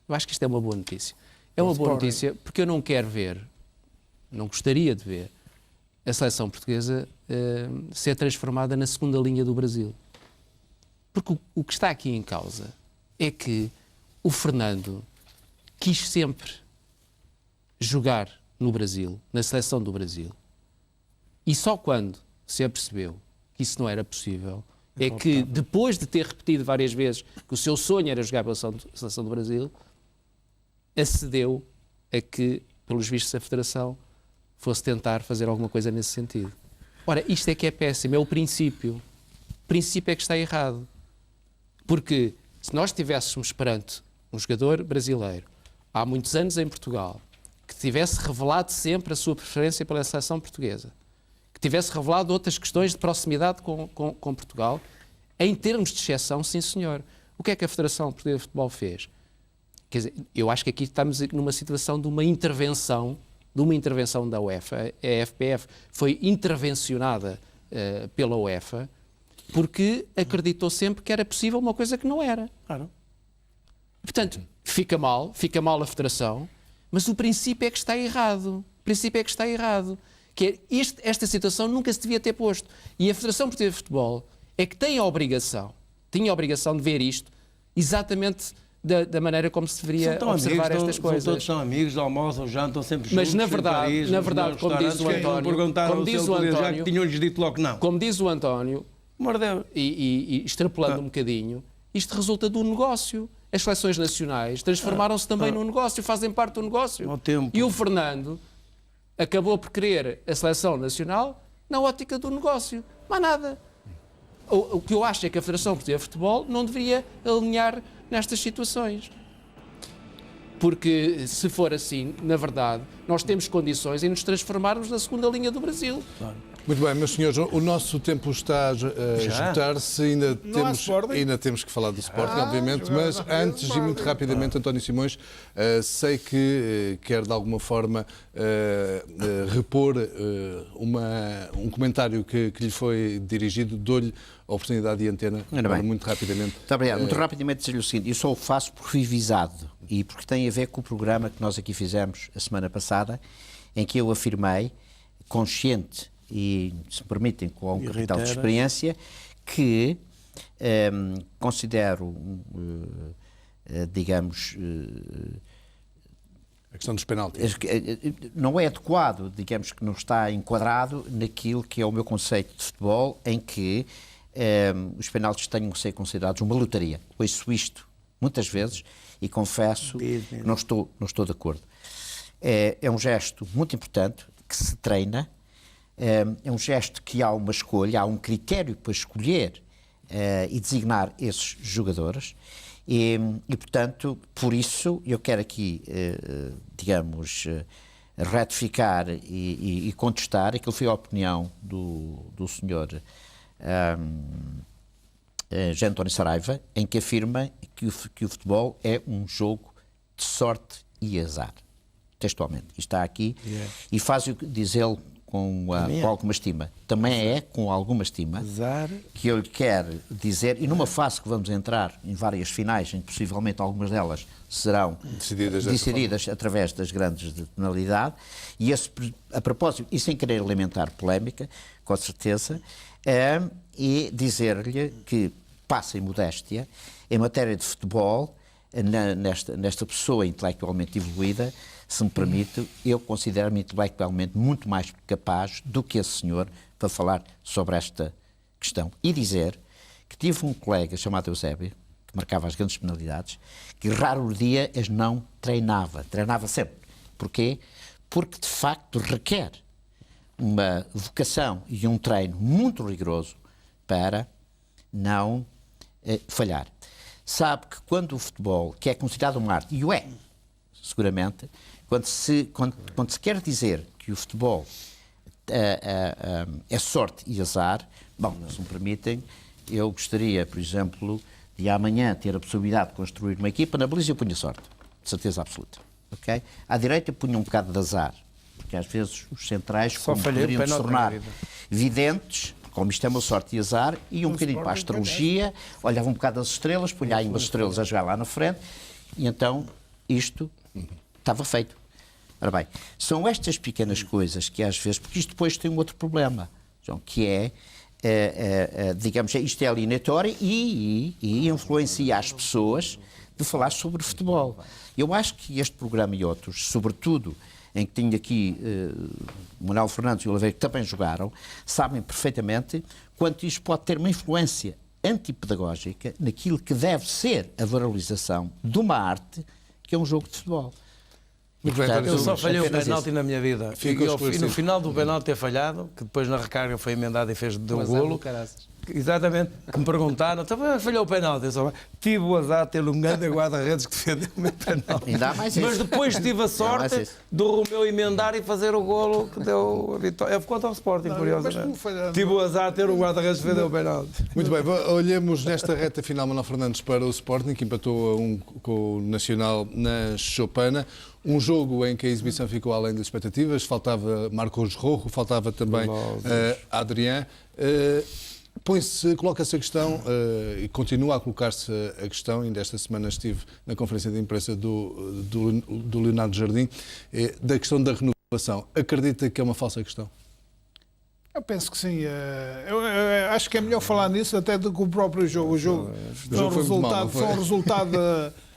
Eu acho que isto é uma boa notícia. É uma boa notícia porque eu não quero ver, não gostaria de ver, a seleção portuguesa ser transformada na segunda linha do Brasil. Porque o que está aqui em causa é que o Fernando quis sempre jogar no Brasil, na seleção do Brasil, e só quando se apercebeu que isso não era possível, é que depois de ter repetido várias vezes que o seu sonho era jogar pela seleção do Brasil, acedeu a que, pelos vistos da Federação, fosse tentar fazer alguma coisa nesse sentido. Ora, isto é que é péssimo, é o princípio. O princípio é que está errado. Porque se nós estivéssemos perante um jogador brasileiro, há muitos anos em Portugal, que tivesse revelado sempre a sua preferência pela seleção portuguesa, que tivesse revelado outras questões de proximidade com Portugal, em termos de exceção, sim senhor. O que é que a Federação Portuguesa de Futebol fez? Quer dizer, eu acho que aqui estamos numa situação de uma intervenção da UEFA. A FPF foi intervencionada pela UEFA porque acreditou sempre que era possível uma coisa que não era. Claro. Portanto, fica mal a Federação, mas o princípio é que está errado. O princípio é que está errado. Que é esta situação nunca se devia ter posto. E a Federação Portuguesa de Futebol é que tinha a obrigação de ver isto exatamente da maneira como se deveria observar estas coisas. Todos são amigos, almoçam, jantam sempre juntos. Mas na verdade, como diz o António, tinham-lhes dito logo não. Como diz o António, e extrapolando um bocadinho, isto resulta do negócio. As seleções nacionais transformaram-se também num negócio, fazem parte do negócio. E o Fernando acabou por querer a seleção nacional na ótica do negócio. Mais nada. O que eu acho é que a Federação Portuguesa de Futebol não deveria alinhar nestas situações. Porque, se for assim, na verdade, nós temos condições em nos transformarmos na segunda linha do Brasil. Claro. Muito bem, meus senhores, o nosso tempo está a esgotar-se, ainda temos que falar do Sporting, obviamente, mas antes e muito rapidamente, António Simões, sei que quer de alguma forma repor um comentário que lhe foi dirigido, dou-lhe a oportunidade de antena, muito rapidamente. Muito obrigado. Muito rapidamente dizer-lhe o seguinte, eu só o faço porque fui visado e porque tem a ver com o programa que nós aqui fizemos a semana passada, em que eu afirmei, consciente e, se me permitem, com um capital de experiência, que considero, digamos... a questão dos penaltis. Não é adequado, digamos que não está enquadrado naquilo que é o meu conceito de futebol, em que os penaltis tenham que ser considerados uma lotaria. Ouço isto muitas vezes e confesso que não estou de acordo. É um gesto muito importante, que se treina, é um gesto que há uma escolha, há um critério para escolher e designar esses jogadores. E, portanto, por isso, eu quero aqui, digamos, ratificar e contestar aquilo que foi a opinião do senhor José António Saraiva, em que afirma que o futebol é um jogo de sorte e azar. Textualmente. E está aqui e faz-o, diz ele, com alguma estima. Também é com alguma estima que eu lhe quero dizer, e numa fase que vamos entrar em várias finais, em que possivelmente algumas delas serão decididas através das grandes de penalidade, e a propósito, e sem querer alimentar polémica, com certeza, e dizer-lhe que passa em modéstia, em matéria de futebol, nesta pessoa intelectualmente evoluída, se me permite, eu considero-me intelectualmente muito mais capaz do que esse senhor para falar sobre esta questão. E dizer que tive um colega chamado Eusébio, que marcava as grandes penalidades, que raro dia as não treinava. Treinava sempre. Porquê? Porque, de facto, requer uma vocação e um treino muito rigoroso para não falhar. Sabe que quando o futebol, que é considerado uma arte, e o é, seguramente, quando se quer dizer que o futebol é sorte e azar, bom, se me permitem, eu gostaria, por exemplo, de amanhã ter a possibilidade de construir uma equipa, na baliza eu punha sorte, de certeza absoluta. Okay? À direita eu punha um bocado de azar, porque às vezes os centrais poderiam se tornar videntes, como isto é uma sorte e azar, e um bocadinho para a astrologia, olhava um bocado as estrelas, punha aí umas estrelas a jogar lá na frente, e então isto estava feito. Ora bem, são estas pequenas coisas que às vezes, porque isto depois tem um outro problema, João, que é, digamos, isto é alienatório e influencia as pessoas de falar sobre futebol. Eu acho que este programa e outros, sobretudo em que tenho aqui Manuel Fernandes e Oliveira, que também jogaram, sabem perfeitamente quanto isto pode ter uma influência antipedagógica naquilo que deve ser a valorização de uma arte que é um jogo de futebol. Eu só falhei o penalti na minha vida. E no final do penalti ter falhado, que depois na recarga foi emendado e fez de um golo. Exatamente, que me perguntaram, falhou o penalti. Eu só tive o azar de ter um grande guarda-redes que defendeu o meu penalti. Mas depois tive a sorte do Romeu emendar e fazer o golo que deu a vitória. É contra o Sporting, curiosamente. Tive o azar de ter um guarda-redes que defendeu o penalti. Muito bem, olhemos nesta reta final, Manuel Fernandes, para o Sporting, que empatou a 1 com o Nacional na Chopana. Um jogo em que a exibição ficou além das expectativas. Faltava Marcos Rojo, faltava também Adrián. Coloca-se a questão, e continua a colocar-se a questão, ainda esta semana estive na conferência de imprensa do Leonardo Jardim, da questão da renovação. Acredita que é uma falsa questão? Eu penso que sim. Eu acho que é melhor falar nisso até do que o próprio jogo. O jogo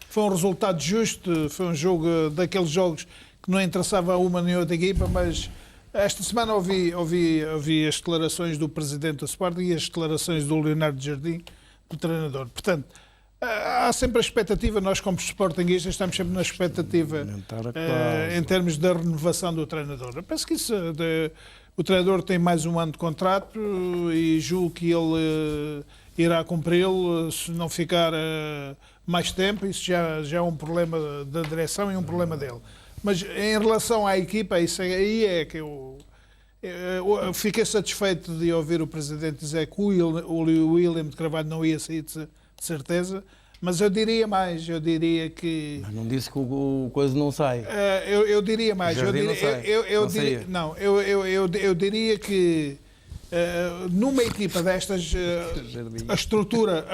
foi um resultado justo, foi um jogo daqueles jogos que não interessava a uma nem outra equipa, mas esta semana ouvi as declarações do presidente do Sporting e as declarações do Leonardo Jardim, do treinador. Portanto, há sempre a expectativa, nós como sportinguistas estamos sempre na expectativa em termos da renovação do treinador. Eu penso que isso, o treinador tem mais um ano de contrato e julgo que ele irá cumpri-lo, se não ficar mais tempo, isso já é um problema da direção e um problema dele. Mas em relação à equipa, isso aí é que eu fiquei satisfeito de ouvir o presidente dizer que o William de Carvalho não ia sair de certeza, mas eu diria mais, eu diria que... Mas não disse que o coisa não sai. Eu diria mais, eu diria que numa equipa destas, a estrutura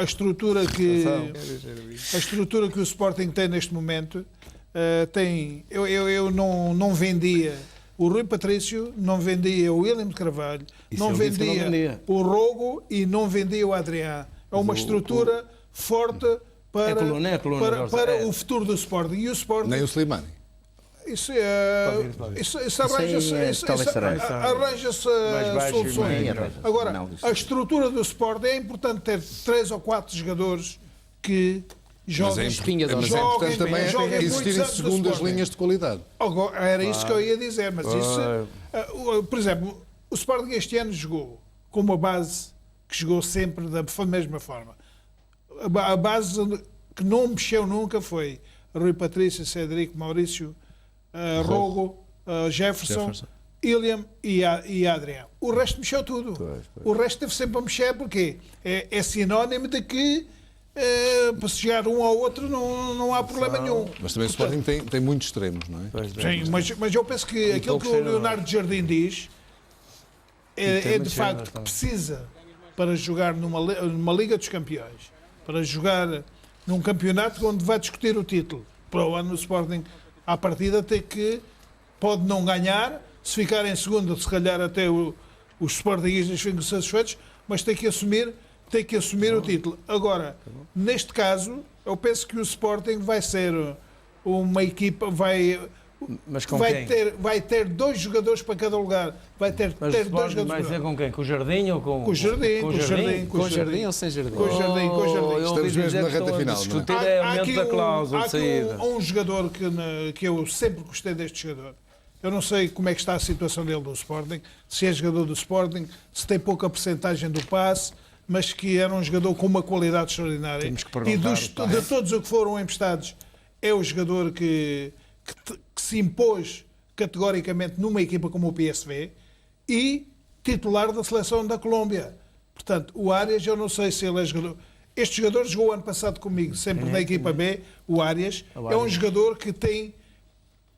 que o Sporting tem neste momento, eu não vendia o Rui Patrício, não vendia o William de Carvalho, não vendia o Rogo e não vendia o Adrián. É uma estrutura forte para o futuro do Sporting. E o Sporting... Nem o Slimani. Isso arranja-se soluções. Agora, a estrutura do Sporting é importante ter 3 ou 4 jogadores que joguem. Mas é importante também existirem segundas linhas de qualidade. Era isso que eu ia dizer, mas isso, por exemplo, o Sporting este ano jogou com uma base que jogou sempre da mesma forma. A base que não mexeu nunca foi Rui Patrício, Cedric, Maurício, Rogo, Jefferson, William e Adrián. O resto mexeu tudo. O resto teve sempre a mexer porque é sinónimo de que para se chegar um ao outro não há problema nenhum. Mas também o Sporting tem muitos extremos, não é? Sim, mas eu penso que aquilo que o Leonardo Jardim diz é de facto que precisa, para jogar numa Liga dos Campeões, para jogar num campeonato onde vai discutir o título. Para o ano o Sporting, à partida, pode não ganhar, se ficar em segundo, se calhar até os Sportingistas ficam satisfeitos, mas tem que assumir o título. Agora, neste caso, eu penso que o Sporting vai ser uma equipa, vai ter 2 jogadores para cada lugar. Vai ter 2 jogadores. Vai ser com quem? Com o Jardim ou com... Com o Jardim. Com o Jardim ou sem Jardim? Com o Jardim. Estamos mesmo na reta final. Há um jogador que eu sempre gostei deste jogador. Eu não sei como é que está a situação dele do Sporting, se é jogador do Sporting, se tem pouca percentagem do passe, mas que era um jogador com uma qualidade extraordinária. E de todos os que foram emprestados, é o jogador que se impôs categoricamente numa equipa como o PSV e titular da seleção da Colômbia. Portanto, o Arias, eu não sei se ele é jogador. Este jogador jogou ano passado comigo, sempre na equipa B, o Arias. É um jogador que tem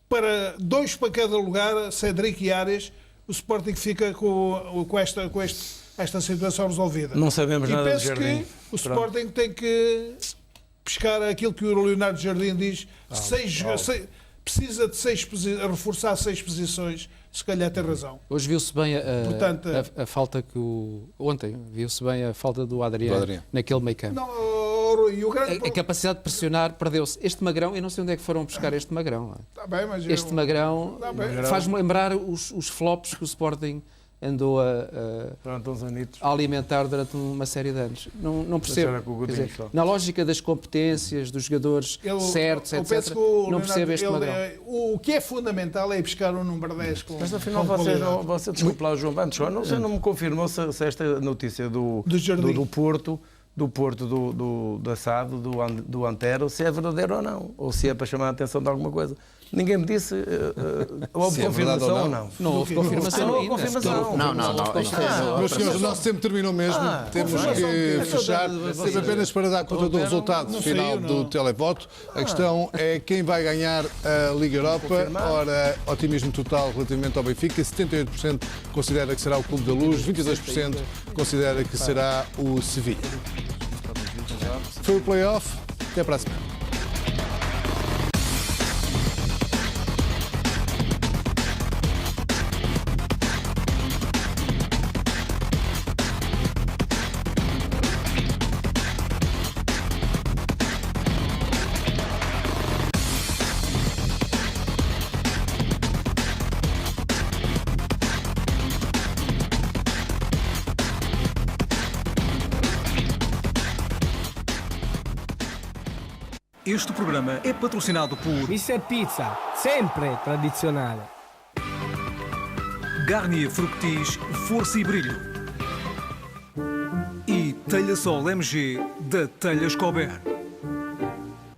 para 2 para cada lugar, Cedric e Arias, o Sporting fica com esta situação resolvida. Não sabemos nada de Jardim. E penso que o Sporting tem que pescar aquilo que o Leonardo Jardim diz, precisa de reforçar 6 posições, se calhar tem razão. Hoje viu-se bem a falta ontem viu-se bem a falta do Adrián naquele meio campo. A capacidade de pressionar perdeu-se. Este Magrão, eu não sei onde é que foram buscar este Magrão. Este Magrão faz-me lembrar os flops que o Sporting andou a alimentar durante uma série de anos. Não percebo. Quer dizer, na lógica das competências, dos jogadores certos, etc., não percebo este Magrão. O que é fundamental é buscar um número 10 com... Mas afinal, você desculpe lá, João, antes, não me confirmou se esta notícia do Porto, do Assado, do Antero, se é verdadeiro ou não, ou se é para chamar a atenção de alguma coisa. Ninguém me disse houve confirmação ou não. Não houve confirmação ainda. Não. Meus senhores, o nosso tempo terminou mesmo. Temos que fechar. Teve apenas para dar conta do resultado final do televoto. A questão é quem vai ganhar a Liga Europa. Ora, otimismo total relativamente ao Benfica. 78% considera que será o Clube da Luz. 22% considera que será o Sevilha. Foi o play-off. Até para a semana. Este programa é patrocinado por Mr. Pizza, sempre tradizionale. Garnier Fructis, força e brilho. E Telha Sol MG da Telhas Cober.